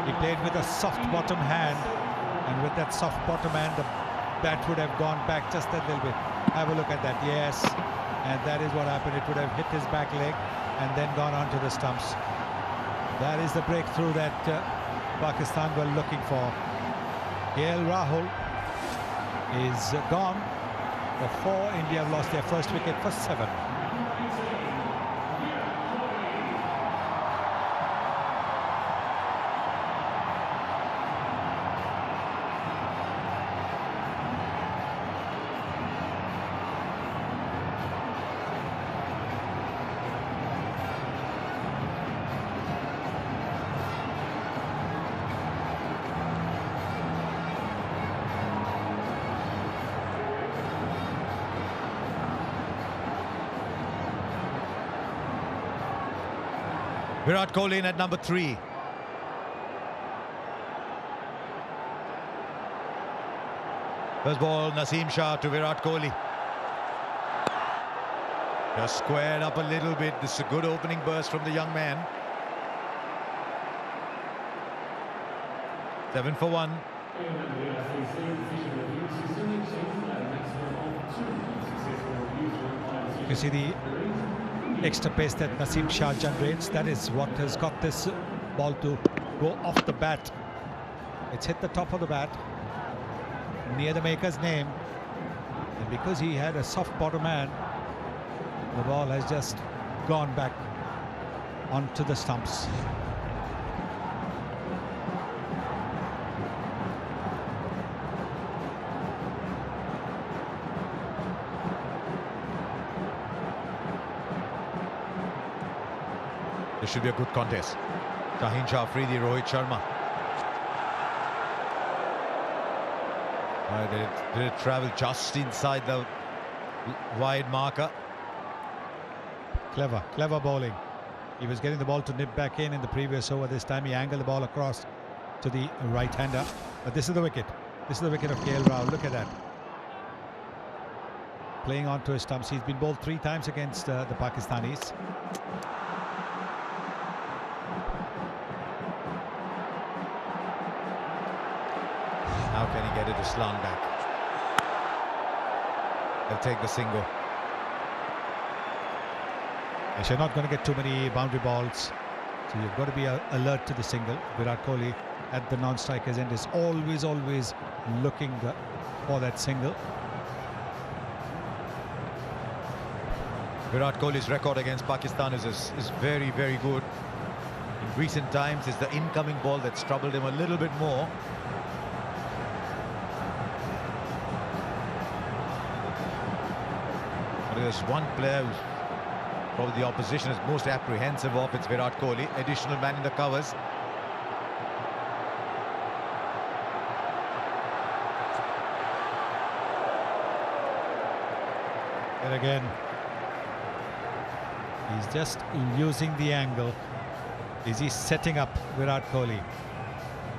He played with a soft bottom hand, and with that soft bottom hand, the bat would have gone back just a little bit. Have a look at that. Yes, and that is what happened. It would have hit his back leg and then gone onto the stumps. That is the breakthrough that Pakistan were looking for. KL Rahul is gone for 4. India have lost their first wicket for 7. Virat Kohli in at number 3. First ball, Naseem Shah to Virat Kohli. Just squared up a little bit. This is a good opening burst from the young man. 7 for 1. You see the extra pace that Naseem Shah generates. That is what has got this ball to go off the bat. It's hit the top of the bat near the maker's name, and because he had a soft bottom hand, the ball has just gone back onto the stumps. This should be a good contest. Shaheen Shah Afridi, Rohit Sharma. Did it travel just inside the wide marker? Clever bowling. He was getting the ball to nip back in the previous over. This time he angled the ball across to the right-hander. But this is the wicket. This is the wicket of KL Rahul. Look at that. Playing onto his stumps. He's been bowled 3 times against the Pakistanis. How can he get it to slant back? They'll take the single. Yes, you're not going to get too many boundary balls, so you've got to be alert to the single. Virat Kohli at the non-striker's end is always looking for that single. Virat Kohli's record against Pakistan is very, very good. In recent times, it's the incoming ball that's troubled him a little bit more. But there's one player who's probably the opposition is most apprehensive of. It's Virat Kohli, additional man in the covers. And again, he's just using the angle. Is he setting up Virat Kohli?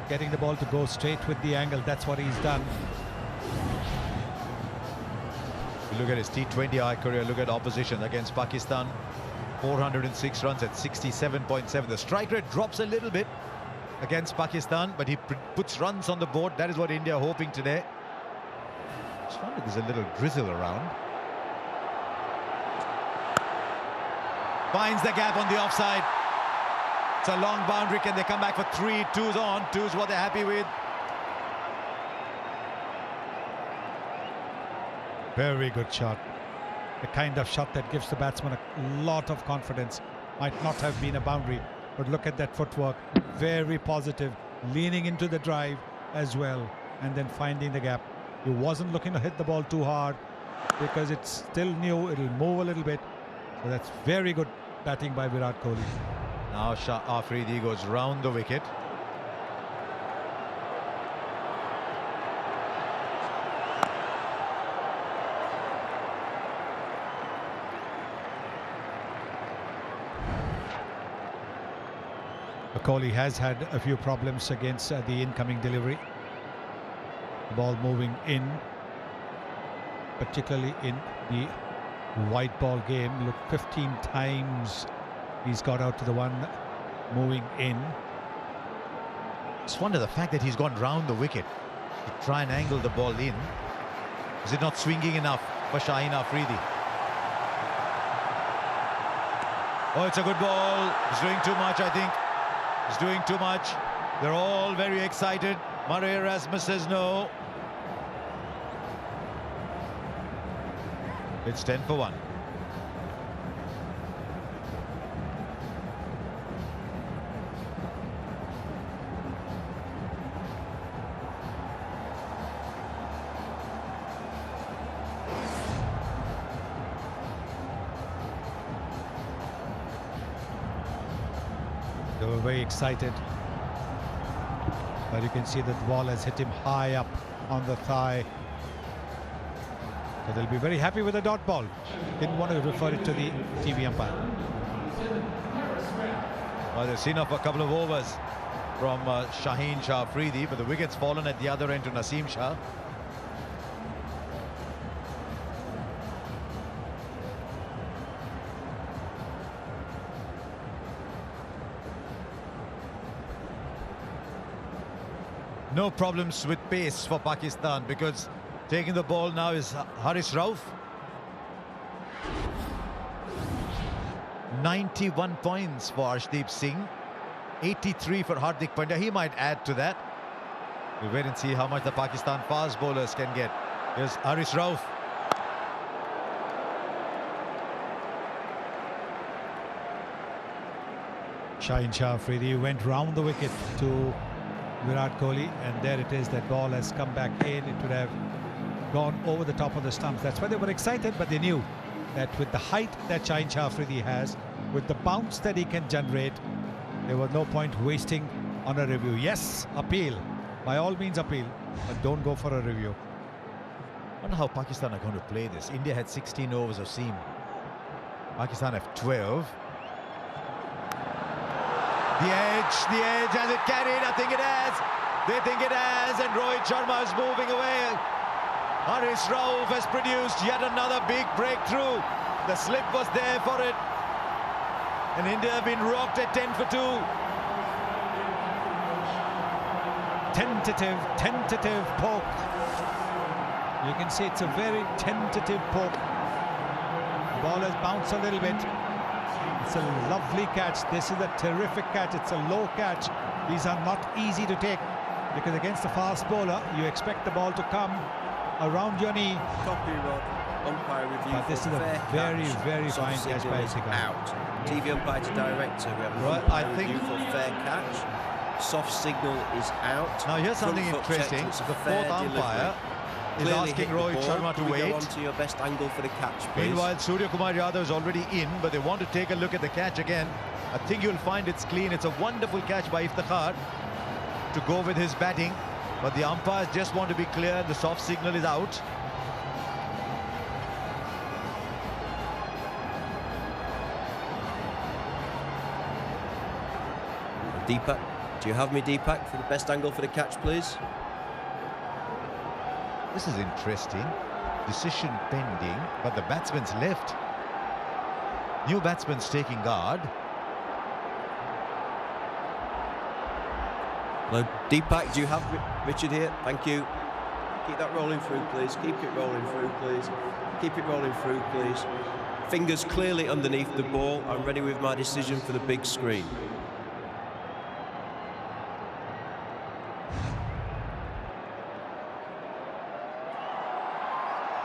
Getting the ball to go straight with the angle. That's what he's done. You look at his T20 career, look at opposition against Pakistan. 406 runs at 67.7. The strike rate drops a little bit against Pakistan, but he puts runs on the board. That is what India are hoping today. Just wonder if there's a little drizzle around. Finds the gap on the offside. It's a long boundary. Can they come back for 3? 2's on. 2's what they're happy with. Very good shot. The kind of shot that gives the batsman a lot of confidence. Might not have been a boundary, but look at that footwork. Very positive. Leaning into the drive as well, and then finding the gap. He wasn't looking to hit the ball too hard because it's still new. It'll move a little bit. So that's very good batting by Virat Kohli. Now Shah Afridi goes round the wicket. Kohli has had a few problems against the incoming delivery. The ball moving in, particularly in the white ball game. Look, 15 times he's got out to the one moving in. Just wonder the fact that he's gone round the wicket to try and angle the ball in. Is it not swinging enough for Shaheen Afridi? Oh, it's a good ball. He's doing too much, I think. He's doing too much. They're all very excited. Murray Erasmus says no. It's 10 for 1. They were very excited, but you can see that the ball has hit him high up on the thigh. So they'll be very happy with the dot ball. Didn't want to refer it to the TV umpire. Well, they've seen off a couple of overs from Shaheen Shah Afridi, but the wicket's fallen at the other end to Naseem Shah. No problems with pace for Pakistan because taking the ball now is Haris Rauf. 91 points for Arshdeep Singh. 83 for Hardik Pandya. He might add to that. We'll wait and see how much the Pakistan fast bowlers can get. Here's Haris Rauf. Shaheen Shah Afridi went round the wicket to Virat Kohli, and there it is. That ball has come back in. It would have gone over the top of the stumps. That's why they were excited, but they knew that with the height that Shaheen Shah Afridi has, with the bounce that he can generate, there was no point wasting on a review. Yes, appeal. By all means appeal, but don't go for a review. I wonder how Pakistan are going to play this. India had 16 overs of seam. Pakistan have 12. The edge, has it carried? I think it has. They think it has, and Rohit Sharma is moving away. Haris Rauf has produced yet another big breakthrough. The slip was there for it. And India have been rocked at 10 for 2. Tentative poke. You can see it's a very tentative poke. The ball has bounced a little bit. It's a lovely catch. This is a terrific catch. It's a low catch. These are not easy to take because against a fast bowler, you expect the ball to come around your knee. Copy, Rod. umpire review. But this is a very, very fine catch by Iftikhar. Out. TV umpire to director. We have an Well, umpire I think- review for fair catch. Soft signal is out. Now here's something Front foot interesting. checked, it's a The fair fourth umpire is Clearly asking hit the Rohit ball. Sharma to Can we wait. go on to your best angle for the catch, please? Meanwhile, Surya Kumar Yadav is already in, but they want to take a look at the catch again. I think you'll find it's clean. It's a wonderful catch by Iftikhar to go with his batting, but the umpires just want to be clear. The soft signal is out. Deepak, do you have me, Deepak, for the best angle for the catch, please? This is interesting. Decision pending, but the batsman's left. New batsman's taking guard. Hello, Deepak, do you have Richard here? Thank you. Keep that rolling through, please. Keep it rolling through, please. Keep it rolling through, please. Fingers clearly underneath the ball. I'm ready with my decision for the big screen.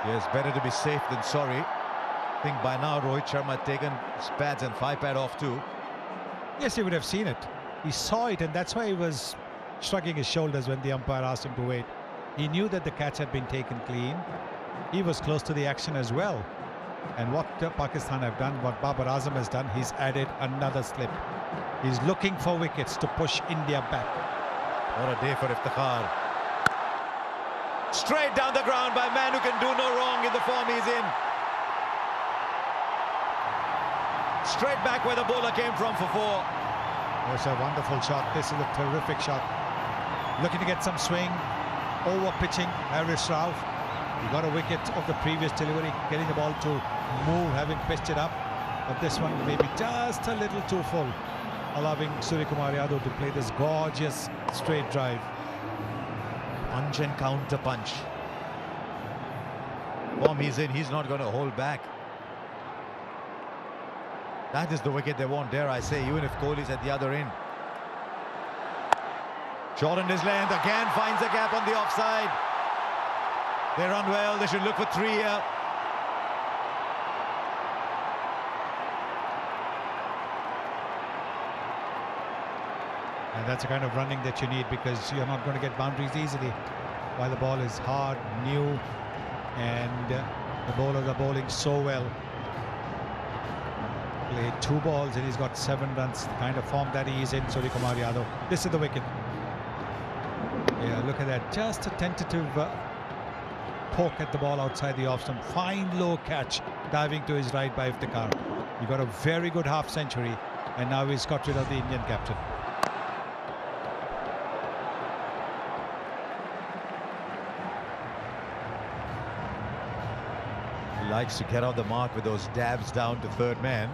Yes, better to be safe than sorry. I think by now Rohit Sharma had taken his pads and thigh pad off too. Yes, he would have seen it. He saw it, and that's why he was shrugging his shoulders when the umpire asked him to wait. He knew that the catch had been taken clean. He was close to the action as well. And what Pakistan have done, what Babar Azam has done, he's added another slip. He's looking for wickets to push India back. What a day for Iftikhar. Straight down the ground by a man who can do no wrong in the form he's in. Straight back where the bowler came from for four. It's a wonderful shot. This is a terrific shot. Looking to get some swing. Over pitching Haris Rauf. He got a wicket of the previous delivery, getting the ball to move, having pitched it up. But this one maybe just a little too full, allowing Surya Kumar Yadav to play this gorgeous straight drive. Punch and counter punch. Form he's in, he's not going to hold back. That is the wicket they want, dare I say, even if Kohli's at the other end. Shortened his length, again finds a gap on the offside. They run well, they should look for three here. And that's the kind of running that you need, because you're not going to get boundaries easily while the ball is hard, new, and the bowlers are bowling so well. Played 2 balls and he's got 7 runs. The kind of form that he is in, Surya Kumar Yadav. This is the wicket. Yeah, look at that. Just a tentative poke at the ball outside the off stump. Fine low catch, diving to his right by Iftikhar. He got a very good half century, and now he's got rid of the Indian captain. He likes to get out the mark with those dabs down to third man.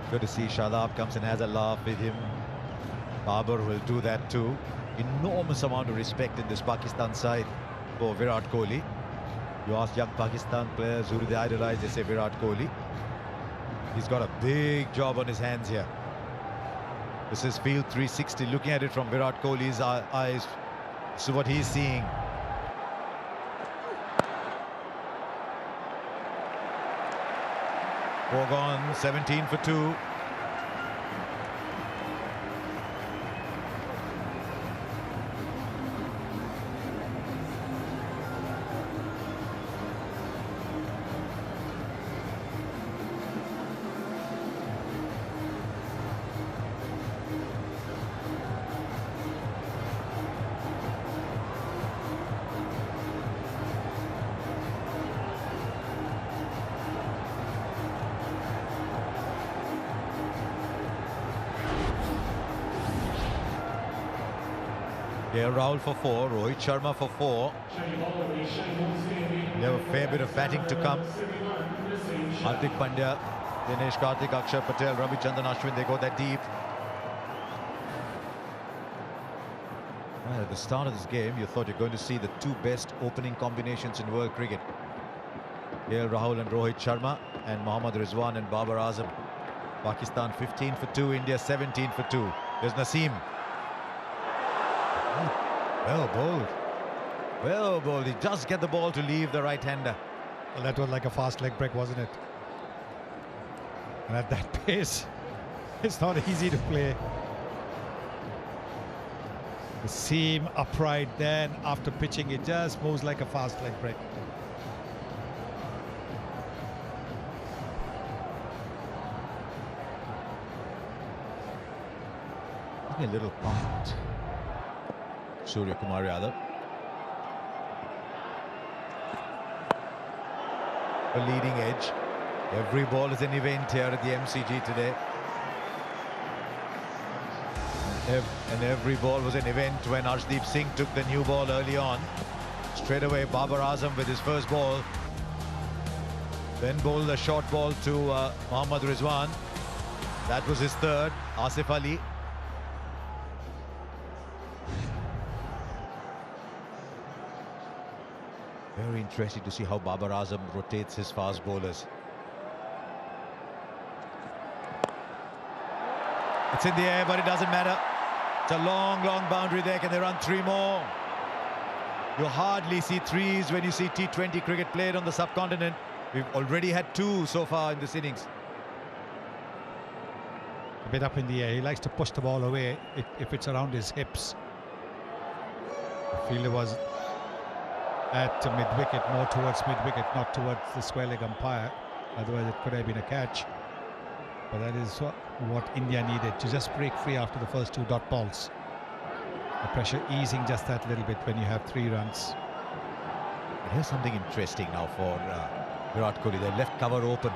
Good to see Shadab comes and has a laugh with him. Babar will do that too. Enormous amount of respect in this Pakistan side for Virat Kohli. You ask young Pakistan players who do they idolize, they say Virat Kohli. He's got a big job on his hands here. This is field 360, looking at it from Virat Kohli's eyes. This is what he's seeing. Four gone, 17 for 2. Rahul for 4, Rohit Sharma for 4. They have a fair bit of batting to come. Hardik Pandya, Dinesh Karthik, Akshar Patel, Ravichandran Ashwin, they go that deep. Well, at the start of this game, you thought you're going to see the 2 best opening combinations in world cricket. Here, Rahul and Rohit Sharma, and Mohammad Rizwan and Babar Azam. Pakistan 15 for 2, India 17 for 2. There's Naseem. Well bowled. Well bowled. He does get the ball to leave the right-hander. Well, that was like a fast leg break, wasn't it? And at that pace, it's not easy to play. The seam upright, then after pitching, it just moves like a fast leg break. A little pumped. Surya Kumar Yadav. The leading edge. Every ball is an event here at the MCG today. And every ball was an event when Arshdeep Singh took the new ball early on. Straight away, Babar Azam with his first ball. Then bowled a short ball to Mohammad Rizwan. That was his third. Asif Ali. Very interesting to see how Babar Azam rotates his fast bowlers. It's in the air, but it doesn't matter. It's a long, long boundary there. Can they run 3 more? You hardly see 3s when you see T20 cricket played on the subcontinent. We've already had 2 so far in this innings. A bit up in the air. He likes to push the ball away if it's around his hips. The fielder was at mid-wicket, more towards mid-wicket, not towards the square leg umpire. Otherwise, it could have been a catch. But that is what India needed, to just break free after the first 2 dot balls. The pressure easing just that little bit when you have 3 runs. But here's something interesting now for Virat Kohli. They left cover open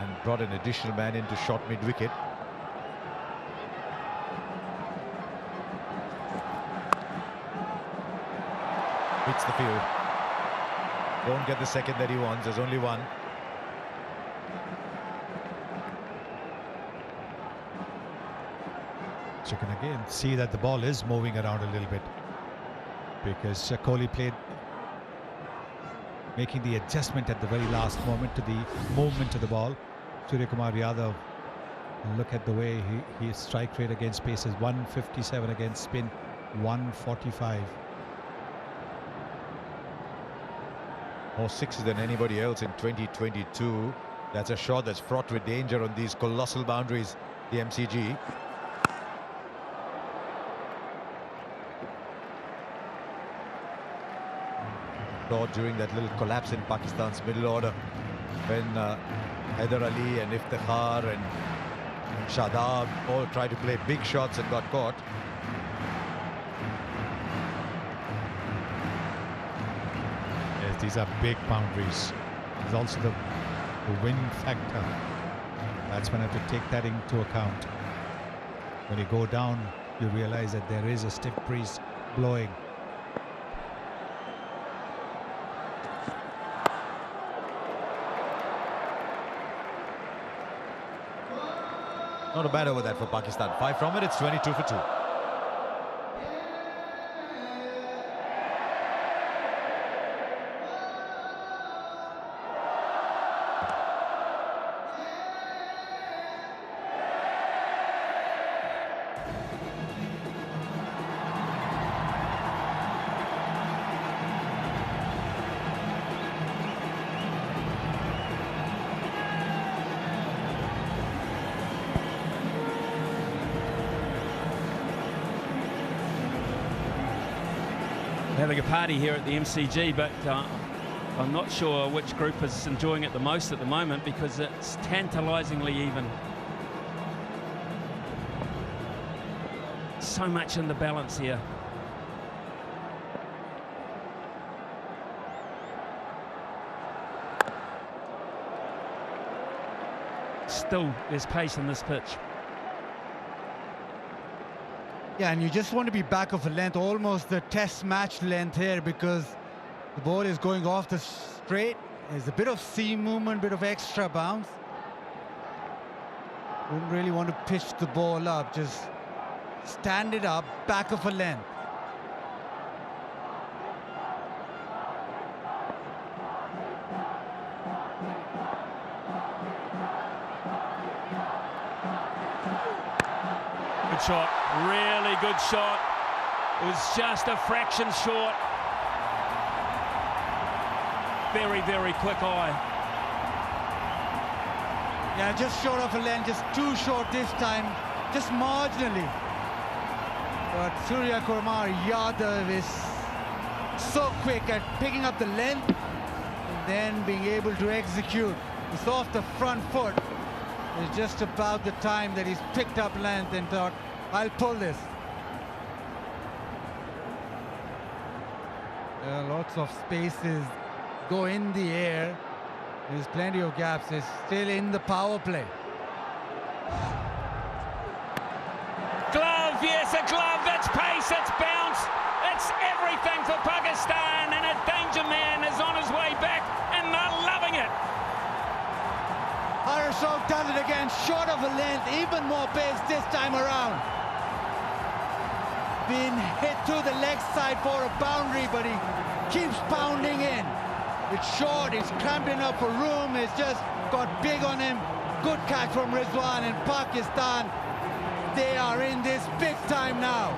and brought an additional man into short mid-wicket. Hits the field. Don't get the second that he wants. There's only one. So you can again see that the ball is moving around a little bit, because Kohli played, making the adjustment at the very last moment to the movement of the ball. Surya Kumar Yadav, look at the way his strike rate against pace is 157, against spin 145. More 6s than anybody else in 2022. That's a shot that's fraught with danger on these colossal boundaries, the MCG. During that little collapse in Pakistan's middle order, when Haider Ali and Iftikhar and Shadab all tried to play big shots and got caught. Yes, these are big boundaries. There's also the wind factor. Batsmen have to take that into account. When you go down, you realize that there is a stiff breeze blowing. Not a bad over that for Pakistan. 5 from it, it's 22 for 2. Having a party here at the MCG, but I'm not sure which group is enjoying it the most at the moment, because it's tantalisingly even. So much in the balance here. Still, there's pace in this pitch. Yeah, and you just want to be back of a length, almost the test match length here, because the ball is going off the straight. There's a bit of seam movement, bit of extra bounce. Wouldn't really want to pitch the ball up, just stand it up, back of a length. Good shot, really good shot. It was just a fraction short. very, very quick eye. Yeah, just short of a length, just too short this time, just marginally. But Surya Kumar Yadav is so quick at picking up the length and then being able to execute. It's off the front foot. It's just about the time that he's picked up length and thought, I'll pull this. Lots of spaces go in the air. There's plenty of gaps. It's still in the power play. Glove, yes, a glove. That's pace, that's bounce. That's everything for Pakistan. And a danger man is on his way back, and they're loving it. Harasov does it again, short of a length, even more pace this time around. Been hit through the leg side for a boundary, but he keeps pounding in. It's short, it's cramped enough for room, it's just got big on him. Good catch from Rizwan, and Pakistan, they are in this big time now.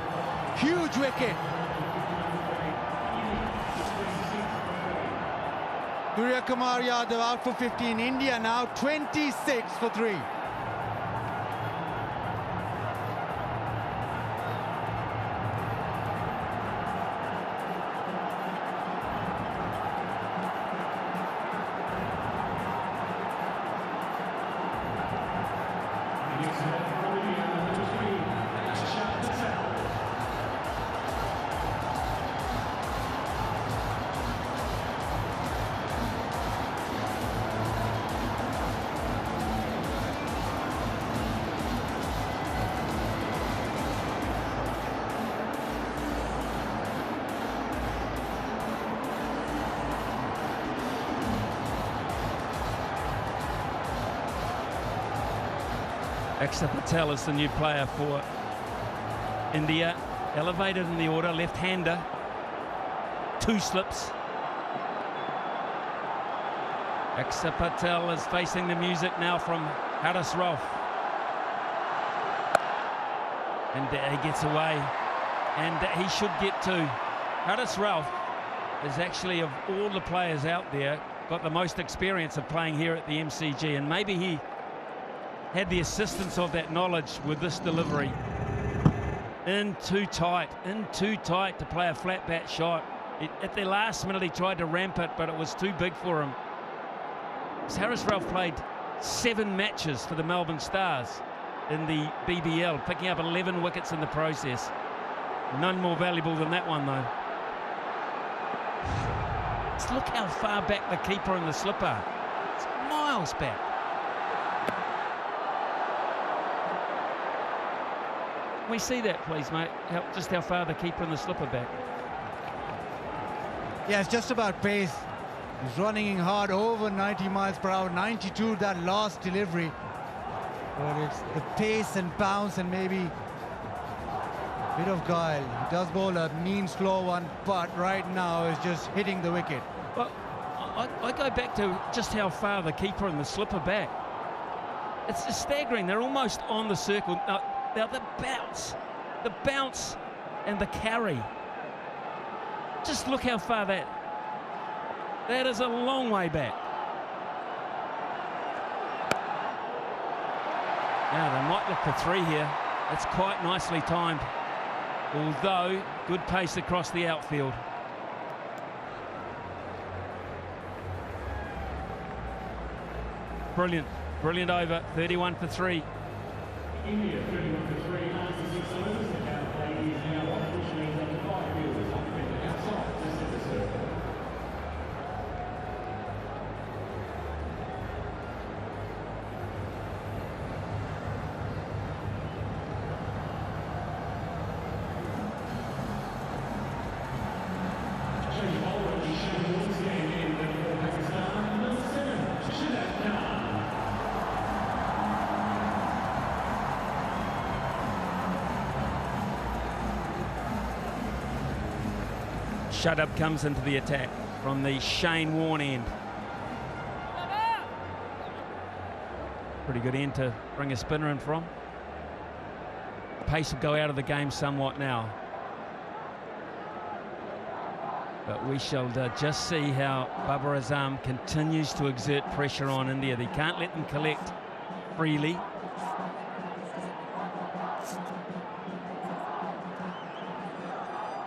Huge wicket. Surya Kumar Yadav out for 15. India now 26 for 3. Akshar Patel is the new player for India. Elevated in the order, left-hander. 2 slips. Akshar Patel is facing the music now from Haris Rauf. And he gets away. And he should get to. Haris Rauf is actually, of all the players out there, got the most experience of playing here at the MCG. And maybe he had the assistance of that knowledge with this delivery. In too tight to play a flat bat shot. At the last minute he tried to ramp it, but it was too big for him. Haris Rauf played 7 matches for the Melbourne Stars in the BBL, picking up 11 wickets in the process. None more valuable than that one, though. Just look how far back the keeper and the slipper. It's miles back. Can we see that, please, mate? Just how far the keeper and the slipper back. Yeah, it's just about pace. He's running in hard, over 90 miles per hour, 92 that last delivery. But it's the pace and bounce and maybe a bit of guile. He does bowl a mean, slow one, but right now is just hitting the wicket. Well, I go back to just how far the keeper and the slipper back. It's just staggering. They're almost on the circle. Now the bounce and the carry. Just look how far that is a long way back. Now they might look for 3 here. It's quite nicely timed. Although, good pace across the outfield. Brilliant, brilliant over, 31 for 3. India 31 for 3 after 6 overs. The power play is now on, which means up to 5 fielders outside the centre circle. Change bowler will be Shane Warne standing in for Pakistan. Number 7, Shadab Khan. Shadab comes into the attack from the Shane Warne end. Pretty good end to bring a spinner in from. Pace will go out of the game somewhat now. But we shall just see how Babar Azam continues to exert pressure on India. They can't let them collect freely.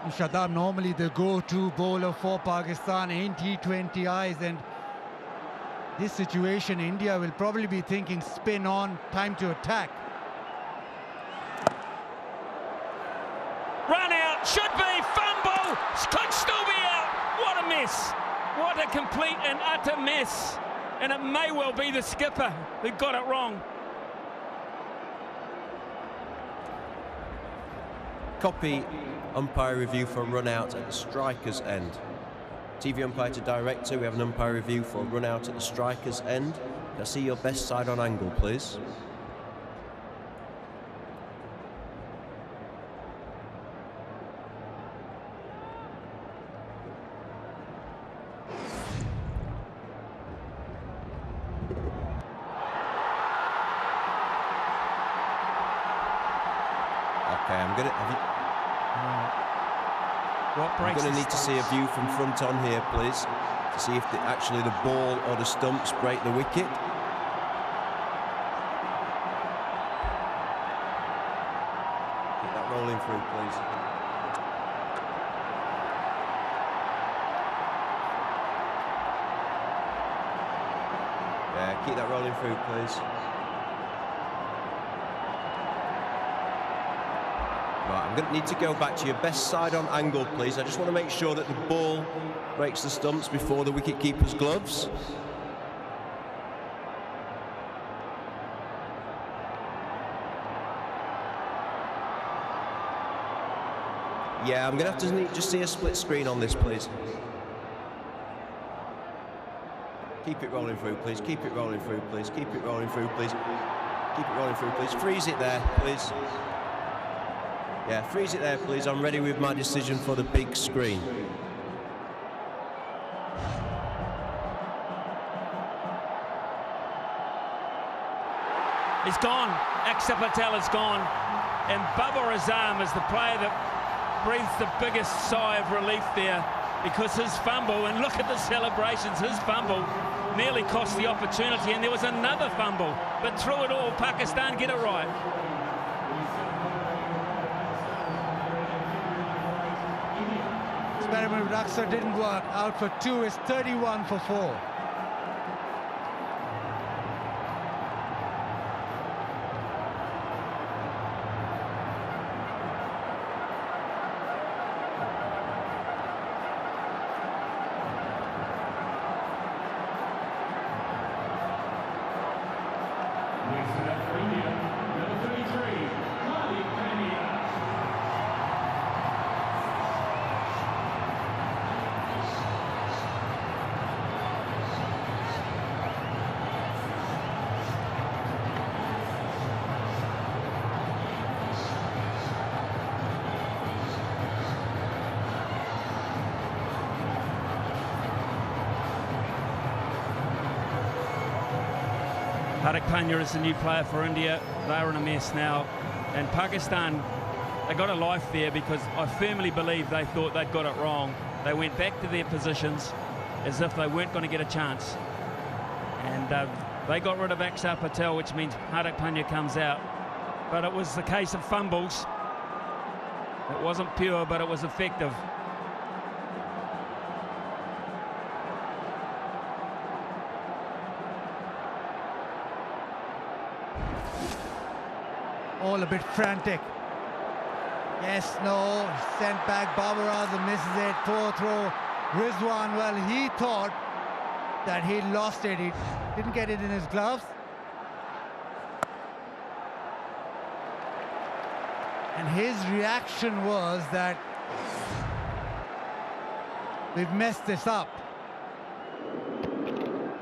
Shadab normally the go-to bowler for Pakistan in T20Is, and this situation India will probably be thinking spin on, time to attack. Run out, should be, fumble, could still be out. What a mess, what a complete and utter mess. And it may well be the skipper who got it wrong. Copy umpire review for run out at the striker's end. TV umpire to director, we have an umpire review for run out at the striker's end. Can I see your best side on angle, please? Okay, I'm gonna need to see a view from front on here, please, to see if actually the ball or the stumps break the wicket. Keep that rolling through, please. Yeah, keep that rolling through, please. Right, I'm going to need to go back to your best side on angle, please. I just want to make sure that the ball breaks the stumps before the wicket-keeper's gloves. Yeah, I'm going to have to just see a split screen on this, please. Keep it rolling through, please. Keep it rolling through, please. Keep it rolling through, please. Keep it rolling through, please. Freeze it there, please. Yeah, freeze it there, please. I'm ready with my decision for the big screen. He's gone. Akshar Patel is gone. And Babar Azam is the player that breathes the biggest sigh of relief there, because his fumble, and look at the celebrations, his fumble nearly cost the opportunity, and there was another fumble. But through it all, Pakistan get it right. Experiment with Akshar didn't work. Out for 2 is 31 for 4. Hardik Pandya is the new player for India. They're in a mess now. And Pakistan, they got a life there, because I firmly believe they thought they'd got it wrong. They went back to their positions as if they weren't going to get a chance. And they got rid of Akshar Patel, which means Hardik Pandya comes out. But it was the case of fumbles. It wasn't pure, but it was effective. All a bit frantic. Yes, no, sent back. Babar Azam misses it. Poor throw. Rizwan, well, he thought that he lost it. He didn't get it in his gloves. And his reaction was that we've messed this up,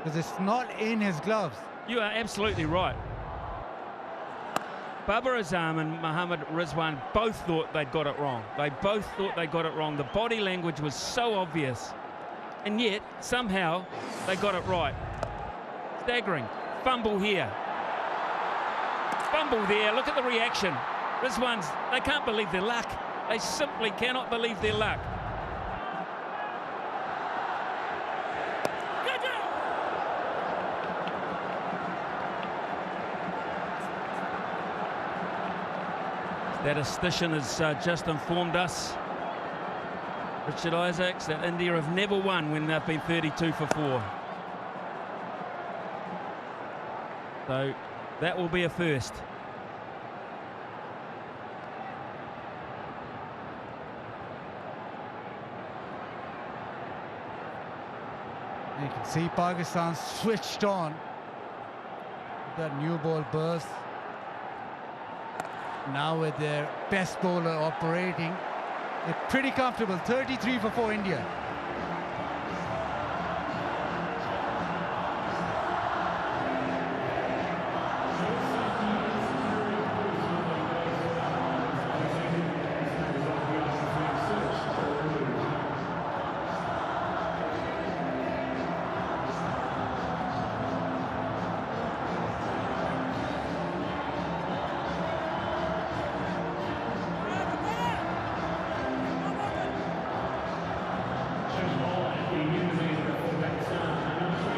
because it's not in his gloves. You are absolutely right. Babar Azam and Mohammad Rizwan both thought they'd got it wrong. They both thought they got it wrong. The body language was so obvious. And yet, somehow, they got it right. Staggering. Fumble here. Fumble there. Look at the reaction. Rizwan's, they can't believe their luck. They simply cannot believe their luck. Statistician has just informed us, Richard Isaacs, that India have never won when they've been 32 for 4. So that will be a first. You can see Pakistan switched on. That new ball burst. Now with their best bowler operating, they're pretty comfortable. 33 for 4 India.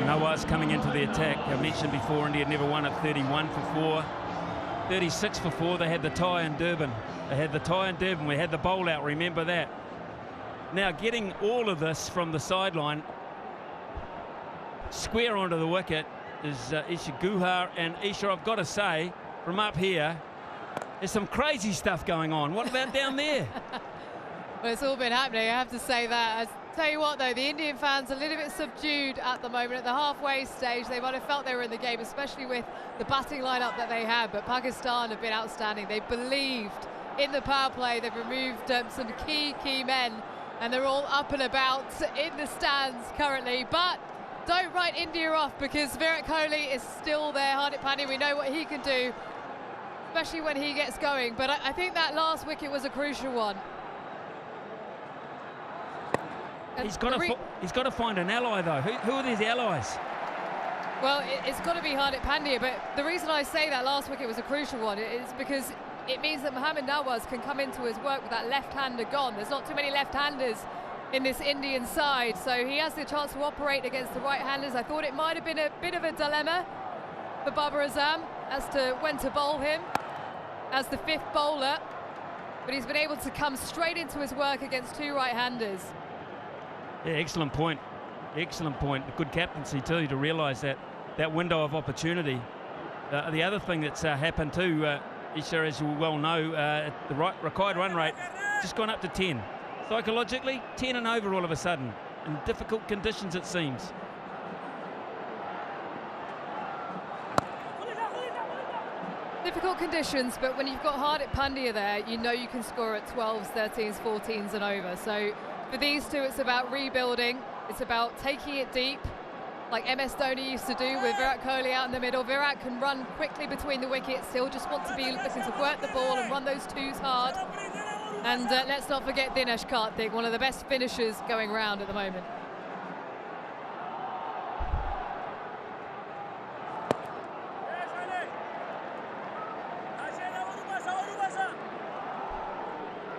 Nawaz coming into the attack. I mentioned before, India never won at 31 for 4. 36 for 4, they had the tie in Durban. We had the bowl out, remember that. Now getting all of this from the sideline, square onto the wicket, is Isha Guhar. And Isha, I've got to say, from up here, there's some crazy stuff going on. What about down there? Well, it's all been happening, I have to say that. Tell you what though, the Indian fans are a little bit subdued at the moment. At the halfway stage, they might have felt they were in the game, especially with the batting lineup that they had. But Pakistan have been outstanding. They believed in the power play. They've removed some key men, and they're all up and about in the stands currently. But don't write India off, because Virat Kohli is still there. Hardik Pandya, we know what he can do, especially when he gets going. But I think that last wicket was a crucial one. He's got to find an ally though. Who are these allies? Well, it's got to be Hardik Pandya, but the reason I say that last wicket was a crucial one is because it means that Mohammad Nawaz can come into his work with that left-hander gone. There's not too many left-handers in this Indian side, so he has the chance to operate against the right-handers. I thought it might have been a bit of a dilemma for Babar Azam as to when to bowl him as the 5th bowler, but he's been able to come straight into his work against 2 right-handers. Yeah, excellent point. Excellent point. Good captaincy too, to realise that window of opportunity. The other thing that's happened too, Isha, as you well know, the required run rate just gone up to 10. Psychologically, 10 and over all of a sudden, in difficult conditions it seems. Difficult conditions, but when you've got Hardik Pandya there, you know you can score at 12s, 13s, 14s and over. So for these two, it's about rebuilding. It's about taking it deep, like MS Dhoni used to do with Virat Kohli out in the middle. Virat can run quickly between the wickets. He'll just want to be looking to work the ball and run those 2s hard. And let's not forget Dinesh Karthik, one of the best finishers going around at the moment.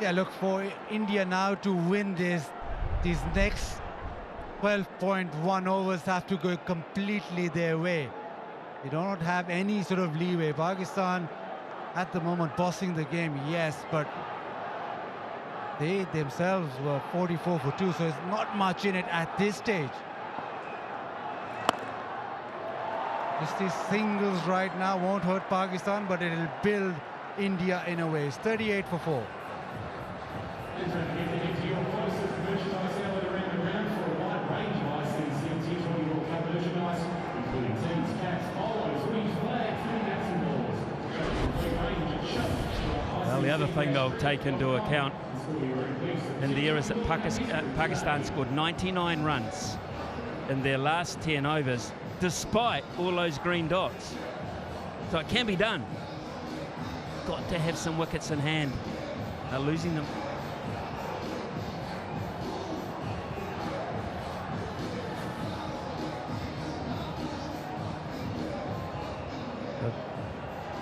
Yeah, look, for India now to win these next 12.1 overs have to go completely their way. They do not have any sort of leeway. Pakistan at the moment bossing the game, yes, but they themselves were 44 for 2, so it's not much in it at this stage. Just these singles right now won't hurt Pakistan, but it'll build India in a way. It's 38 for 4. Well, the other thing they'll take into account, India, is that Pakistan scored 99 runs in their last 10 overs, despite all those green dots. So it can be done. Got to have some wickets in hand. They're losing them.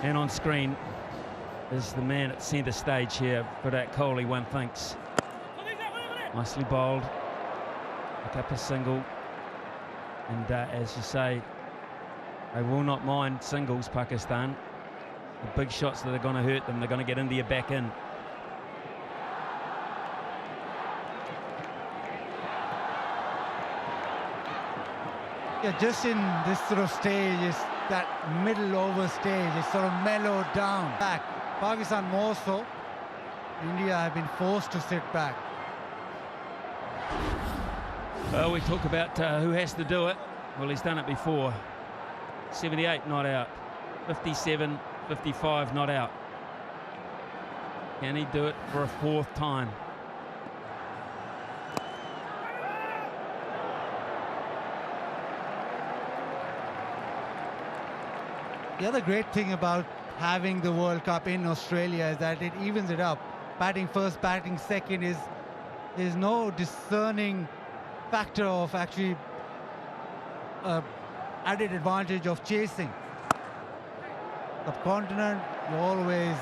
And on screen is the man at centre stage here, Virat Kohli, one thinks. Nicely bowled. Pick up a single. And as you say, they will not mind singles, Pakistan. The big shots that are going to hurt them, they're going to get India back in. Yeah, just in this sort of stage, is that middle over stage, it's sort of mellowed down. Back. Pakistan more so. India have been forced to sit back. Well, we talk about who has to do it. Well, he's done it before. 78 not out. 57, 55 not out. Can he do it for a fourth time? The other great thing about having the World Cup in Australia is that it evens it up. Batting first, batting second is no discerning factor of actually added advantage of chasing. Subcontinent, you always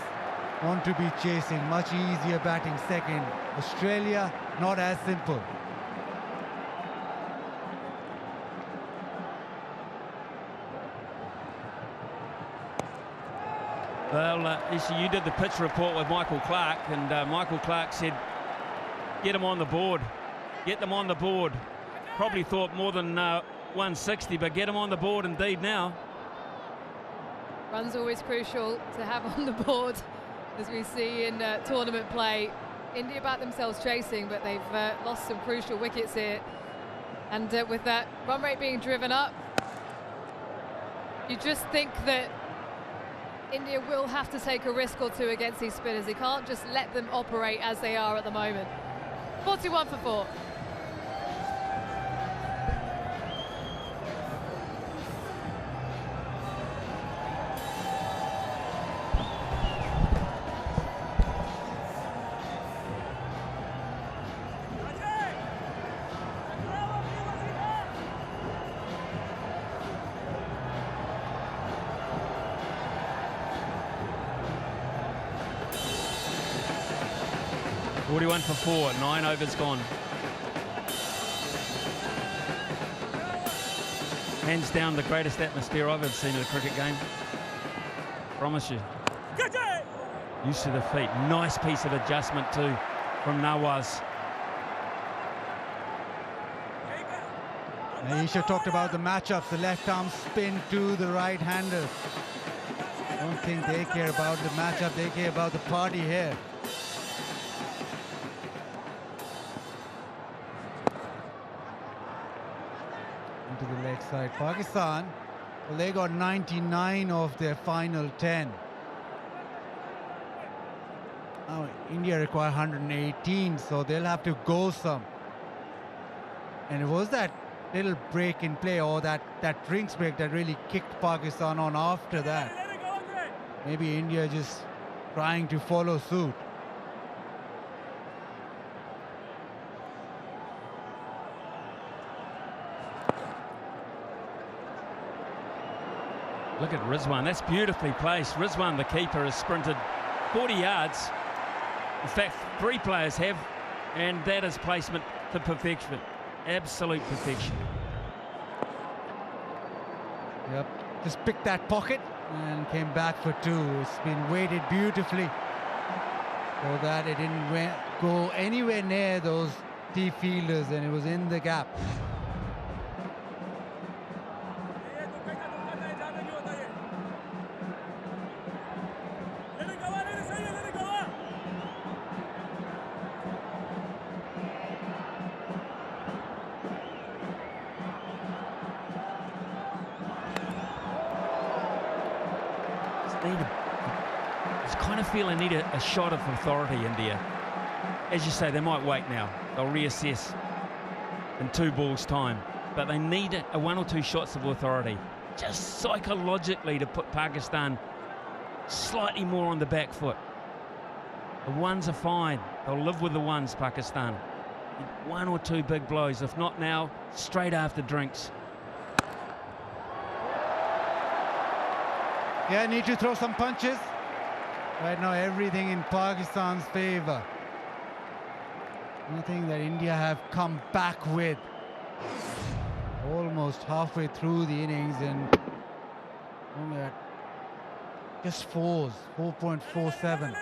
want to be chasing, much easier batting second. Australia, not as simple. Well, you did the pitch report with Michael Clark, and Michael Clark said, get them on the board. Get them on the board. Probably thought more than 160, but get them on the board indeed now. Runs always crucial to have on the board, as we see in tournament play. India back themselves chasing, but they've lost some crucial wickets here. And with that run rate being driven up, you just think that India will have to take a risk or two against these spinners. They can't just let them operate as they are at the moment. 41 for 4. For 4, 9 overs gone. Hands down the greatest atmosphere I've ever seen in a cricket game. Promise you. Used to the feet. Nice piece of adjustment too from Nawaz. Aisha talked about the matchups, the left arm spin to the right hander. I don't think they care about the matchup, they care about the party here. To the leg side. Pakistan, well, they got 99 of their final 10. Now India require 118, so they'll have to go some. And it was that little break in play, or that drinks break, that really kicked Pakistan on after that. Maybe India just trying to follow suit. Look at Rizwan, that's beautifully placed. Rizwan, the keeper, has sprinted 40 yards. In fact, 3 players have, and that is placement to perfection. Absolute perfection. Yep, just picked that pocket and came back for 2. It's been weighted beautifully so that it didn't go anywhere near those deep fielders, and it was in the gap. Feel they need a shot of authority, India. As you say, they might wait now. They'll reassess in 2 balls' time. But they need a 1 or 2 shots of authority, just psychologically, to put Pakistan slightly more on the back foot. The ones are fine. They'll live with the ones, Pakistan. 1 or 2 big blows. If not now, straight after drinks. Yeah, need to throw some punches. Right now, everything in Pakistan's favor. Nothing that India have come back with. Almost halfway through the innings, and only at Just fours, 4.47.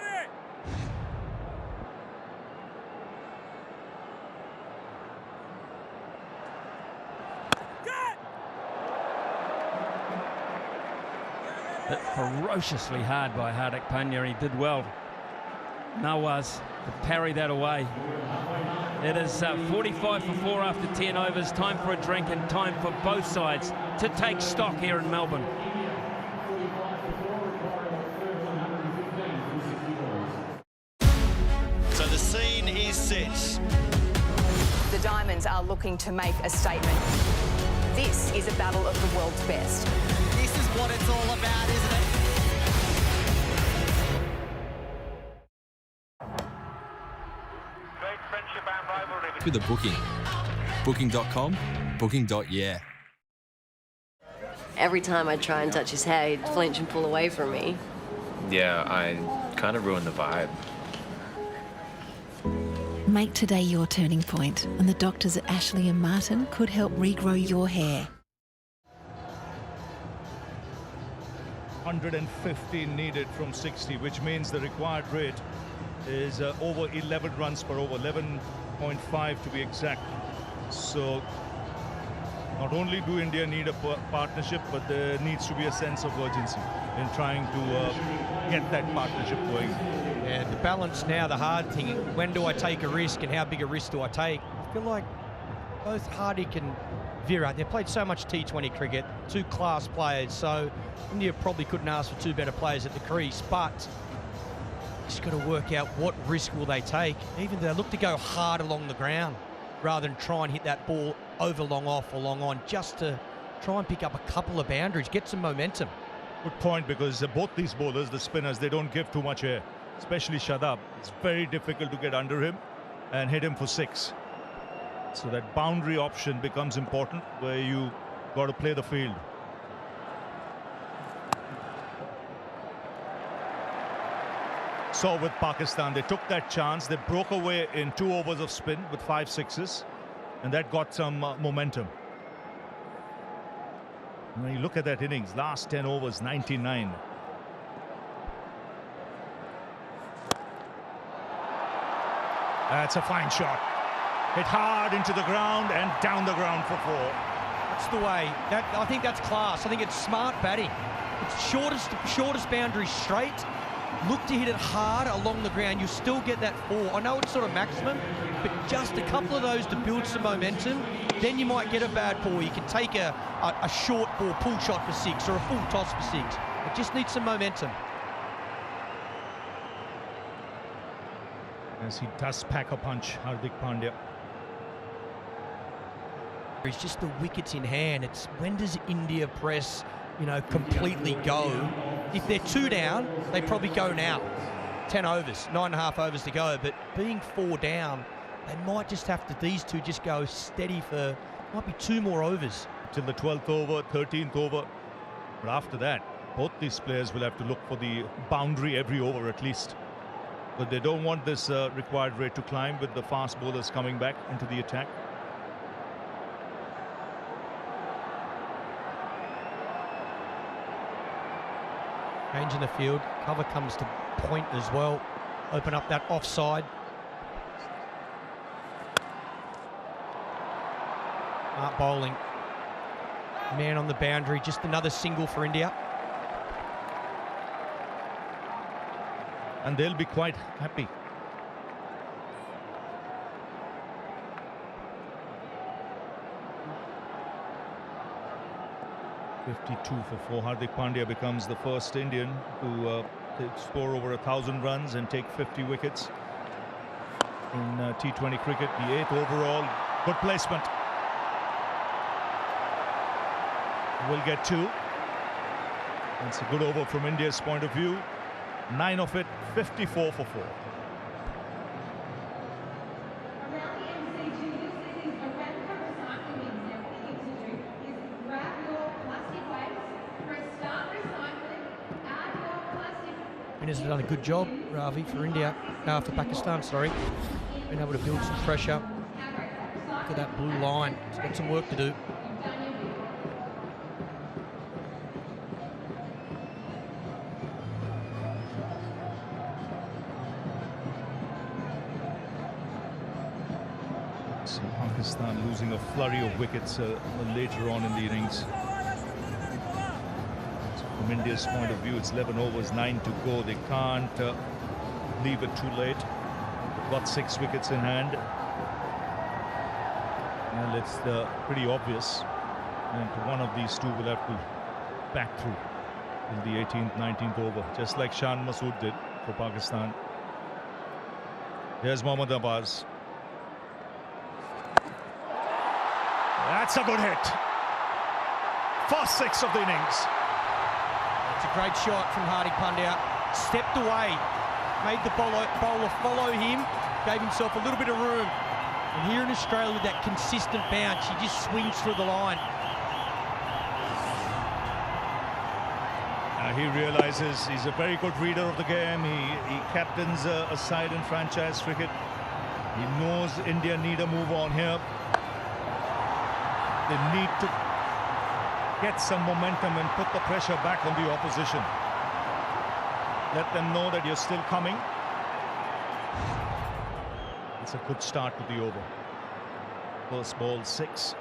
Hit ferociously hard by Hardik Pandya. He did well. Nawaz to parry that away. It is 45 for 4 after 10 overs. Time for a drink and time for both sides to take stock here in Melbourne. So the scene is set. The Diamonds are looking to make a statement. This is a battle of the world's best. This is what it's all about, isn't it? With a booking. Booking.com, booking.yeah. Every time I try and touch his hair, he'd flinch and pull away from me. Yeah, I kind of ruined the vibe. Make today your turning point, and the doctors at Ashley and Martin could help regrow your hair. 115 needed from 60, which means the required rate is over 11 runs per over, 11.5 to be exact. So not only do India need a partnership, but there needs to be a sense of urgency in trying to get that partnership going. Yeah, the balance now, the hard thing, when do I take a risk and how big a risk do I take? I feel like both Hardik and Virat, they've played so much T20 cricket, two class players, so India probably couldn't ask for two better players at the crease, but just got to work out what risk will they take. Even they look to go hard along the ground rather than try and hit that ball over long off or long on, just to try and pick up a couple of boundaries, get some momentum. Good point, because both these bowlers, the spinners, they don't give too much air, especially Shadab. It's very difficult to get under him and hit him for 6. So that boundary option becomes important, where you got to play the field. So with Pakistan, they took that chance. They broke away in 2 overs of spin with 5 sixes, and that got some momentum. When you look at that innings, last 10 overs, 99. That's a fine shot. Hit hard into the ground and down the ground for 4. That's the way. I think that's class. I think it's smart batting. It's shortest boundary straight. Look to hit it hard along the ground. You still get that 4. I know it's sort of maximum, but just a couple of those to build some momentum. Then you might get a bad ball. You can take a short ball, pull shot for 6, or a full toss for 6. It just needs some momentum. As he does pack a punch, Hardik Pandya. It's just the wickets in hand. It's when does India press, completely go? If they're 2 down, they probably go now. 10 overs, 9.5 overs to go. But being 4 down, they might just have to, these two just go steady for, might be 2 more overs. Till the 12th over, 13th over. But after that, both these players will have to look for the boundary every over at least. But they don't want this required rate to climb with the fast bowlers coming back into the attack. Change in the field. Cover comes to point as well. Open up that offside. Smart bowling. Man on the boundary. Just another single for India. And they'll be quite happy. .52 for 4. Hardik Pandya becomes the first Indian to score over 1,000 runs and take 50 wickets in T20 cricket. The 8th overall. Good placement. Will get 2. It's a good over from India's point of view. 9 of it, 54 for 4. Has done a good job, Ravi, for India, for Pakistan, sorry. Been able to build some pressure. Look at that blue line. It's got some work to do. So Pakistan losing a flurry of wickets later on in the innings. So from India's point of view, it's 11 overs, 9 to go. They can't leave it too late. They've got 6 wickets in hand. And it's pretty obvious. And one of these two will have to back through in the 18th, 19th over, just like Shan Masood did for Pakistan. Here's Mohammad Abbas. That's a good hit. First 6 of the innings. It's a great shot from Hardik Pandya. Stepped away, made the bowler follow him, gave himself a little bit of room. And here in Australia, with that consistent bounce, he just swings through the line. He realizes he's a very good reader of the game. He captains a side in franchise cricket. He knows India need a move on here. They need to get some momentum and put the pressure back on the opposition. Let them know that you're still coming. It's a good start to the over. First ball 6.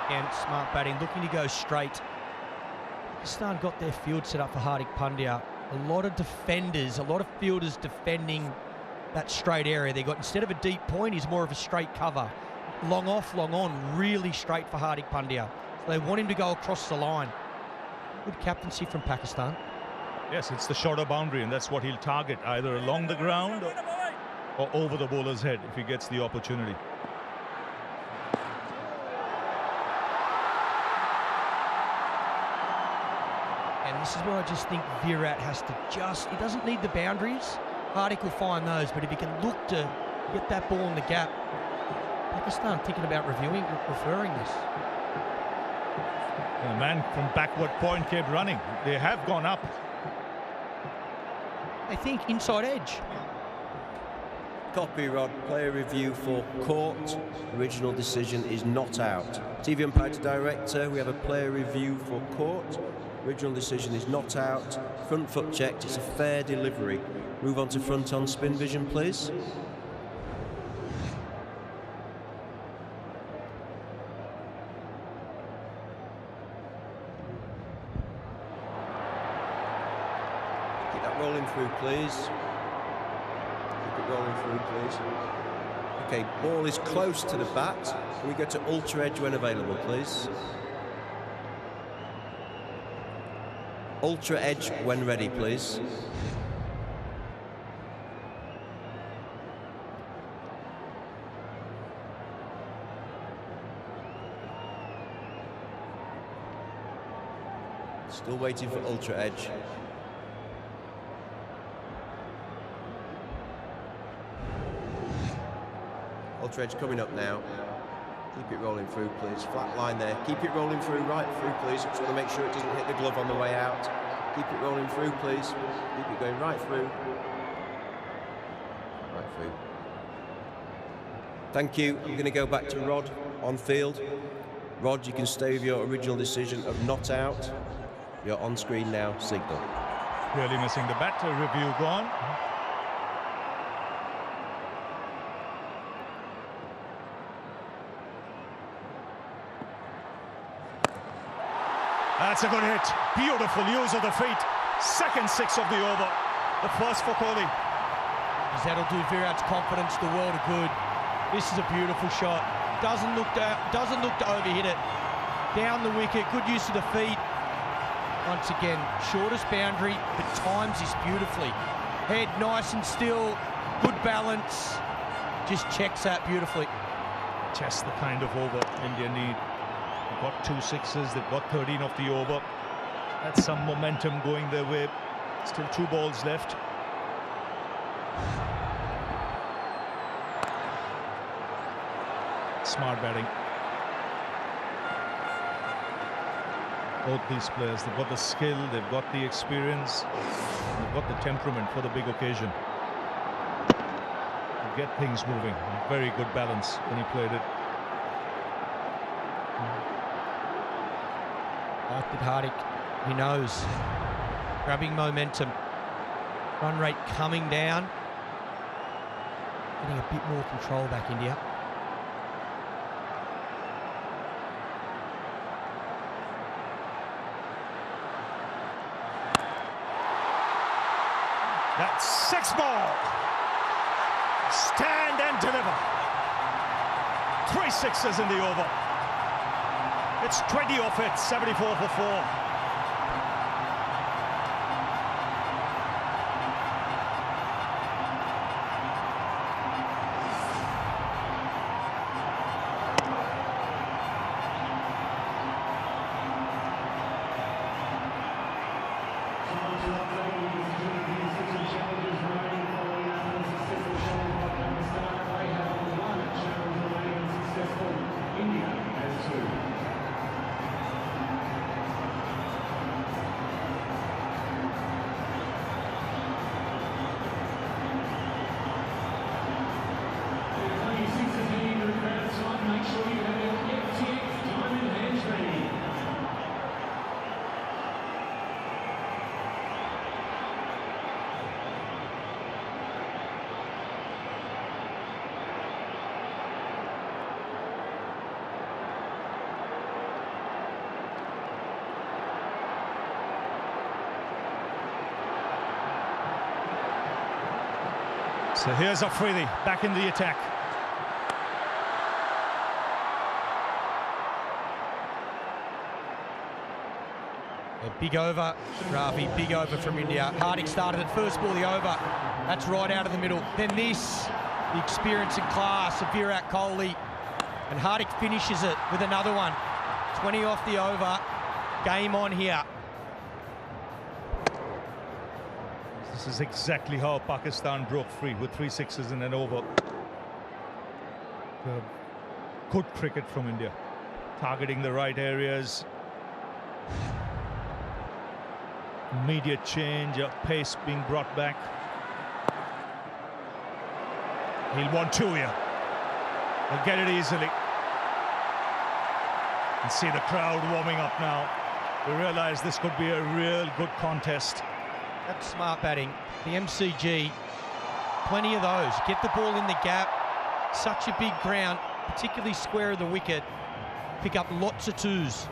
And smart batting, looking to go straight. Pakistan got their field set up for Hardik Pandya. A lot of defenders, a lot of fielders defending that straight area. They got, instead of a deep point, he's more of a straight cover. Long off, long on, really straight for Hardik Pandya. So they want him to go across the line. Good captaincy from Pakistan. Yes, it's the shorter boundary, and that's what he'll target, either along the ground or over the bowler's head if he gets the opportunity. And this is where I just think Virat has to he doesn't need the boundaries. Hardik will find those, but if he can look to get that ball in the gap, Pakistan thinking about referring this. The man from backward point kept running. They have gone up. I think inside edge. Copy, Rod. Player review for court. Original decision is not out. TV umpire to director. We have a player review for court. Original decision is not out. Front foot checked. It's a fair delivery. Move on to front on spin vision, please. Keep that rolling through, please. Keep it rolling through, please. Okay, ball is close to the bat. Can we go to ultra edge when available, please? Ultra edge when ready, please. Still waiting for ultra edge. Ultra edge coming up now. Keep it rolling through, please. Flat line there. Keep it rolling through, right through, please. Just want to make sure it doesn't hit the glove on the way out. Keep it rolling through, please. Keep it going right through. Right through. Thank you. I'm going to go back to Rod on field. Rod, you can stay with your original decision of not out. You're on screen now, signal. Really missing the bat. Review gone. That's a good hit. Beautiful use of the feet. Second 6 of the over. The first for Kohli. That'll do Virat's confidence the world of good. This is a beautiful shot. Doesn't look to overhit it. Down the wicket. Good use of the feet. Once again, shortest boundary, but times this beautifully. Head nice and still. Good balance. Just checks that beautifully. Just the kind of over India need. They've got 2 6s, they've got 13 of the over. That's some momentum going their way. Still 2 balls left. Smart batting. Both these players, they've got the skill, they've got the experience, they've got the temperament for the big occasion. To get things moving. Very good balance when he played it. Like with Hardik, he knows grabbing momentum. Run rate coming down. Getting a bit more control back, India. That's 6 ball. Stand and deliver. 3 sixes in the over. It's 20 off it, 74 for 4. So here's Afridi back in the attack. A big over, Ravi, big over from India. Hardik started at first ball, the over. That's right out of the middle. Then this, the experience and class of Virat Kohli. And Hardik finishes it with another one. 20 off the over. Game on here. This is exactly how Pakistan broke free with 3 sixes and an over. Good cricket from India, targeting the right areas. Immediate change, pace being brought back. He'll want 2 here. He'll get it easily. And see the crowd warming up now. We realize this could be a real good contest. That's smart batting. The MCG, plenty of those. Get the ball in the gap. Such a big ground, particularly square of the wicket. Pick up lots of 2s.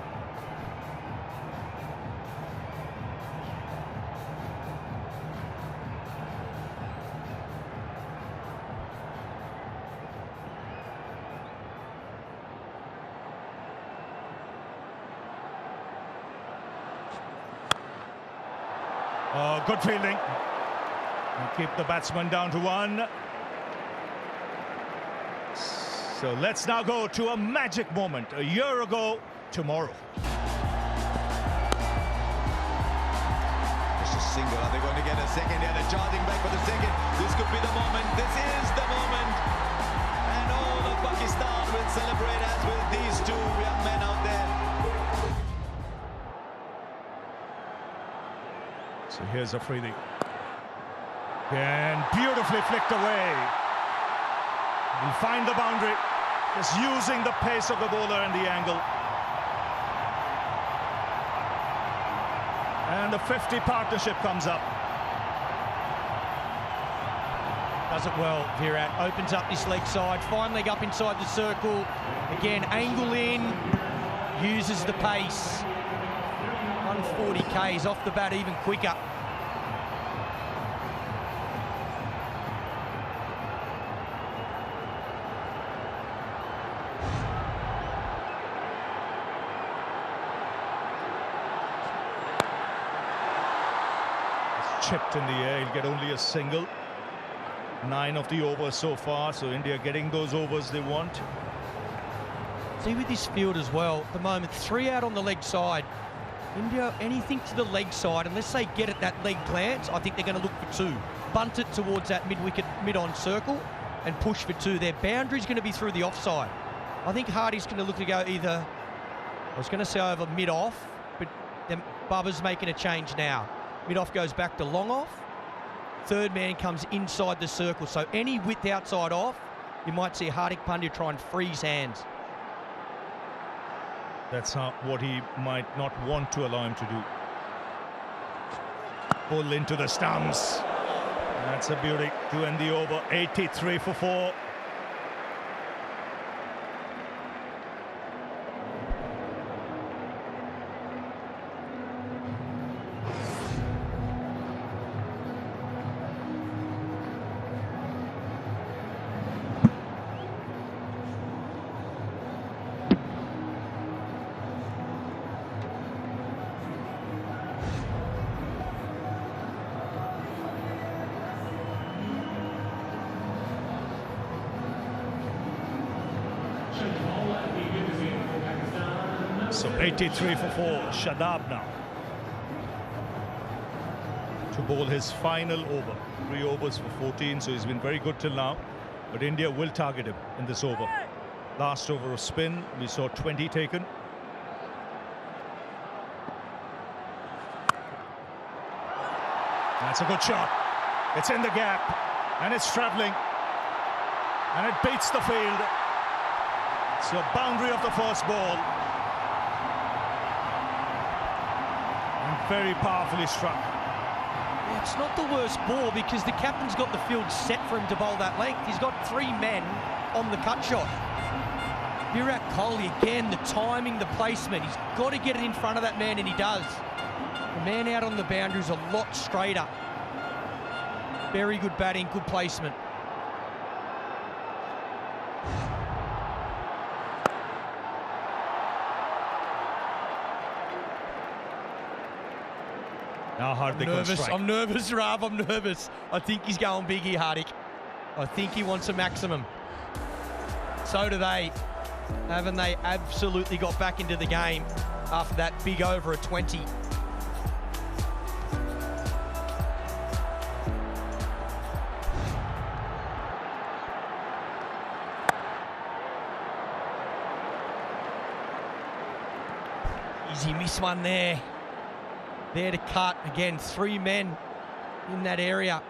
Oh, good fielding. And keep the batsman down to 1. So let's now go to a magic moment. A year ago tomorrow. Just a single. Are they going to get a second? Yeah, they're charging back for the second. This could be the moment. This is the moment. And all of Pakistan will celebrate as will these 2 young men out there. So here's Afridi. And beautifully flicked away. He'll find the boundary. Just using the pace of the bowler and the angle. And the 50 partnership comes up. Does it well, Virat. Opens up this leg side. Fine leg up inside the circle. Again, angle in. Uses the pace. 140 Ks off the bat even quicker. It's chipped in the air. He'll get only a single. 9 of the overs so far, so India getting those overs they want. See with this field as well, at the moment, 3 out on the leg side. India, anything to the leg side, unless they get at that leg glance, I think they're going to look for 2. Bunt it towards that mid-wicket, mid-on circle and push for 2. Their boundary's going to be through the offside. I think Hardy's going to look to go either, I was going to say over mid-off, but then Bubba's making a change now. Mid-off goes back to long-off. Third man comes inside the circle. So any width outside off, you might see Hardik Pandya try and freeze hands. That's what he might not want to allow him to do. Pull into the stumps. That's a beauty to end the over. 83 for 4. So 83 for 4, Shadab now to bowl his final over. 3 overs for 14, so he's been very good till now. But India will target him in this over. Last over of spin, we saw 20 taken. That's a good shot. It's in the gap, and it's travelling, and it beats the field. It's the boundary of the first ball. Very powerfully struck. Yeah, it's not the worst ball because the captain's got the field set for him to bowl that length. He's got 3 men on the cut shot. Virat Kohli, again, the timing, the placement. He's got to get it in front of that man, and he does. The man out on the boundary is a lot straighter. Very good batting, good placement. Now Hardik will strike. I'm nervous, Rav, I'm nervous. I think he's going big here, Hardik. I think he wants a maximum. So do they. Haven't they absolutely got back into the game after that big over at 20? Easy miss one there. There to cut. Again, 3 men in that area.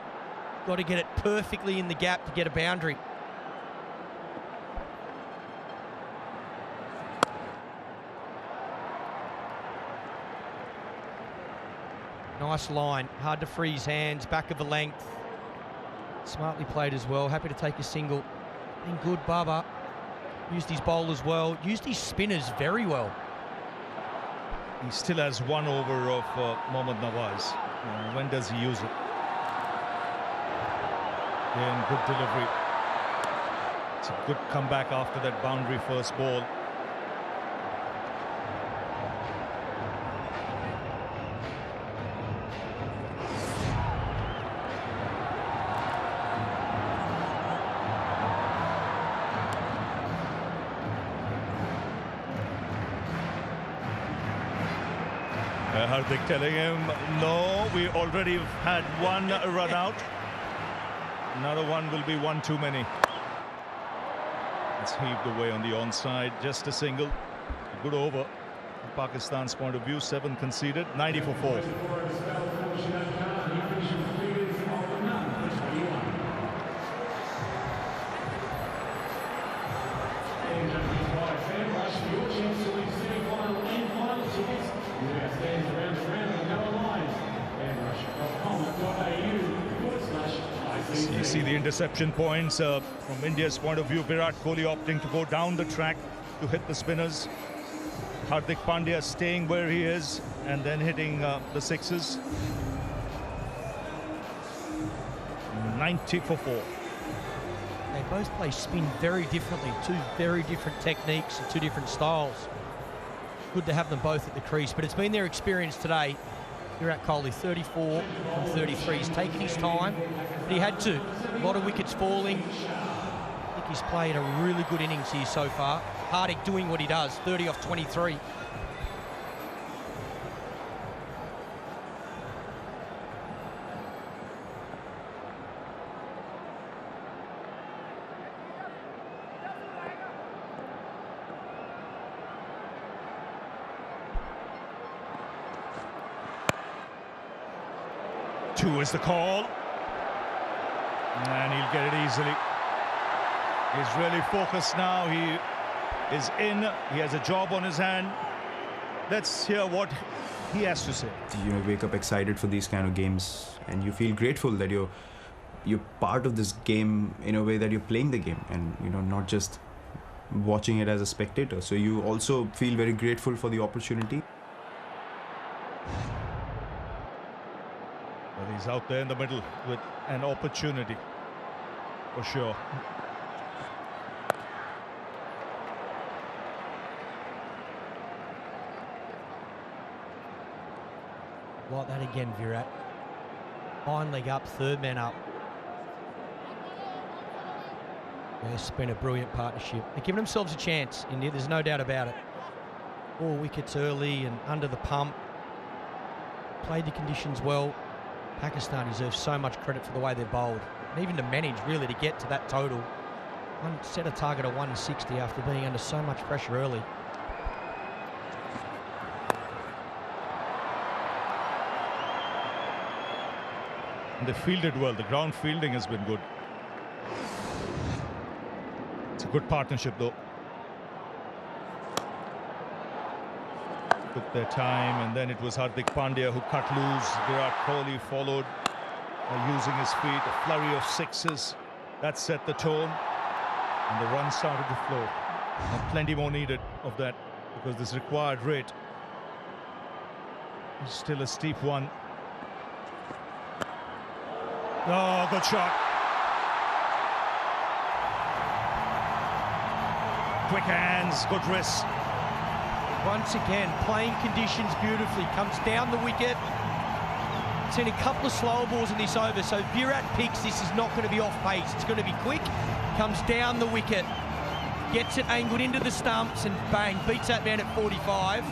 Got to get it perfectly in the gap to get a boundary. Nice line. Hard to free his hands. Back of the length. Smartly played as well. Happy to take a single. Been good, Baba. Used his bowlers well. Used his spinners very well. He still has 1 over of Mohammad Nawaz. When does he use it? Again, good delivery. It's a good comeback after that boundary first ball. Hardik telling him, no, we already had 1 run out. Another one will be 1 too many. It's heaved away on the onside, just a single. A good over from Pakistan's point of view. 7 conceded, 90 for 4. You see the interception points from India's point of view. Virat Kohli opting to go down the track to hit the spinners. Hardik Pandya staying where he is and then hitting the sixes. 90 for 4. They both play spin very differently. 2 very different techniques and 2 different styles. Good to have them both at the crease, but it's been their experience today. Virat Kohli 34 and 33. He's taken his time, but he had to. A lot of wickets falling. I think he's played a really good innings here so far. Hardik doing what he does, 30 off 23. Two is the call, and he'll get it easily. He's really focused now. He is in. He has a job on his hand. Let's hear what he has to say. You wake up excited for these kind of games, and you feel grateful that you're part of this game in a way that you're playing the game, and not just watching it as a spectator. So you also feel very grateful for the opportunity. Well, he's out there in the middle with an opportunity, for sure. Like that again, Virat. Fine leg up, third man up. It's been a brilliant partnership. They're giving themselves a chance, India, there's no doubt about it. 4 wickets early and under the pump. Played the conditions well. Pakistan deserves so much credit for the way they've bowled. And even to manage, really, to get to that total. Set a target of 160 after being under so much pressure early. And they fielded well. The ground fielding has been good. It's a good partnership, though. Took their time, and then it was Hardik Pandya who cut loose. Virat Kohli followed by using his feet. A flurry of sixes. That set the tone. And the runs started to flow. And plenty more needed of that, because this required rate is still a steep one. Oh, good shot. Quick hands, good wrist. Once again, playing conditions beautifully. Comes down the wicket. Seen a couple of slower balls in this over, so Virat picks this is not going to be off pace. It's going to be quick. Comes down the wicket. Gets it angled into the stumps and bang, beats that man at 45.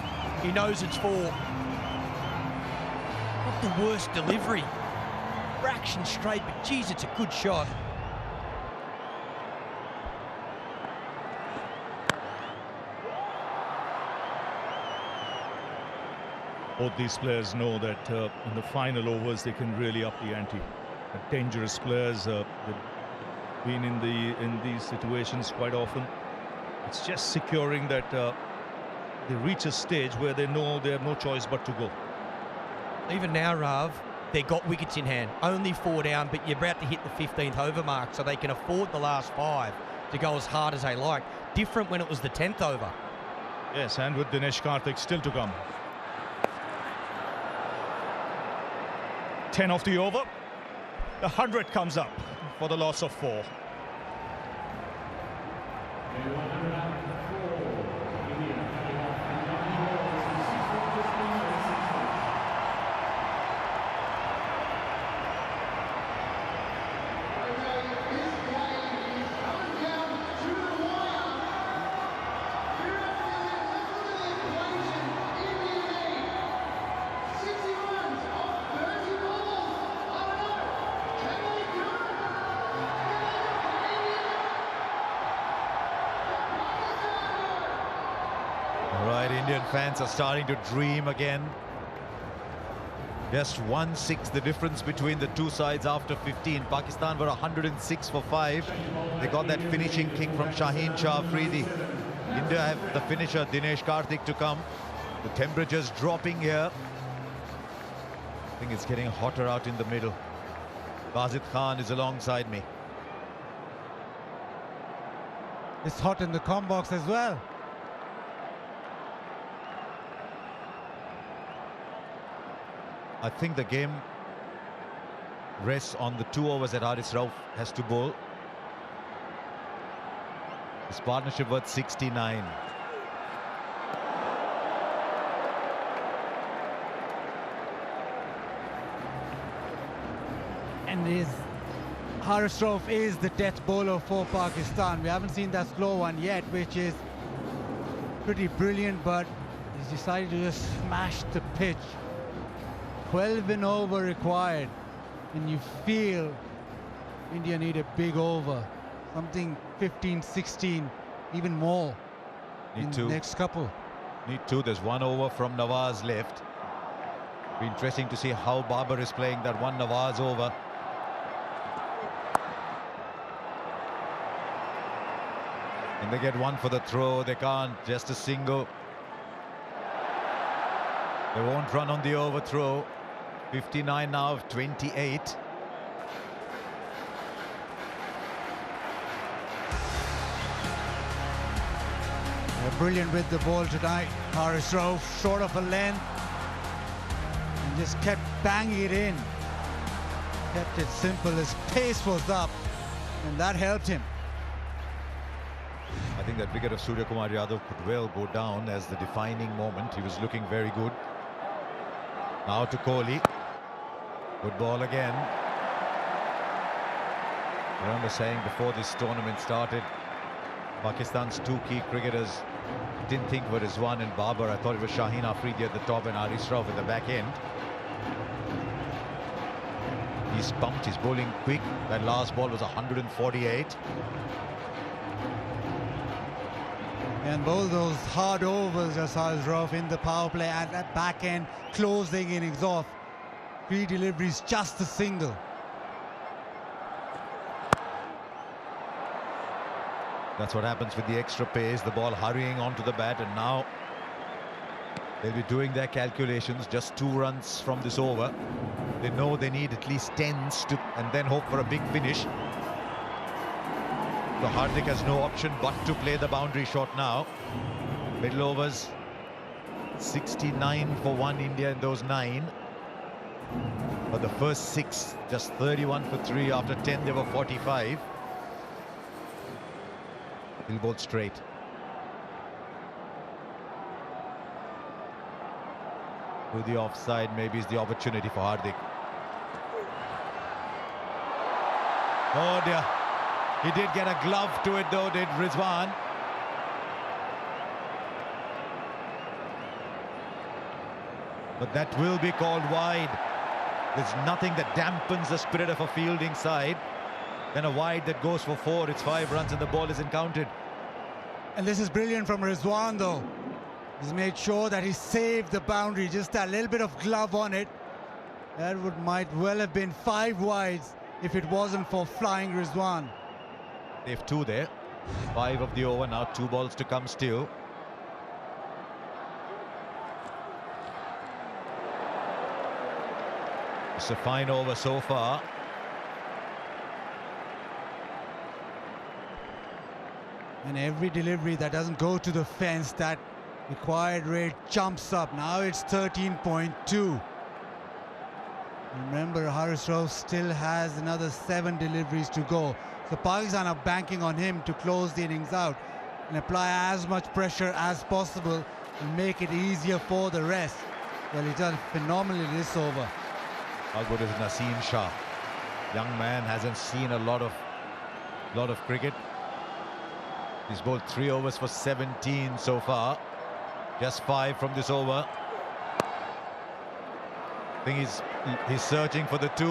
He knows it's 4. Not the worst delivery. Fraction straight, but geez, it's a good shot. Both these players know that in the final overs they can really up the ante. Dangerous players. They've been in these situations quite often. It's just securing that they reach a stage where they know they have no choice but to go. Even now, Rav, they've got wickets in hand. Only 4 down, but you're about to hit the 15th over mark, so they can afford the last 5 to go as hard as they like. Different when it was the 10th over. Yes, and with Dinesh Karthik still to come. 10 off the over. The 100 comes up for the loss of 4. Indian fans are starting to dream again. Just 1-6 the difference between the two sides after 15. Pakistan were 106 for 5. They got that finishing kick from Shaheen Shah Afridi. India have the finisher Dinesh Karthik to come. The temperature's dropping here. I think it's getting hotter out in the middle. Bazid Khan is alongside me. It's hot in the comm box as well. I think the game rests on the 2 overs that Haris Rauf has to bowl. His partnership worth 69. And Haris Rauf is the death bowler for Pakistan. We haven't seen that slow one yet, which is pretty brilliant, but he's decided to just smash the pitch. 12 and over required, and you feel India need a big over, something 15, 16, even more in the next couple. Need 2. There's 1 over from Nawaz left. Be interesting to see how Babar is playing that 1 Nawaz over. And they get 1 for the throw. They can't. Just a single. They won't run on the overthrow. 59 now of 28. They're brilliant with the ball tonight. Haris Rauf short of a length and just kept banging it in. Kept it simple. His pace was up and that helped him. I think that wicket of Surya Kumar Yadav could well go down as the defining moment. He was looking very good. Now to Kohli. Good ball again. I remember saying before this tournament started, Pakistan's two key cricketers didn't think were Rizwan and Babar. I thought it was Shaheen Afridi at the top and Haris Rauf at the back end. He's pumped, he's bowling quick. That last ball was 148. And both those hard overs as Haris Rauf in the power play and at back end, closing innings off. 3 deliveries, just a single. That's what happens with the extra pace, the ball hurrying onto the bat, and now they'll be doing their calculations. Just 2 runs from this over. They know they need at least 10s to, and then hope for a big finish. So Hardik has no option but to play the boundary shot now. Middle overs, 69 for 1 India in those 9. But the first 6, just 31 for 3. After 10, they were 45. He'll bowl straight. To the offside, maybe is the opportunity for Hardik. Oh dear. He did get a glove to it though, did Rizwan. But that will be called wide. There's nothing that dampens the spirit of a fielding side than a wide that goes for 4. It's 5 runs and the ball isn't counted. And this is brilliant from Rizwan though. He's made sure that he saved the boundary, just a little bit of glove on it. That might well have been 5 wides if it wasn't for flying Rizwan. They have 2 there. 5 of the over now, 2 balls to come still. It's a fine over so far. And every delivery that doesn't go to the fence, that required rate jumps up. Now it's 13.2. Remember, Haris Rauf still has another 7 deliveries to go. So Pakistan are banking on him to close the innings out and apply as much pressure as possible and make it easier for the rest. Well, he's done phenomenally this over. How good is Naseem Shah? Young man, hasn't seen a lot of cricket. He's bowled 3 overs for 17 so far. Just 5 from this over. I think he's searching for the 2.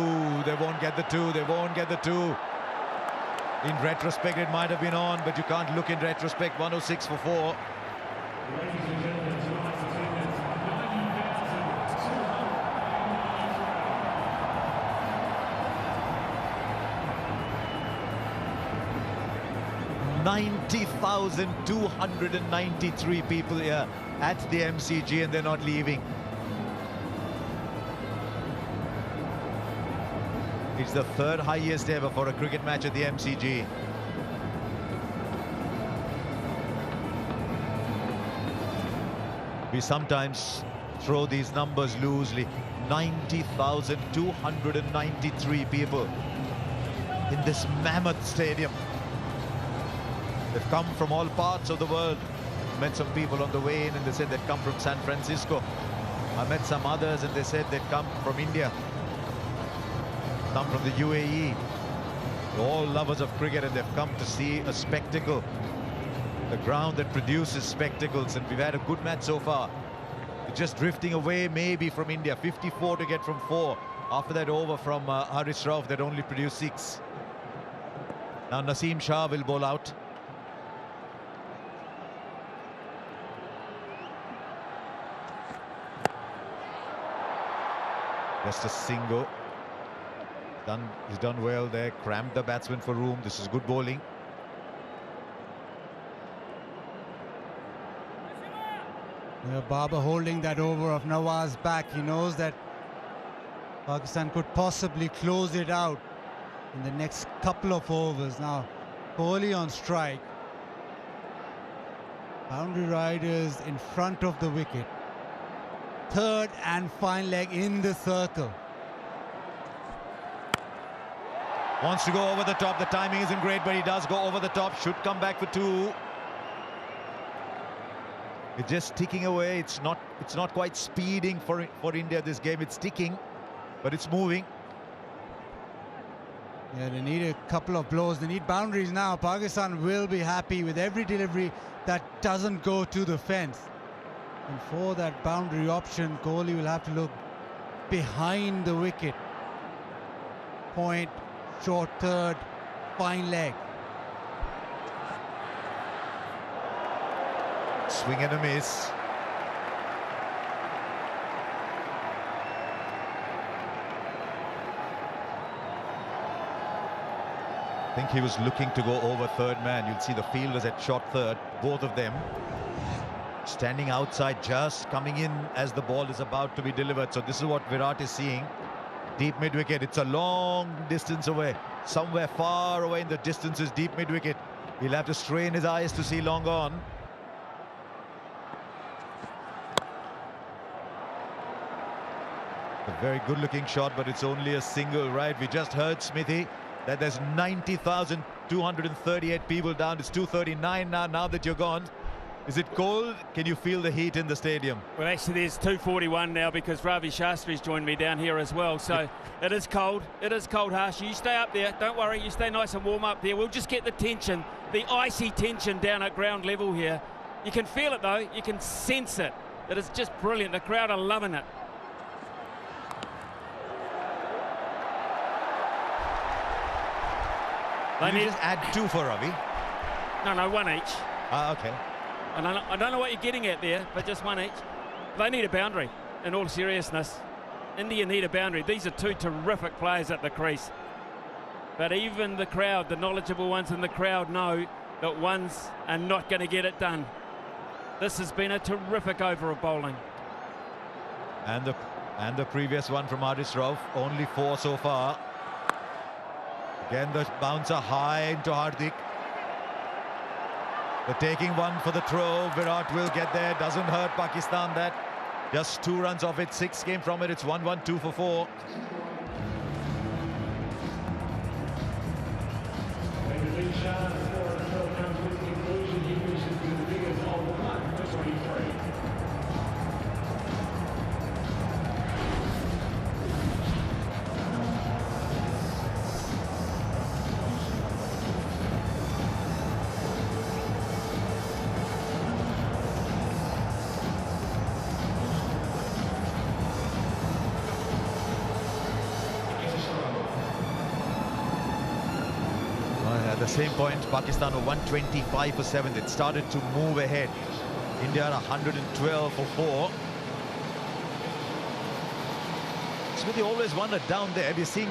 They won't get the 2. They won't get the 2. In retrospect, it might have been on, but you can't look in retrospect. 106 for 4. Ladies and gentlemen, tonight's attendance, 90,293 people here at the MCG, and they're not leaving. It's the 3rd highest ever for a cricket match at the MCG. We sometimes throw these numbers loosely. 90,293 people in this mammoth stadium. They've come from all parts of the world. Met some people on the way in and they said they'd come from San Francisco. I met some others and they said they'd come from India, come from the UAE. They're all lovers of cricket and they've come to see a spectacle. The ground that produces spectacles, and we've had a good match so far. It's just drifting away maybe from India. 54 to get from 4. After that over from Haris Rauf that only produced 6. Now Naseem Shah will bowl out. Just a single. He's done well there, crammed the batsman for room. This is good bowling. Barber holding that over of Nawaz's back. He knows that Pakistan could possibly close it out in the next couple of overs. Now, Kohli on strike. Boundary riders in front of the wicket. Third and final leg in the circle. Wants to go over the top. The timing isn't great, but he does go over the top. Should come back for 2. It's just ticking away. It's not quite speeding for India this game. It's ticking, but it's moving. Yeah, they need a couple of blows. They need boundaries now. Pakistan will be happy with every delivery that doesn't go to the fence. And for that boundary option, Kohli will have to look behind the wicket. Point, short third, fine leg. Swing and a miss. I think he was looking to go over third man. You'll see the fielders at short third, both of them standing outside, just coming in as the ball is about to be delivered. So this is what Virat is seeing. Deep mid-wicket. It's a long distance away. Somewhere far away in the distance is deep mid-wicket. He'll have to strain his eyes to see long on. A very good-looking shot, but it's only a single, right? We just heard, Smithy, that there's 90,238 people down. It's 239 now that you're gone. Is it cold? Can you feel the heat in the stadium? Well, actually, there's 241 now because Ravi Shastri's joined me down here as well. So it is cold. It is cold, Harsh. You stay up there. Don't worry. You stay nice and warm up there. We'll just get the tension, the icy tension down at ground level here. You can feel it, though. You can sense it. It is just brilliant. The crowd are loving it. Did you just add 2 for Ravi? No, 1 each. Okay. And I don't know what you're getting at there, but just 1 each. They need a boundary, in all seriousness. India need a boundary. These are 2 terrific players at the crease. But even the crowd, the knowledgeable ones in the crowd, know that ones are not going to get it done. This has been a terrific over of bowling. And the previous one from Haris Rauf, only 4 so far. Again, the bouncer high into Hardik. The taking one for the throw. Virat will get there. Doesn't hurt Pakistan that. Just 2 runs off it. 6 came from it. It's 1-1, 2 for 4. At the same point, Pakistan were 125 for 7. It started to move ahead. India are 112 for 4. Smithy, always wondered down there, we're seeing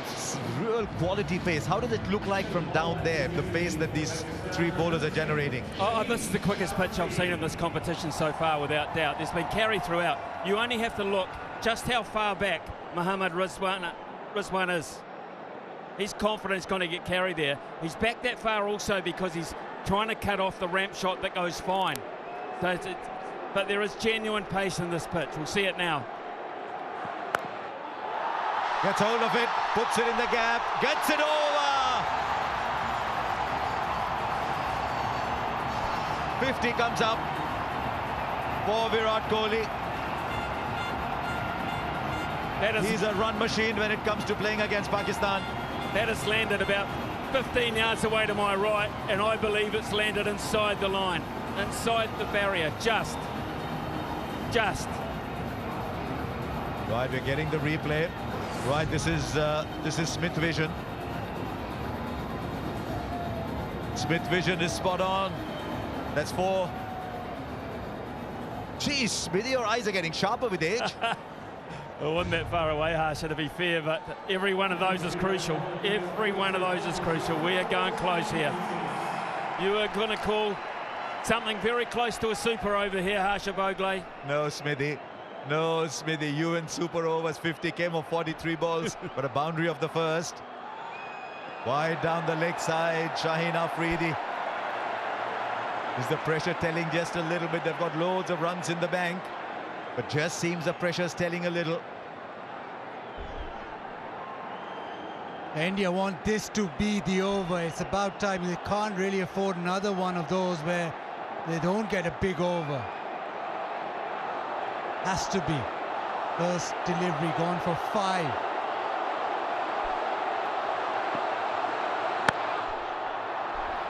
real quality pace. How does it look like from down there, the pace that these 3 bowlers are generating? Oh, this is the quickest pitch I've seen in this competition so far, without doubt. There's been carry throughout. You only have to look just how far back Mohammad Rizwan is. He's confident he's going to get carry there. He's back that far also because he's trying to cut off the ramp shot that goes fine. So but there is genuine pace in this pitch. We'll see it now. Gets hold of it, puts it in the gap, gets it over! 50 comes up for Virat Kohli. He's a run machine when it comes to playing against Pakistan. That has landed about 15 yards away to my right, and I believe it's landed inside the line, inside the barrier, just. Right, we're getting the replay. Right, this is Smith vision. Smith vision is spot on. That's 4. Geez, Smithy, your eyes are getting sharper with age. Well, wasn't that far away, Harsha, to be fair, but every one of those is crucial. Every one of those is crucial. We are going close here. You are going to call something very close to a super over here, Harsha Bhogle. No, Smithy. No, Smithy. You and super overs. 50 came of 43 balls, but a boundary of the first. Wide down the leg side, Shaheen Afridi. Is the pressure telling just a little bit? They've got loads of runs in the bank, but just seems the pressure's telling a little. India want this to be the over. It's about time. They can't really afford another one of those where they don't get a big over. Has to be. First delivery gone for 5.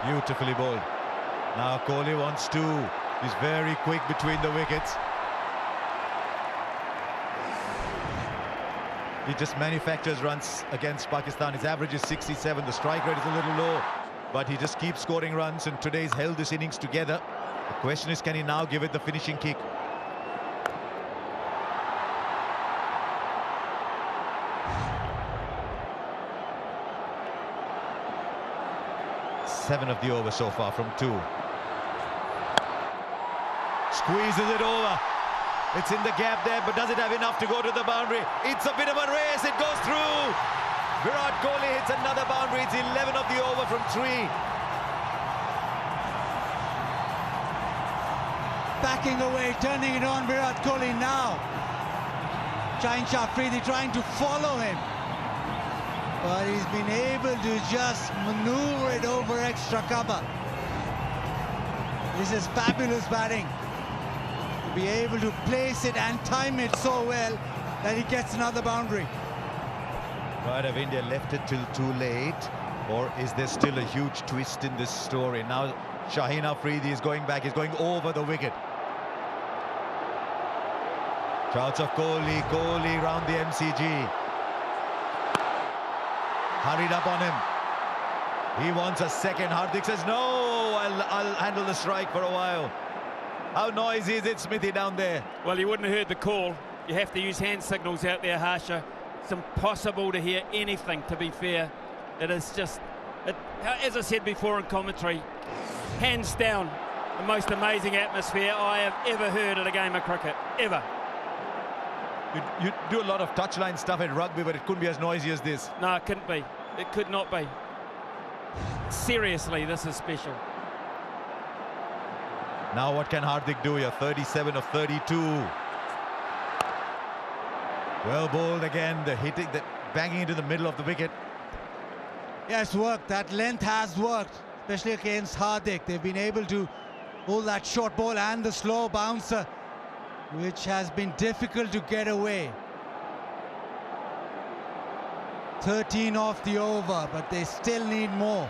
Beautifully bowled. Now Kohli wants 2. He's very quick between the wickets. He just manufactures runs against Pakistan. His average is 67. The strike rate is a little low, but he just keeps scoring runs, and today he's held this innings together. The question is, can he now give it the finishing kick? Seven of the over so far from 2. Squeezes it over. It's in the gap there, but does it have enough to go to the boundary? It's a bit of a race. It goes through. Virat Kohli hits another boundary. It's 11 of the over from 3. Backing away, turning it on Virat Kohli now. Shaheen Afridi trying to follow him, but he's been able to just maneuver it over extra cover. This is fabulous batting. To be able to place it and time it so well that he gets another boundary. Right, have India left it till too late, or is there still a huge twist in this story? Now Shaheen Afridi is going back, he's going over the wicket. Shouts of Kohli, Kohli round the MCG. Hurried up on him. He wants a second. Hardik says, no, I'll handle the strike for a while. How noisy is it, Smithy, down there? Well, you wouldn't have heard the call. You have to use hand signals out there, Harsha. It's impossible to hear anything, to be fair. It is just, as I said before in commentary, hands down, the most amazing atmosphere I have ever heard at a game of cricket, ever. You do a lot of touchline stuff at rugby, but it couldn't be as noisy as this. No, it couldn't be. It could not be. Seriously, this is special. Now what can Hardik do here? 37 of 32. Well bowled again. The hitting, the banging into the middle of the wicket. Yeah, it's worked. That length has worked, especially against Hardik. They've been able to hold that short ball and the slow bouncer, which has been difficult to get away. 13 off the over, but they still need more.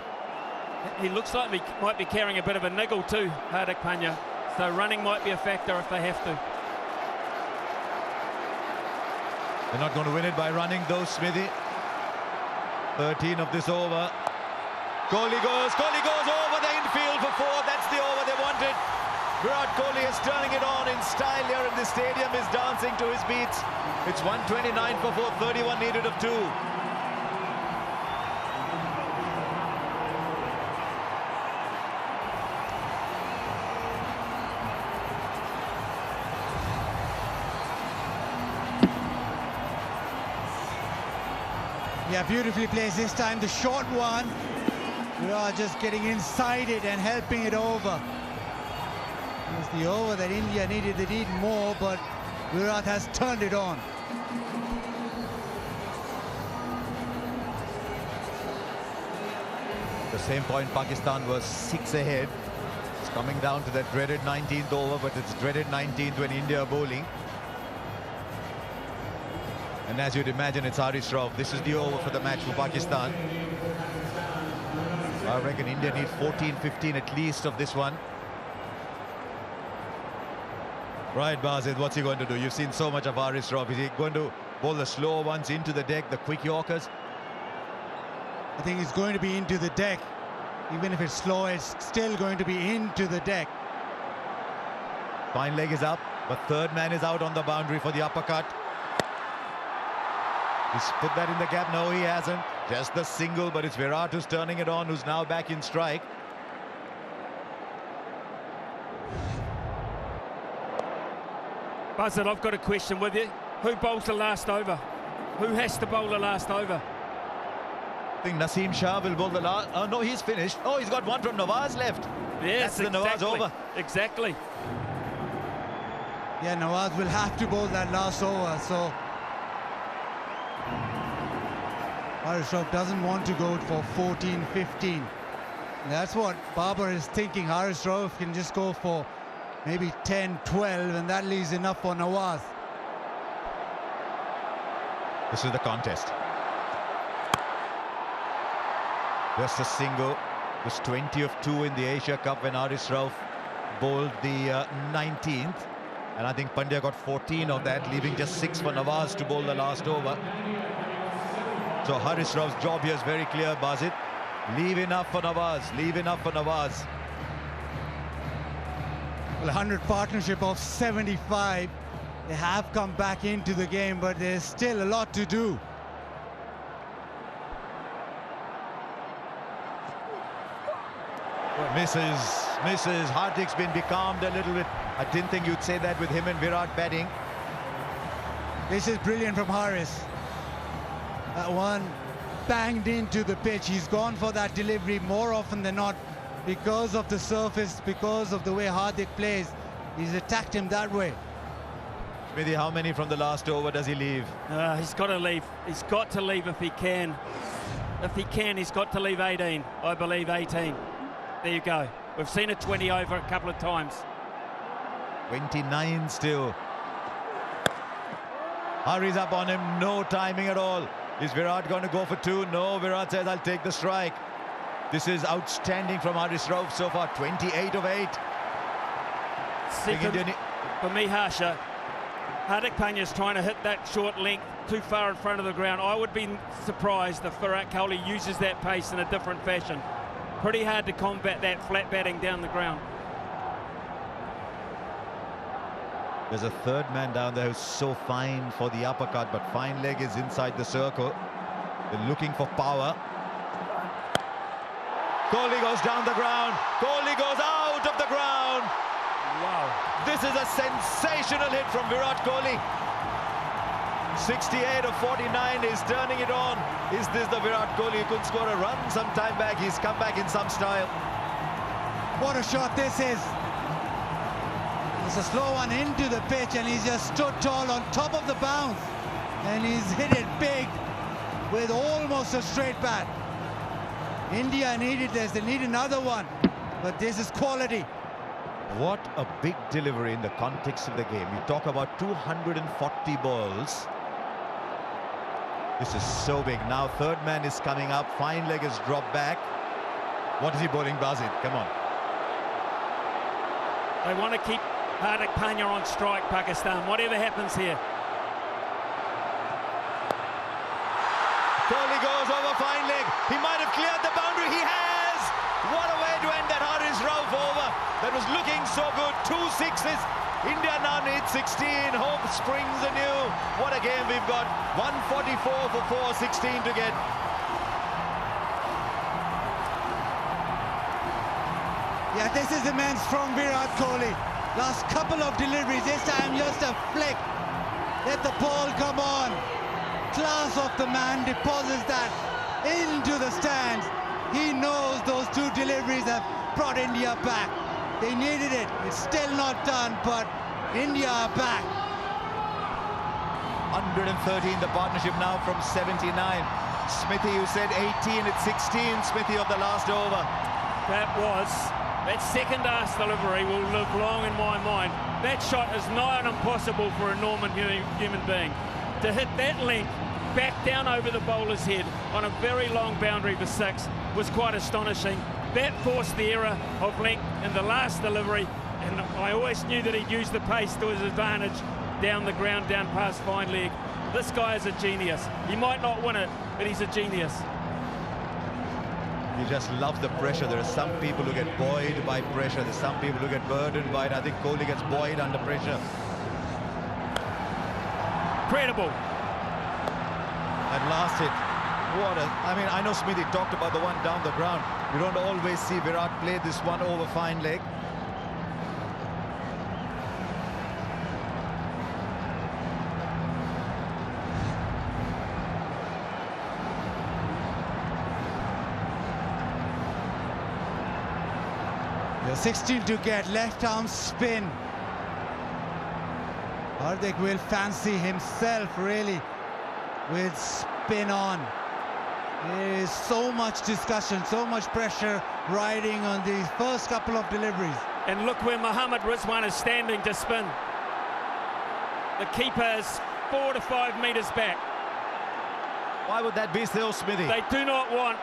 He looks like he might be carrying a bit of a niggle too, Hardik Pandya. So running might be a factor if they have to. They're not going to win it by running though, Smithy. 13 of this over. Kohli goes over the infield for 4. That's the over they wanted. Virat Kohli is turning it on in style here, and the stadium is dancing to his beats. It's 129 for 4, 31 needed of 2. Yeah, beautifully placed this time. The short one. Virat just getting inside it and helping it over. It's the over that India needed. They need more, but Virat has turned it on. At the same point, Pakistan was 6 ahead. It's coming down to that dreaded 19th over, but it's dreaded 19th when India are bowling. And as you'd imagine, it's Haris Rauf. This is the over for the match for Pakistan. I reckon India need 14, 15 at least of this one. Right, Bazid, what's he going to do? You've seen so much of Haris Rauf. Is he going to bowl the slower ones into the deck, the quick Yorkers? I think it's going to be into the deck. Even if it's slow, it's still going to be into the deck. Fine leg is up, but third man is out on the boundary for the uppercut. He's put that in the gap. No, he hasn't. Just the single, but it's Virat who's turning it on, who's now back in strike. Buzzard, I've got a question with you. Who bowls the last over? Who has to bowl the last over? I think Naseem Shah will bowl the last. Oh no, he's finished. Oh, he's got one from Nawaz left. Yes, that's the Nawaz over. Exactly. Yeah, Nawaz will have to bowl that last over, so Haris Rauf doesn't want to go for 14-15. That's what Babar is thinking. Haris Rauf can just go for maybe 10-12, and that leaves enough for Nawaz. This is the contest. Just a single. It was 20 of 2 in the Asia Cup when Haris Rauf bowled the 19th. And I think Pandya got 14 of that, leaving just 6 for Nawaz to bowl the last over. So Haris Rauf's job here is very clear, Bazit. Leave enough for Nawaz. Leave enough for Nawaz. Well, 100 partnership of 75. They have come back into the game, but there's still a lot to do. Misses. Hardik's been becalmed a little bit. I didn't think you'd say that with him and Virat batting. This is brilliant from Haris. That one banged into the pitch. He's gone for that delivery more often than not because of the surface, because of the way Hardik plays. He's attacked him that way. Smithy, how many from the last over does he leave? He's got to leave. He's got to leave if he can. If he can, he's got to leave 18. I believe 18. There you go. We've seen a 20 over a couple of times. 29 still. Hurries up on him. No timing at all. Is Virat going to go for 2? No, Virat says, I'll take the strike. This is outstanding from Haris Rauf so far. 28 of 8. For me, Harsha, Hardik Pandya's trying to hit that short length too far in front of the ground. I would be surprised if Virat Kohli uses that pace in a different fashion. Pretty hard to combat that flat batting down the ground. There's a third man down there who's so fine for the uppercut, but fine leg is inside the circle. They're looking for power. Kohli goes down the ground. Kohli goes out of the ground. Wow. This is a sensational hit from Virat Kohli. 68 of 49 is turning it on. Is this the Virat Kohli who could score a run some time back? He's come back in some style. What a shot this is. It's a slow one into the pitch, and he's just stood tall on top of the bounce. And he's hit it big with almost a straight bat. India needed this. They need another one. But this is quality. What a big delivery in the context of the game. You talk about 240 balls. This is so big. Now third man is coming up. Fine leg has dropped back. What is he bowling, Bazid? Come on. They want to keep Hardik Pandya on strike, Pakistan, whatever happens here. Kohli goes over fine leg. He might have cleared the boundary. He has! What a way to end that Haris Rauf over. That was looking so good. 2 sixes. India now needs 16. Hope springs anew. What a game we've got. 144 for 416 to get. Yeah, this is immense from Virat Kohli. Last couple of deliveries, this time just a flick. Let the ball come on. Class of the man, deposits that into the stands. He knows those 2 deliveries have brought India back. They needed it. It's still not done, but India are back. 113, the partnership now from 79. Smithy, you said 18, it's 16, Smithy, of the last over. That second arse delivery will live long in my mind. That shot is nigh on impossible for a normal human being. To hit that length back down over the bowler's head on a very long boundary for 6 was quite astonishing. That forced the error of length in the last delivery, and I always knew that he'd use the pace to his advantage down the ground, down past fine leg. This guy is a genius. He might not win it, but he's a genius. He just loves the pressure. There are some people who get buoyed by pressure. There's some people who get burdened by it. I think Kohli gets buoyed under pressure. Incredible. That last hit. I mean, I know Smithy talked about the one down the ground. You don't always see Virat play this one over fine leg. The 16 to get, left arm spin. Hardik will fancy himself really with spin on. There is so much discussion, so much pressure riding on these first couple of deliveries. And look where Mohammad Rizwan is standing to spin. The keeper is 4 to 5 metres back. Why would that be so, Smithy? They do not want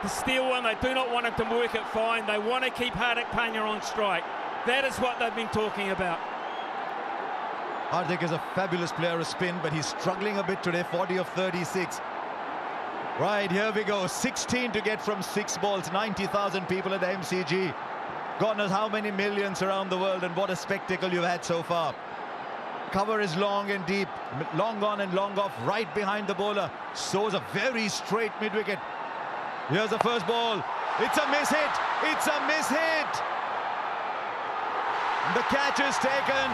to steal one. They do not want him to work it fine. They want to keep Hardik Pandya on strike. That is what they've been talking about. Hardik is a fabulous player of spin, but he's struggling a bit today, 40 of 36. Right, here we go. 16 to get from 6 balls, 90,000 people at the MCG. God knows how many millions around the world, and what a spectacle you've had so far. Cover is long and deep, long on and long off, right behind the bowler. Sows a very straight mid-wicket. Here's the first ball. It's a miss hit. It's a miss hit. The catch is taken.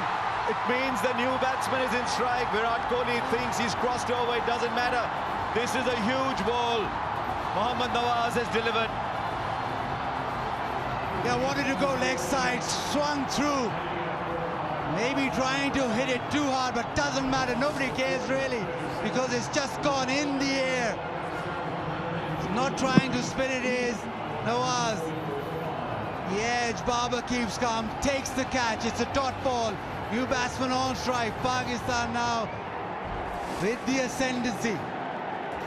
It means the new batsman is in strike. Virat Kohli thinks he's crossed over. It doesn't matter. This is a huge ball. Mohammad Nawaz has delivered. Yeah, wanted to go leg side, swung through. Maybe trying to hit it too hard, but doesn't matter. Nobody cares really, because it's just gone in the air. It's not trying to spin it, is Nawaz. The edge, Babar keeps calm, takes the catch. It's a dot ball. New batsman on strike. Pakistan now with the ascendancy.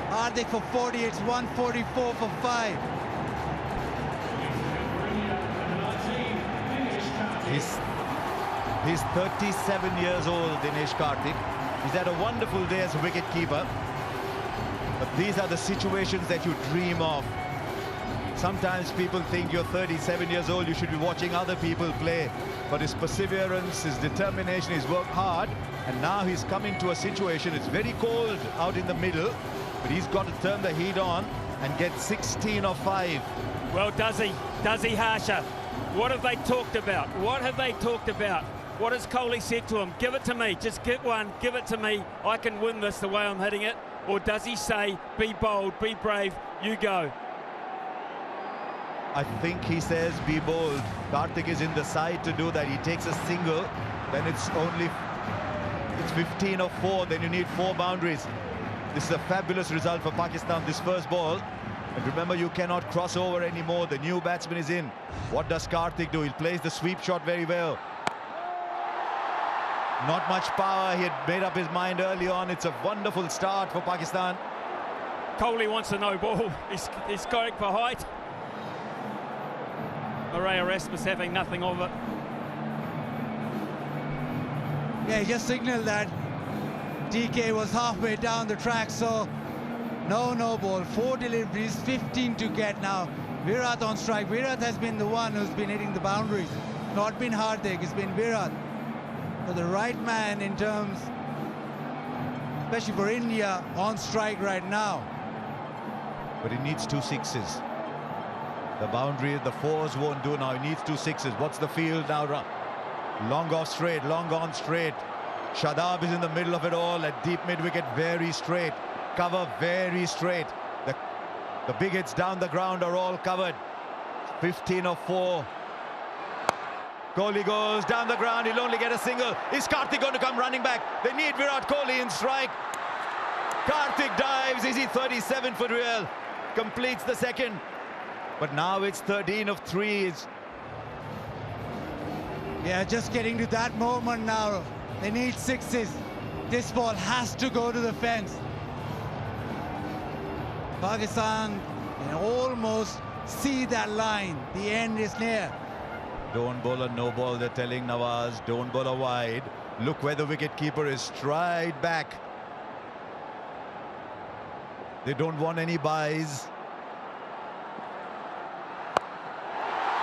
Hardik for 40, it's 144 for 5. He's 37 years old, Dinesh Karthik. He's had a wonderful day as a wicket-keeper. But these are the situations that you dream of. Sometimes people think you're 37 years old, you should be watching other people play. But his perseverance, his determination, he's worked hard. And now he's coming to a situation, it's very cold out in the middle, but he's got to turn the heat on and get 16 or 5. Well, does he? Does he, Harsha? What have they talked about? What have they talked about? What has Kohli said to him? Give it to me. Just get one. Give it to me. I can win this the way I'm hitting it. Or does he say, be bold, be brave, you go? I think he says, be bold. Karthik is in the side to do that. He takes a single, then it's 15 or 4. Then you need 4 boundaries. This is a fabulous result for Pakistan, this first ball. And remember, you cannot cross over anymore. The new batsman is in. What does Karthik do? He plays the sweep shot very well. Not much power. He had made up his mind early on. It's a wonderful start for Pakistan. Kohli wants a no ball. He's going for height. Murray Erasmus having nothing of it. Yeah, he just signaled that DK was halfway down the track, so no ball. 4 deliveries, 15 to get now. Virat on strike. Virat has been the one who's been hitting the boundaries. Not been Hardik, it's been Virat. So the right man in terms, especially for India, on strike right now. But he needs 2 6s. The boundary, the 4s won't do now. He needs 2 6s. What's the field now? Long off straight, long on straight. Shadab is in the middle of it all at deep mid-wicket, very straight. Cover very straight. The big hits down the ground are all covered. 15 or 4. Kohli goes down the ground, he'll only get a single. Is Karthik going to come running back? They need Virat Kohli in strike. Karthik dives, is he 37 for real? Completes the second. But now it's 13 of 3. Yeah, just getting to that moment now. They need 6s. This ball has to go to the fence. Pakistan can almost see that line. The end is near. Don't bowl a no ball, they're telling Nawaz. Don't bowl a wide. Look where the wicket-keeper is, stride back. They don't want any buys.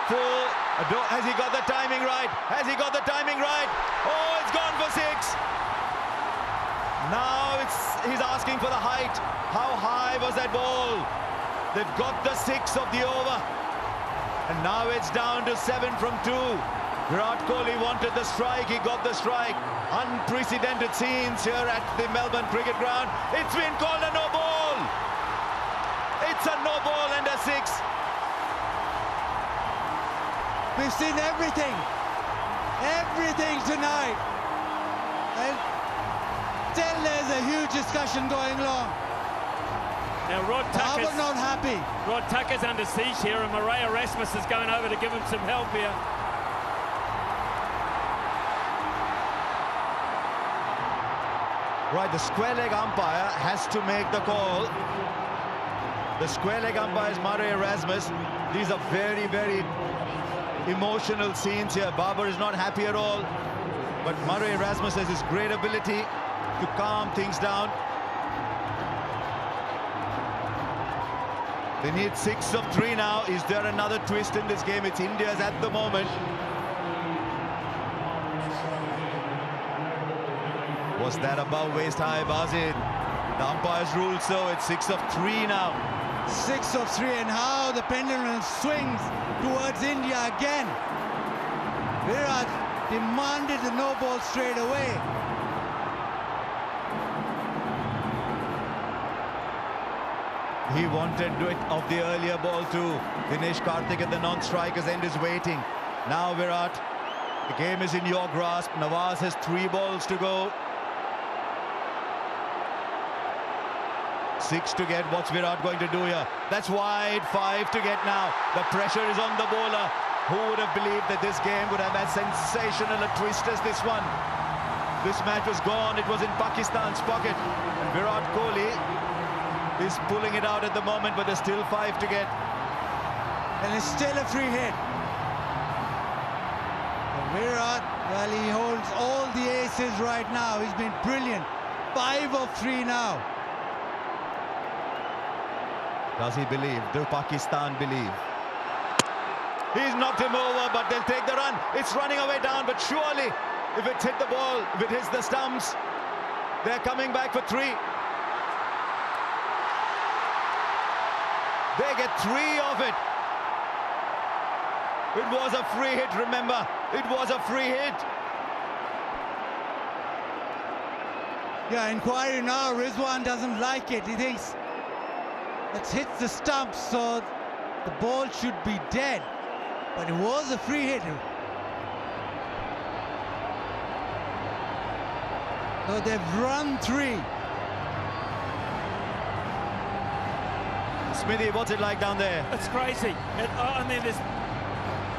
Full. Has he got the timing right? Has he got the timing right? Oh, it's gone for 6. Now he's asking for the height. How high was that ball? They've got the 6 of the over. And now it's down to 7 from 2. Virat Kohli wanted the strike. He got the strike. Unprecedented scenes here at the Melbourne Cricket Ground. It's been called a no ball. It's a no ball and a 6. We've seen everything tonight. And still there's a huge discussion going on. Now Rod Tucker's not happy. Rod Tucker's under siege here, and Murray Erasmus is going over to give him some help here. Right, the square leg umpire has to make the call. The square leg umpire is Murray Erasmus. These are very, very emotional scenes here. Babar is not happy at all. But Murray Erasmus has his great ability to calm things down. They need 6 of 3 now. Is there another twist in this game? It's India's at the moment. Was that above waist high, Bazid? The umpires ruled so. It's 6 of 3 now. 6 of 3, and how the pendulum swings towards India again. Virat demanded the no ball straight away. He wanted it of the earlier ball too. Dinesh Karthik at the non-strikers end is waiting. Now Virat, the game is in your grasp. Nawaz has 3 balls to go. 6 to get. What's Virat going to do here? That's wide. 5 to get now. The pressure is on the bowler. Who would have believed that this game would have as sensational a twist as this one? This match was gone. It was in Pakistan's pocket. And Virat Kohli is pulling it out at the moment, but there's still 5 to get. And it's still a free hit. And Virat, well, he holds all the aces right now. He's been brilliant. 5 of 3 now. Does he believe? Do Pakistan believe? He's knocked him over, but they'll take the run. It's running away down, but surely, if it's hit the ball, if it hits the stumps, they're coming back for 3. They get 3 of it. It was a free hit, remember. It was a free hit. Yeah, inquiry now. Rizwan doesn't like it. He thinks it hits the stumps, so the ball should be dead. But it was a free hit. So they've run 3. Smithy, what's it like down there? It's crazy. I mean,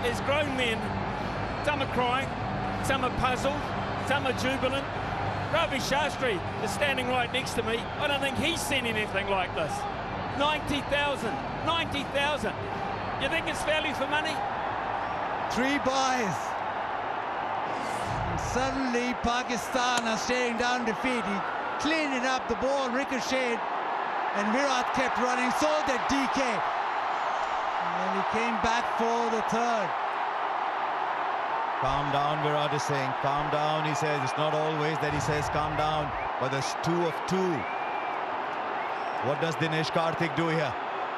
there's grown men. Some are crying, some are puzzled, some are jubilant. Ravi Shastri is standing right next to me. I don't think he's seen anything like this. 90,000, 90,000. You think it's value for money? 3 buys. And suddenly Pakistan are staring down defeat. He cleaned it up, the ball ricocheted, and Virat kept running, so did DK. And he came back for the 3rd. Calm down, Virat is saying. Calm down, he says. It's not always that he says calm down, but there's 2 of 2. What does Dinesh Karthik do here?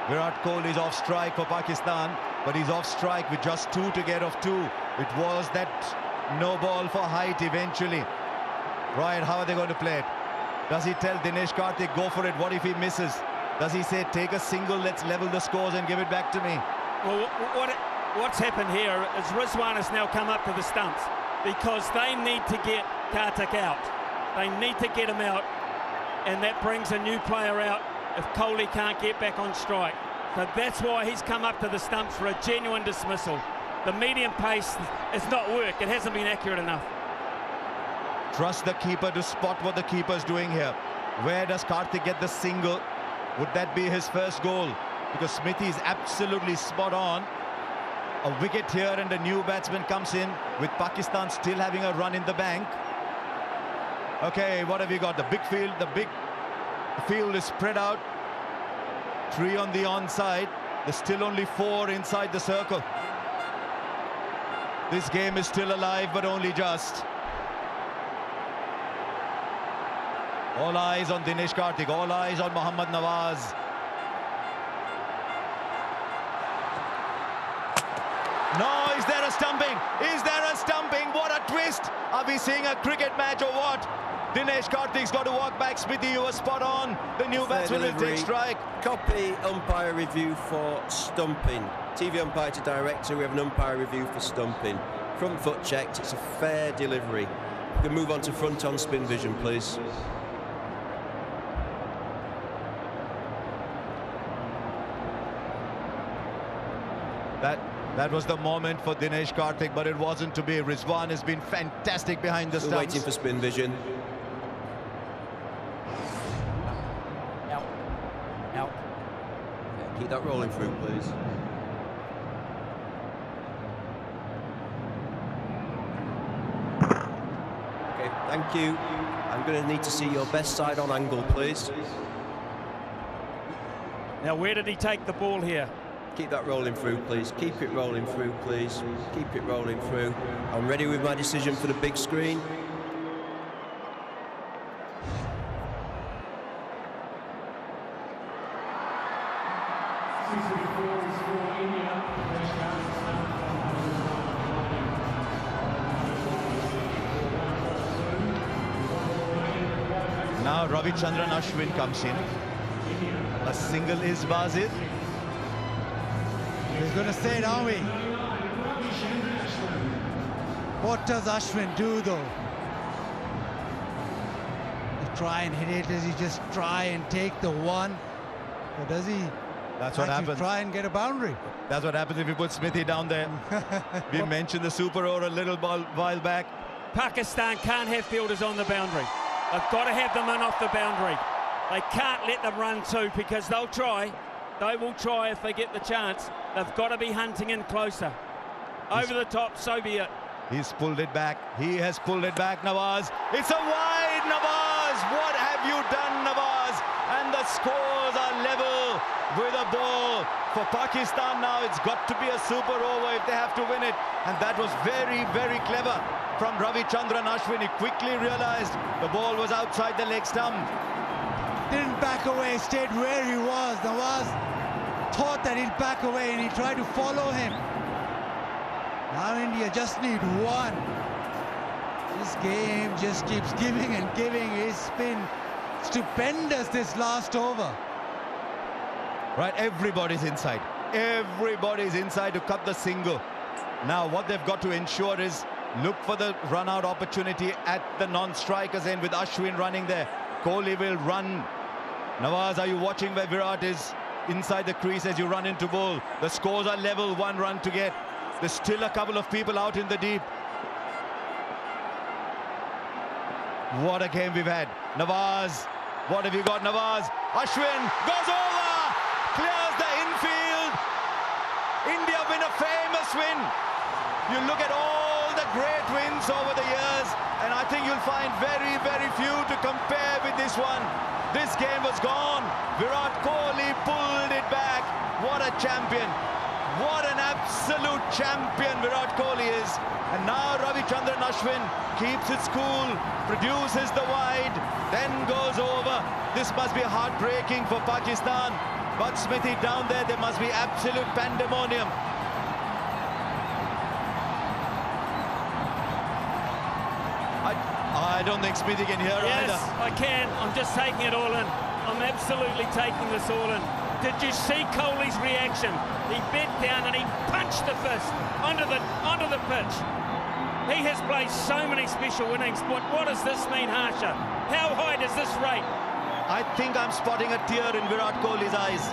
Virat Kohli is off strike for Pakistan, but he's off strike with just 2 to get of 2. It was that no ball for height eventually. Right, how are they going to play it? Does he tell Dinesh Karthik, go for it? What if he misses? Does he say, take a single, let's level the scores and give it back to me? Well, what's happened here is Rizwan has now come up to the stumps because they need to get Karthik out. They need to get him out, and that brings a new player out if Kohli can't get back on strike. So that's why he's come up to the stumps for a genuine dismissal. The medium pace has not worked. It hasn't been accurate enough. Trust the keeper to spot what the keeper's doing here. Where does Karthik get the single? Would that be his first goal? Because Smithy is absolutely spot on. A wicket here and a new batsman comes in with Pakistan still having a run in the bank. Okay, what have you got? The big field, the field is spread out. 3 on the onside. There's still only 4 inside the circle. This game is still alive, but only just. All eyes on Dinesh Karthik, all eyes on Mohammad Nawaz. No, is there a stumping? Is there a stumping? What a twist! Are we seeing a cricket match or what? Dinesh Karthik's got to walk back. Smithy, you were spot on. The new batsman will take strike. Copy umpire review for stumping. TV umpire to director, we have an umpire review for stumping. Front foot checked, it's a fair delivery. We can move on to front on spin vision, please. That was the moment for Dinesh Karthik, but it wasn't to be. Rizwan has been fantastic behind the Still stumps. waiting for spin vision. Out. Out. Yeah, keep that rolling through, please. Okay, thank you. I'm going to need to see your best side on angle, please. Now, where did he take the ball here? Keep that rolling through, please. Keep it rolling through, please. Keep it rolling through. I'm ready with my decision for the big screen. Now Ravichandran Ashwin comes in. A single is Bazid. He's going to stay, aren't we? What does Ashwin do, though? You try and hit it. Does he just try and take the one? Or does he That's what happens. Try and get a boundary? That's what happens if you put Smithy down there. We mentioned the super over a little while back. Pakistan can't have fielders on the boundary. They've got to have them in off the boundary. They can't let them run too, because they'll try. They will try if they get the chance. They've got to be hunting in closer. Over the top, so be it. He's pulled it back. He has pulled it back, Nawaz. It's a wide, Nawaz. What have you done, Nawaz? And the scores are level with a ball. For Pakistan now, it's got to be a super over if they have to win it. And that was very, very clever from Ravichandran Ashwin. He quickly realized the ball was outside the leg stump. Didn't back away, stayed where he was. Nawaz thought that he'd back away and he tried to follow him. Now India just need one. This game just keeps giving and giving. It's been stupendous this last over. Right, everybody's inside. Everybody's inside to cut the single. Now what they've got to ensure is look for the run-out opportunity at the non-strikers end with Ashwin running there. Kohli will run. Nawaz, are you watching where Virat is inside the crease as you run into bowl? The scores are level, 1 run to get. There's still a couple of people out in the deep. What a game we've had. Nawaz, what have you got, Nawaz? Ashwin goes over, clears the infield. India win a famous win. You look at all the great wins over the years, and I think you'll find very, very few to compare with this one. This game was gone. Virat Kohli pulled it back. What a champion. What an absolute champion Virat Kohli is. And now Ravichandran Ashwin keeps it cool, produces the wide, then goes over. This must be heartbreaking for Pakistan. But Smithy down there must be absolute pandemonium. I don't think Smithy can hear either. Yes, I can. I'm just taking it all in. I'm absolutely taking this all in. Did you see Kohli's reaction? He bent down and he punched the fist onto the pitch. He has played so many special innings. What does this mean, Harsha? How high does this rate? I think I'm spotting a tear in Virat Kohli's eyes.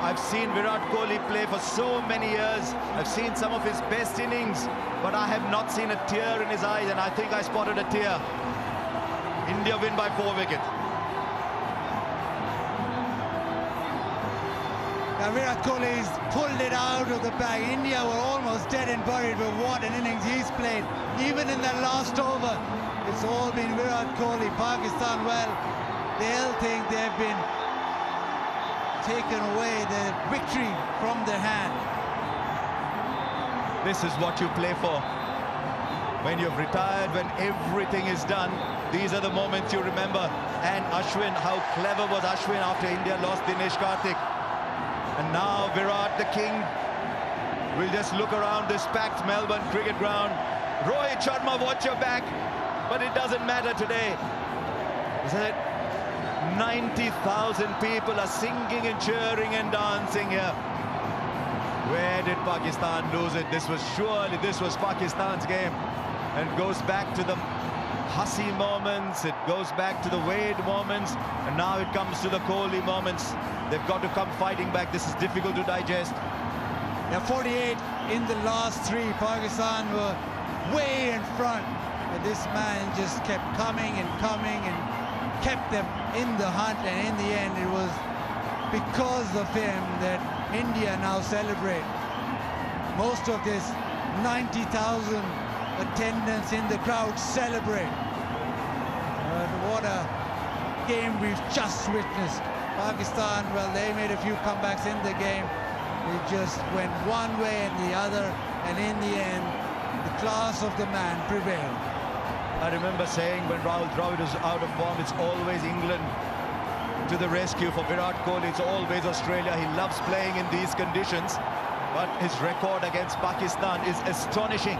I've seen Virat Kohli play for so many years. I've seen some of his best innings, but I have not seen a tear in his eyes, and I think I spotted a tear. India win by 4 wickets. Now Virat Kohli's pulled it out of the bag. India were almost dead and buried, but what an innings he's played. Even in that last over, it's all been Virat Kohli. Pakistan, well, they'll think they've been taken away the victory from their hand. This is what you play for. When you've retired, when everything is done, these are the moments you remember. And Ashwin, how clever was Ashwin after India lost Dinesh Karthik. And now Virat, the king, will just look around this packed Melbourne cricket ground. Rohit Sharma, watch your back. But it doesn't matter today. Isn't it? 90,000 people are singing and cheering and dancing here. Where did Pakistan lose it? This was Pakistan's game. And goes back to the Hussey moments, it goes back to the Wade moments, and now it comes to the Kohli moments. They've got to come fighting back. This is difficult to digest. Yeah, 48 in the last three. Pakistan were way in front, but this man just kept coming and kept them in the hunt, and in the end it was because of him that India now celebrate. Most of this 90,000 attendance in the crowd celebrate. But what a game we've just witnessed. Pakistan, well, they made a few comebacks in the game. It just went one way and the other, and in the end the class of the man prevailed. I remember saying when Rahul Dravid was out of form, it's always England to the rescue. For Virat Kohli, it's always Australia. He loves playing in these conditions, but his record against Pakistan is astonishing.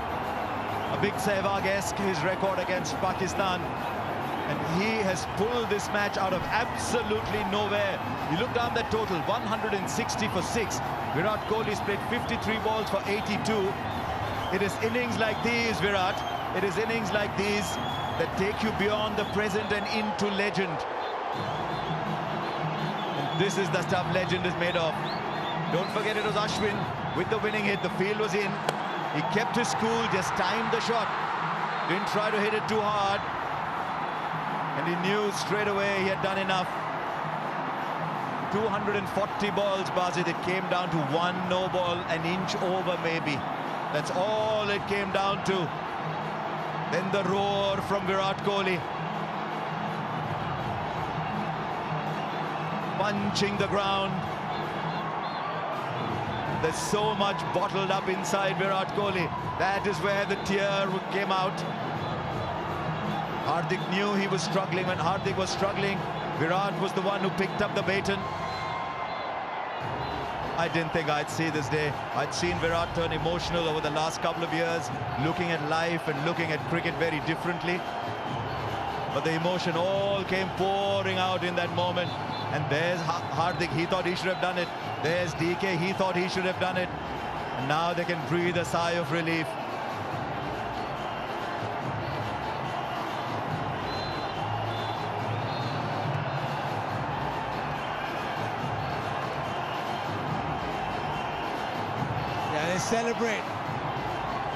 A big Sehwag-esque, his record against Pakistan. And he has pulled this match out of absolutely nowhere. You look down the total, 160 for 6. Virat Kohli's played 53 balls for 82. It is innings like these, Virat. It is innings like these that take you beyond the present and into legend. And this is the stuff legend is made of. Don't forget it was Ashwin with the winning hit. The field was in. He kept his cool, just timed the shot. Didn't try to hit it too hard. And he knew straight away he had done enough. 240 balls, Basit. It came down to one no ball, an inch over maybe. That's all it came down to. Then the roar from Virat Kohli. Punching the ground. There's so much bottled up inside Virat Kohli. That is where the tear came out. Hardik knew he was struggling. When Hardik was struggling, Virat was the one who picked up the baton. I didn't think I'd see this day. I'd seen Virat turn emotional over the last couple of years, looking at life and looking at cricket very differently. But the emotion all came pouring out in that moment. And there's Hardik, he thought he should have done it. There's DK, he thought he should have done it. And now they can breathe a sigh of relief. Celebrate.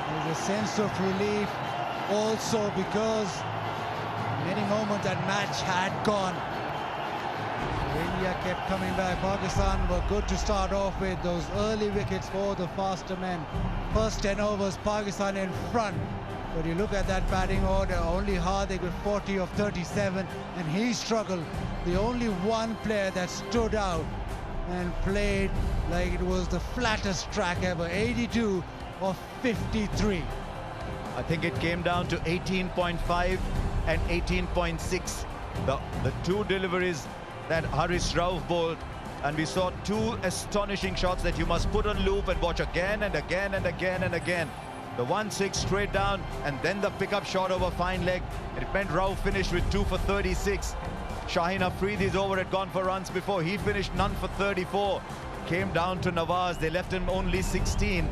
There's a sense of relief also because in any moment that match had gone. India kept coming back. Pakistan were good to start off with. Those early wickets for the faster men. First 10 overs, Pakistan in front. But you look at that batting order, only Hardik with 40 of 37, and he struggled. The only one player that stood out and played like it was the flattest track ever, 82 of 53. I think it came down to 18.5 and 18.6. The two deliveries that Haris Rauf bowled, and we saw two astonishing shots that you must put on loop and watch again and again and again and again. The 1-6 straight down, and then the pickup shot over fine leg. It meant Rauf finished with 2 for 36. Shaheen Afridi's over had gone for runs before. He finished none for 34. Came down to Nawaz. They left him only 16.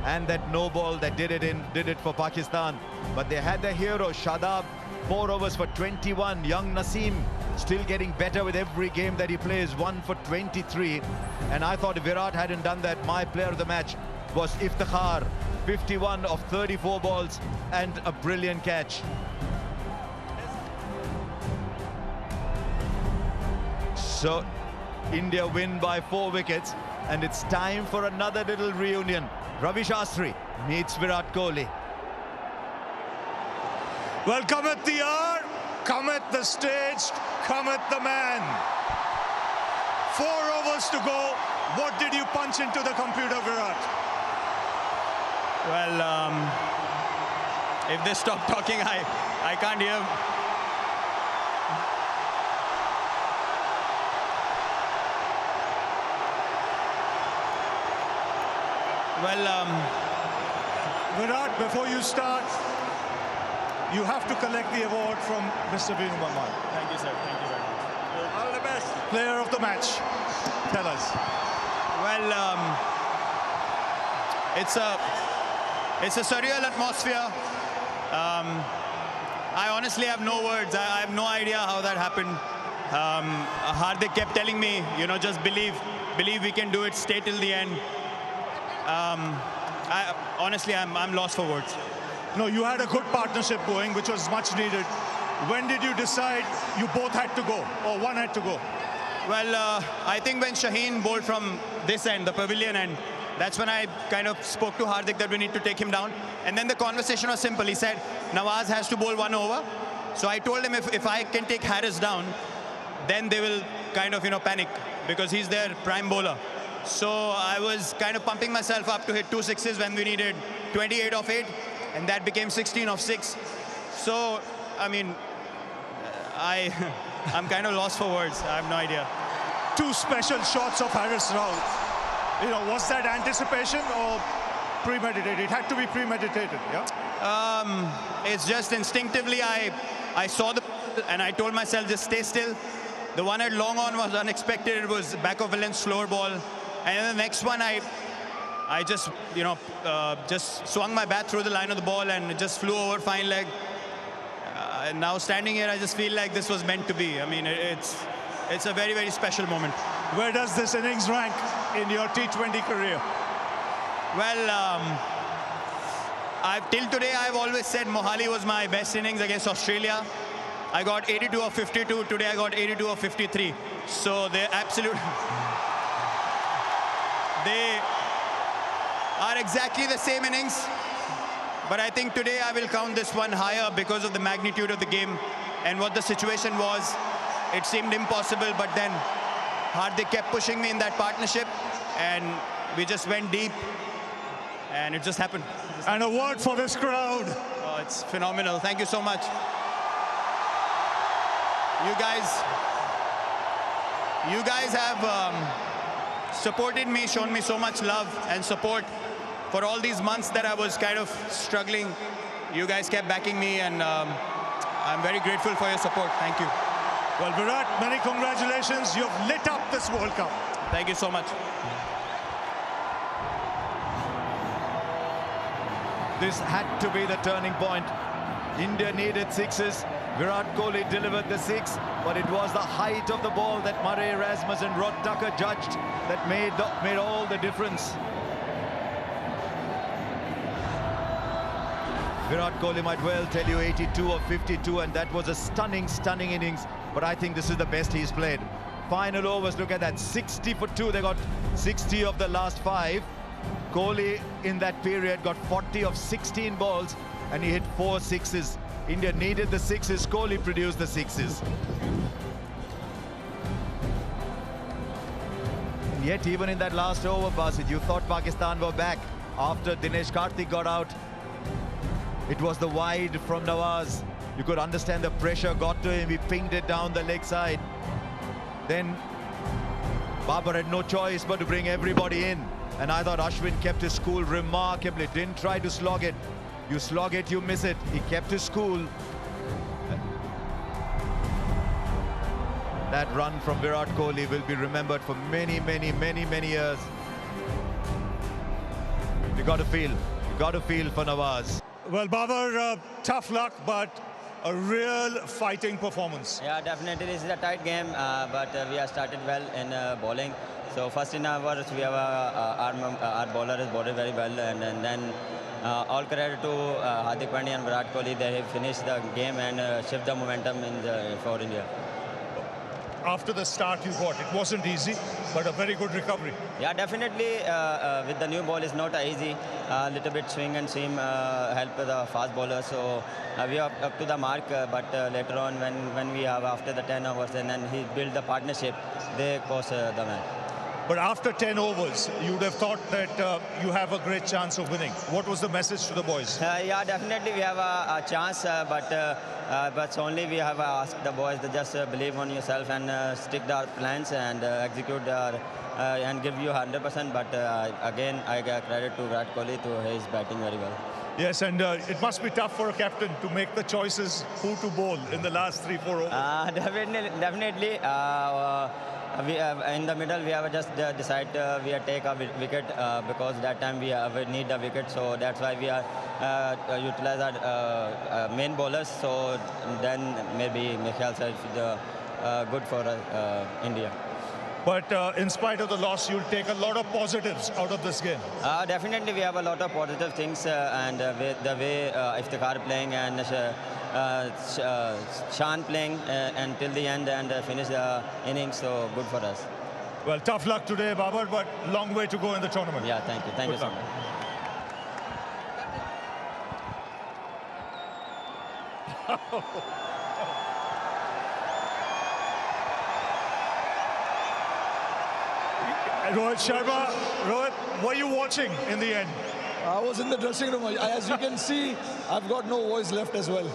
And that no ball that did it for Pakistan. But they had the hero, Shadab, 4 overs for 21. Young Naseem still getting better with every game that he plays, 1 for 23. And I thought if Virat hadn't done that, my player of the match was Iftikhar, 51 of 34 balls and a brilliant catch. So India win by 4 wickets, and it's time for another little reunion. Ravi Shastri meets Virat Kohli. Well, cometh the hour, cometh the stage, cometh the man. 4 overs to go. What did you punch into the computer, Virat? Well, if they stop talking, I can't hear. Well, Virat, before you start, you have to collect the award from Mr. Venu Maman. Thank you, sir. Thank you very much. All the best. Player of the match. Tell us. Well, it's a surreal atmosphere. I honestly have no words. I have no idea how that happened. Hardik kept telling me, you know, just believe we can do it, stay till the end. Honestly, I'm lost for words. No, you had a good partnership going, which was much needed. When did you decide you both had to go, or one had to go? Well, I think when Shaheen bowled from this end, the pavilion end, that's when I kind of spoke to Hardik that we need to take him down. And then the conversation was simple. He said, Nawaz has to bowl 1 over. So I told him if I can take Harris down, then they will kind of, you know, panic because he's their prime bowler. So I was kind of pumping myself up to hit 2 sixes when we needed 28 of 8, and that became 16 of 6. So, I mean, I'm kind of lost for words. I have no idea. 2 special shots of Harris Rao. You know, was that anticipation or premeditated? It had to be premeditated, yeah? It's just instinctively I saw the and I told myself just stay still. The one at long on was unexpected. It was back of Villain's slower ball. And then the next one I just, you know, just swung my bat through the line of the ball and it just flew over fine leg. And now standing here, I just feel like this was meant to be. I mean, it's a very, very special moment. Where does this innings rank in your T20 career? Well, till today, I've always said Mohali was my best innings against Australia. I got 82 of 52. Today, I got 82 of 53. So they're absolute. They are exactly the same innings. But I think today I will count this one higher because of the magnitude of the game and what the situation was. It seemed impossible, but then Hardik kept pushing me in that partnership and we just went deep and it just happened. And a word for this crowd. Oh, it's phenomenal. Thank you so much. You guys have supported me, shown me so much love and support. For all these months that I was kind of struggling, you guys kept backing me and I'm very grateful for your support. Thank you. Well, Virat, many congratulations. You've lit up this World Cup. Thank you so much. This had to be the turning point. India needed sixes. Virat Kohli delivered the 6, but it was the height of the ball that Murray Erasmus and Rod Tucker judged that made all the difference. Virat Kohli might well tell you 82 of 52, and that was a stunning, stunning innings. But I think this is the best he's played. Final overs, look at that, 60 for 2. They got 60 of the last 5. Kohli in that period got 40 of 16 balls, and he hit 4 sixes. India needed the 6s. Kohli produced the 6s. And yet, even in that last over, Basit, you thought Pakistan were back after Dinesh Karthik got out. It was the wide from Nawaz. You could understand the pressure got to him. He pinged it down the leg side. Then Babar had no choice but to bring everybody in. And I thought Ashwin kept his cool remarkably. Didn't try to slog it. You slog it, you miss it. He kept his cool. That run from Virat Kohli will be remembered for many, many, many, many years. You got to feel for Nawaz. Well, Babar, tough luck, but a real fighting performance. Yeah, definitely. This is a tight game, but we have started well in bowling. So first in hours, we have our bowler has bowled very well, and then all credit to Hardik Pandya and Virat Kohli. They have finished the game and shift the momentum for India. After the start you got, it wasn't easy, but a very good recovery. Yeah, definitely. With the new ball, it's not easy. A little bit swing and seam help the fast bowler. So we are up to the mark. But later on, when we have after the 10 overs and then he built the partnership, they cost the match. But after 10 overs, you would have thought that you have a great chance of winning. What was the message to the boys? Yeah, definitely we have a chance, but only we have asked the boys to just believe on yourself and stick to our plans and execute and give you 100%. But again, I give credit to Virat Kohli to his batting very well. Yes, and it must be tough for a captain to make the choices who to bowl in the last 3-4 overs. Definitely. In the middle, we have just decided we take a wicket because that time we need a wicket. So that's why we are utilize our main bowlers. So then maybe Michael said good for India. But in spite of the loss, you'll take a lot of positives out of this game. Definitely, we have a lot of positive things, and with the way Iftikhar playing and Shan playing until the end and finish the innings, so good for us. Well, tough luck today, Babar, but long way to go in the tournament. Yeah, thank you. Thank you so much. Rohit Sharma, Rohit, were you watching in the end? I was in the dressing room. As you can see, I've got no voice left as well.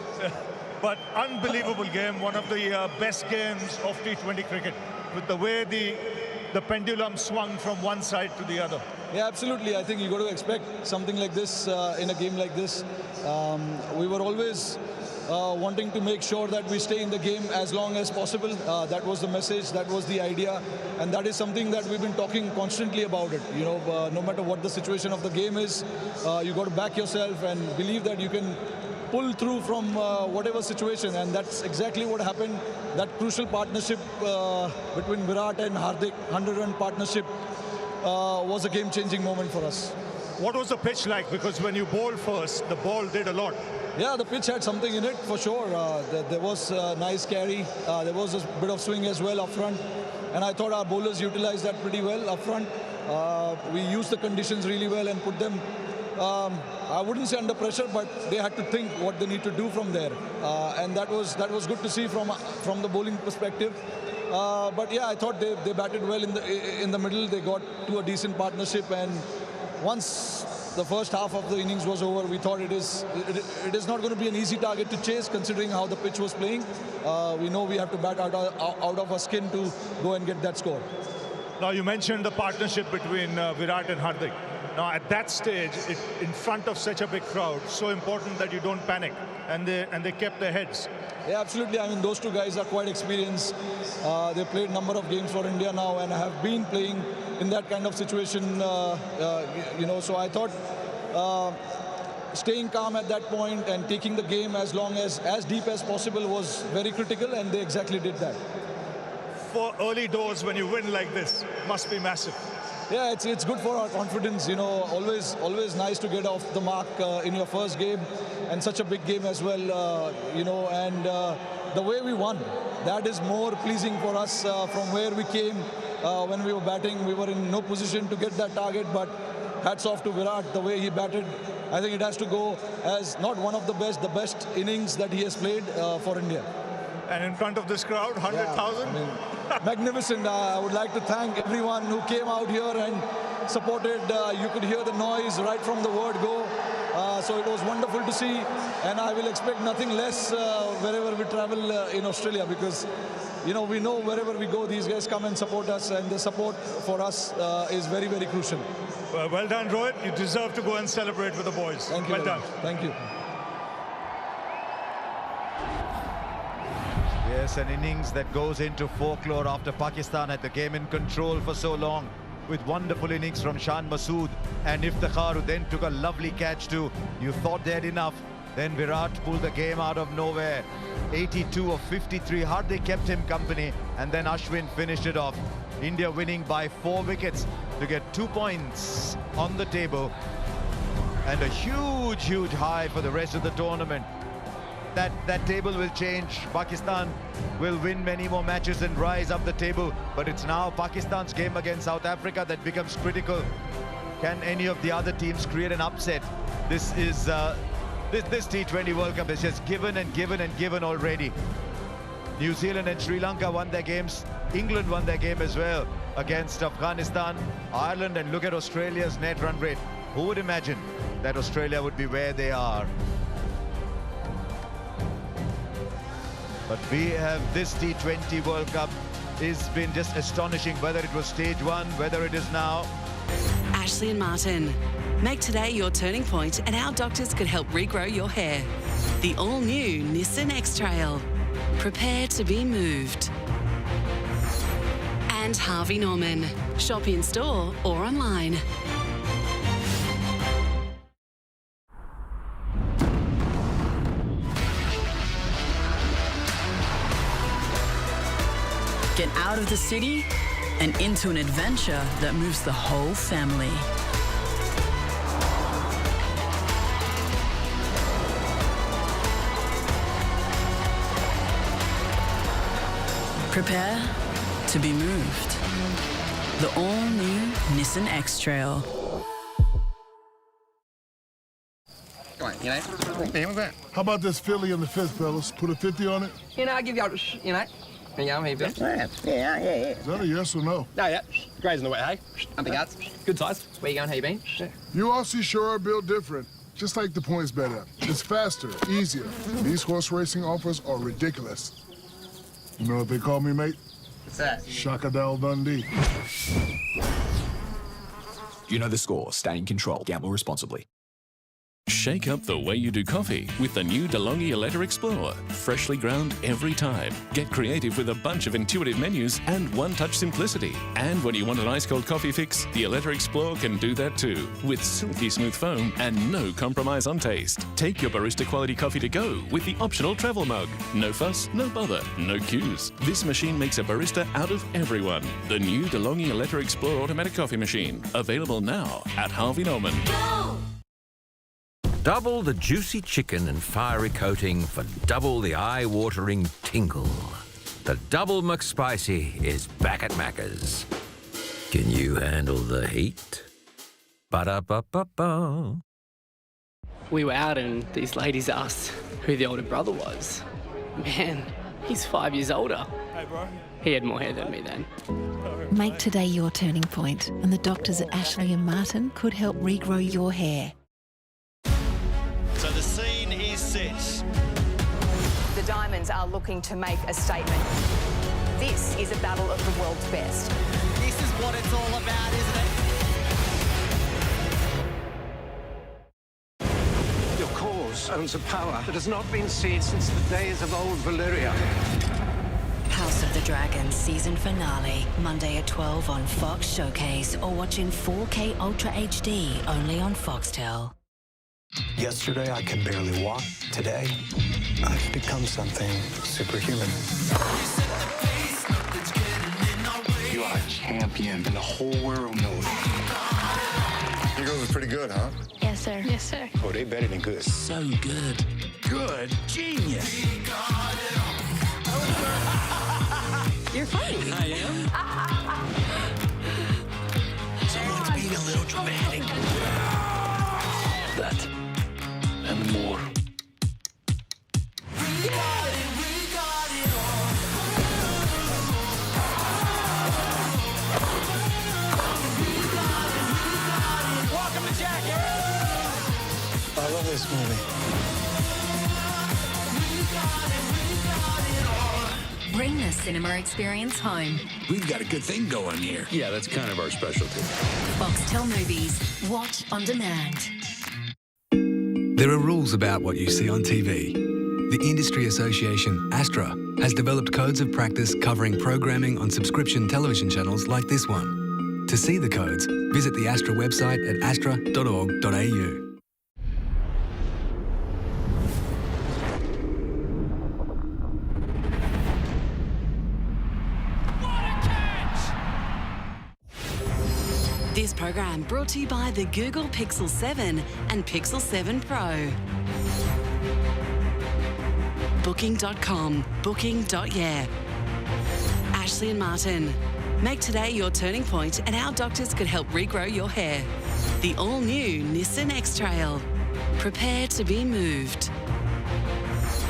But unbelievable game, one of the best games of T20 cricket, with the way the pendulum swung from one side to the other. Yeah, absolutely. I think you got to expect something like this in a game like this. We were always wanting to make sure that we stay in the game as long as possible. That was the message, that was the idea, and that is something that we've been talking constantly about it. You know, no matter what the situation of the game is, you got to back yourself and believe that you can pull through from whatever situation, and that's exactly what happened. That crucial partnership between Virat and Hardik, 100-run partnership, was a game-changing moment for us. What was the pitch like? Because when you bowled first, the ball did a lot. Yeah, the pitch had something in it for sure. There was a nice carry. There was a bit of swing as well up front. And I thought our bowlers utilized that pretty well up front. We used the conditions really well and put them, I wouldn't say under pressure, but they had to think what they need to do from there. And that was good to see from the bowling perspective. But yeah, I thought they batted well in the middle. They got to a decent partnership, and once the first half of the innings was over, we thought it is not going to be an easy target to chase, considering how the pitch was playing. We know we have to bat out of our skin to go and get that score. Now, you mentioned the partnership between Virat and Hardik. Now, at that stage, in front of such a big crowd, so important that you don't panic, and they kept their heads. Yeah, absolutely. I mean, those two guys are quite experienced. They played a number of games for India now and have been playing in that kind of situation, you know. So I thought staying calm at that point and taking the game as deep as possible was very critical, and they exactly did that. For early doors, when you win like this, must be massive. Yeah, it's good for our confidence, you know. Always nice to get off the mark in your first game, and such a big game as well, you know. And the way we won, that is more pleasing for us from where we came when we were batting. We were in no position to get that target, but hats off to Virat, the way he batted. I think it has to go as not one of the best innings that he has played for India. And in front of this crowd, 100,000? Yeah, I mean, magnificent. I would like to thank everyone who came out here and supported. You could hear the noise right from the word go. So it was wonderful to see, and I will expect nothing less wherever we travel in Australia, because, you know, we know wherever we go, these guys come and support us, and the support for us is very, very crucial. Well done, Rohit. You deserve to go and celebrate with the boys. Thank you. Well done. Thank you. Yes, an innings that goes into folklore after Pakistan had the game in control for so long, with wonderful innings from Shan Masood and Iftikhar, who then took a lovely catch too. You thought they had enough. Then Virat pulled the game out of nowhere. 82 of 53, hardly kept him company, and then Ashwin finished it off. India winning by 4 wickets to get 2 points on the table, and a huge high for the rest of the tournament. That table will change. Pakistan will win many more matches and rise up the table, but it's now Pakistan's game against South Africa that becomes critical. Can any of the other teams create an upset? This is this T20 World Cup is just given and given already. New Zealand and Sri Lanka won their games. England won their game as well against Afghanistan, Ireland, and look at Australia's net run rate. Who would imagine that Australia would be where they are? But we have this T20 World Cup. It's been just astonishing, whether it was stage 1, whether it is now. Ashley and Martin. Make today your turning point and our doctors could help regrow your hair. The all-new Nissan X-Trail. Prepare to be moved. And Harvey Norman. Shop in store or online. Get out of the city and into an adventure that moves the whole family. Prepare to be moved. The all-new Nissan X-Trail. Come on, How about this Philly on the fifth, fellas? Put a 50 on it? I'll give you, maybe. Yeah. Is that a yes or no? No, yeah. Gray's in the way, hey? Nothing else. Good size. Where you going? How you been? You Aussie sure are built different. Just like the points bet app. It's faster, easier. These horse racing offers are ridiculous. You know what they call me, mate? What's that? Shakadal Dundee. You know the score. Stay in control. Gamble responsibly. Shake up the way you do coffee with the new DeLonghi Eletta Explorer. Freshly ground every time. Get creative with a bunch of intuitive menus and one-touch simplicity. And when you want an ice-cold coffee fix, the Eletta Explorer can do that too. With silky smooth foam and no compromise on taste. Take your barista quality coffee to go with the optional travel mug. No fuss, no bother, no queues. This machine makes a barista out of everyone. The new DeLonghi Eletta Explorer automatic coffee machine. Available now at Harvey Norman. Go! Double the juicy chicken and fiery coating for double the eye-watering tingle. The Double McSpicy is back at Macca's. Can you handle the heat? Ba-da-ba-ba-ba. We were out and these ladies asked who the older brother was. Man, he's 5 years older. Hey, bro. He had more hair than me then. Make today your turning point, and the doctors at Ashley and Martin could help regrow your hair. So the scene is set. The Diamonds are looking to make a statement. This is a battle of the world's best. This is what it's all about, isn't it? Your cause owns a power that has not been seen since the days of old Valyria. House of the Dragon season finale, Monday at 12 on Fox Showcase, or watch in 4K Ultra HD only on Foxtel. Yesterday, I could barely walk. Today, I've become something superhuman. You are a champion, and the whole world knows. You girls are pretty good, huh? Yes, sir. Yes, sir. Oh, they better than good. So good. Good. Genius. You're funny. I am. Someone's being a little dramatic. That and more. Welcome to Jackie. I love this movie. Bring the cinema experience home. We've got a good thing going here. Yeah, that's kind of our specialty. Foxtel Movies. Watch on demand. There are rules about what you see on TV. The industry association, ASTRA, has developed codes of practice covering programming on subscription television channels like this one. To see the codes, visit the ASTRA website at astra.org.au. This program brought to you by the Google Pixel 7 and Pixel 7 Pro. Booking.com, booking.yeah. Ashley and Martin. Make today your turning point and our doctors could help regrow your hair. The all-new Nissan X-Trail. Prepare to be moved.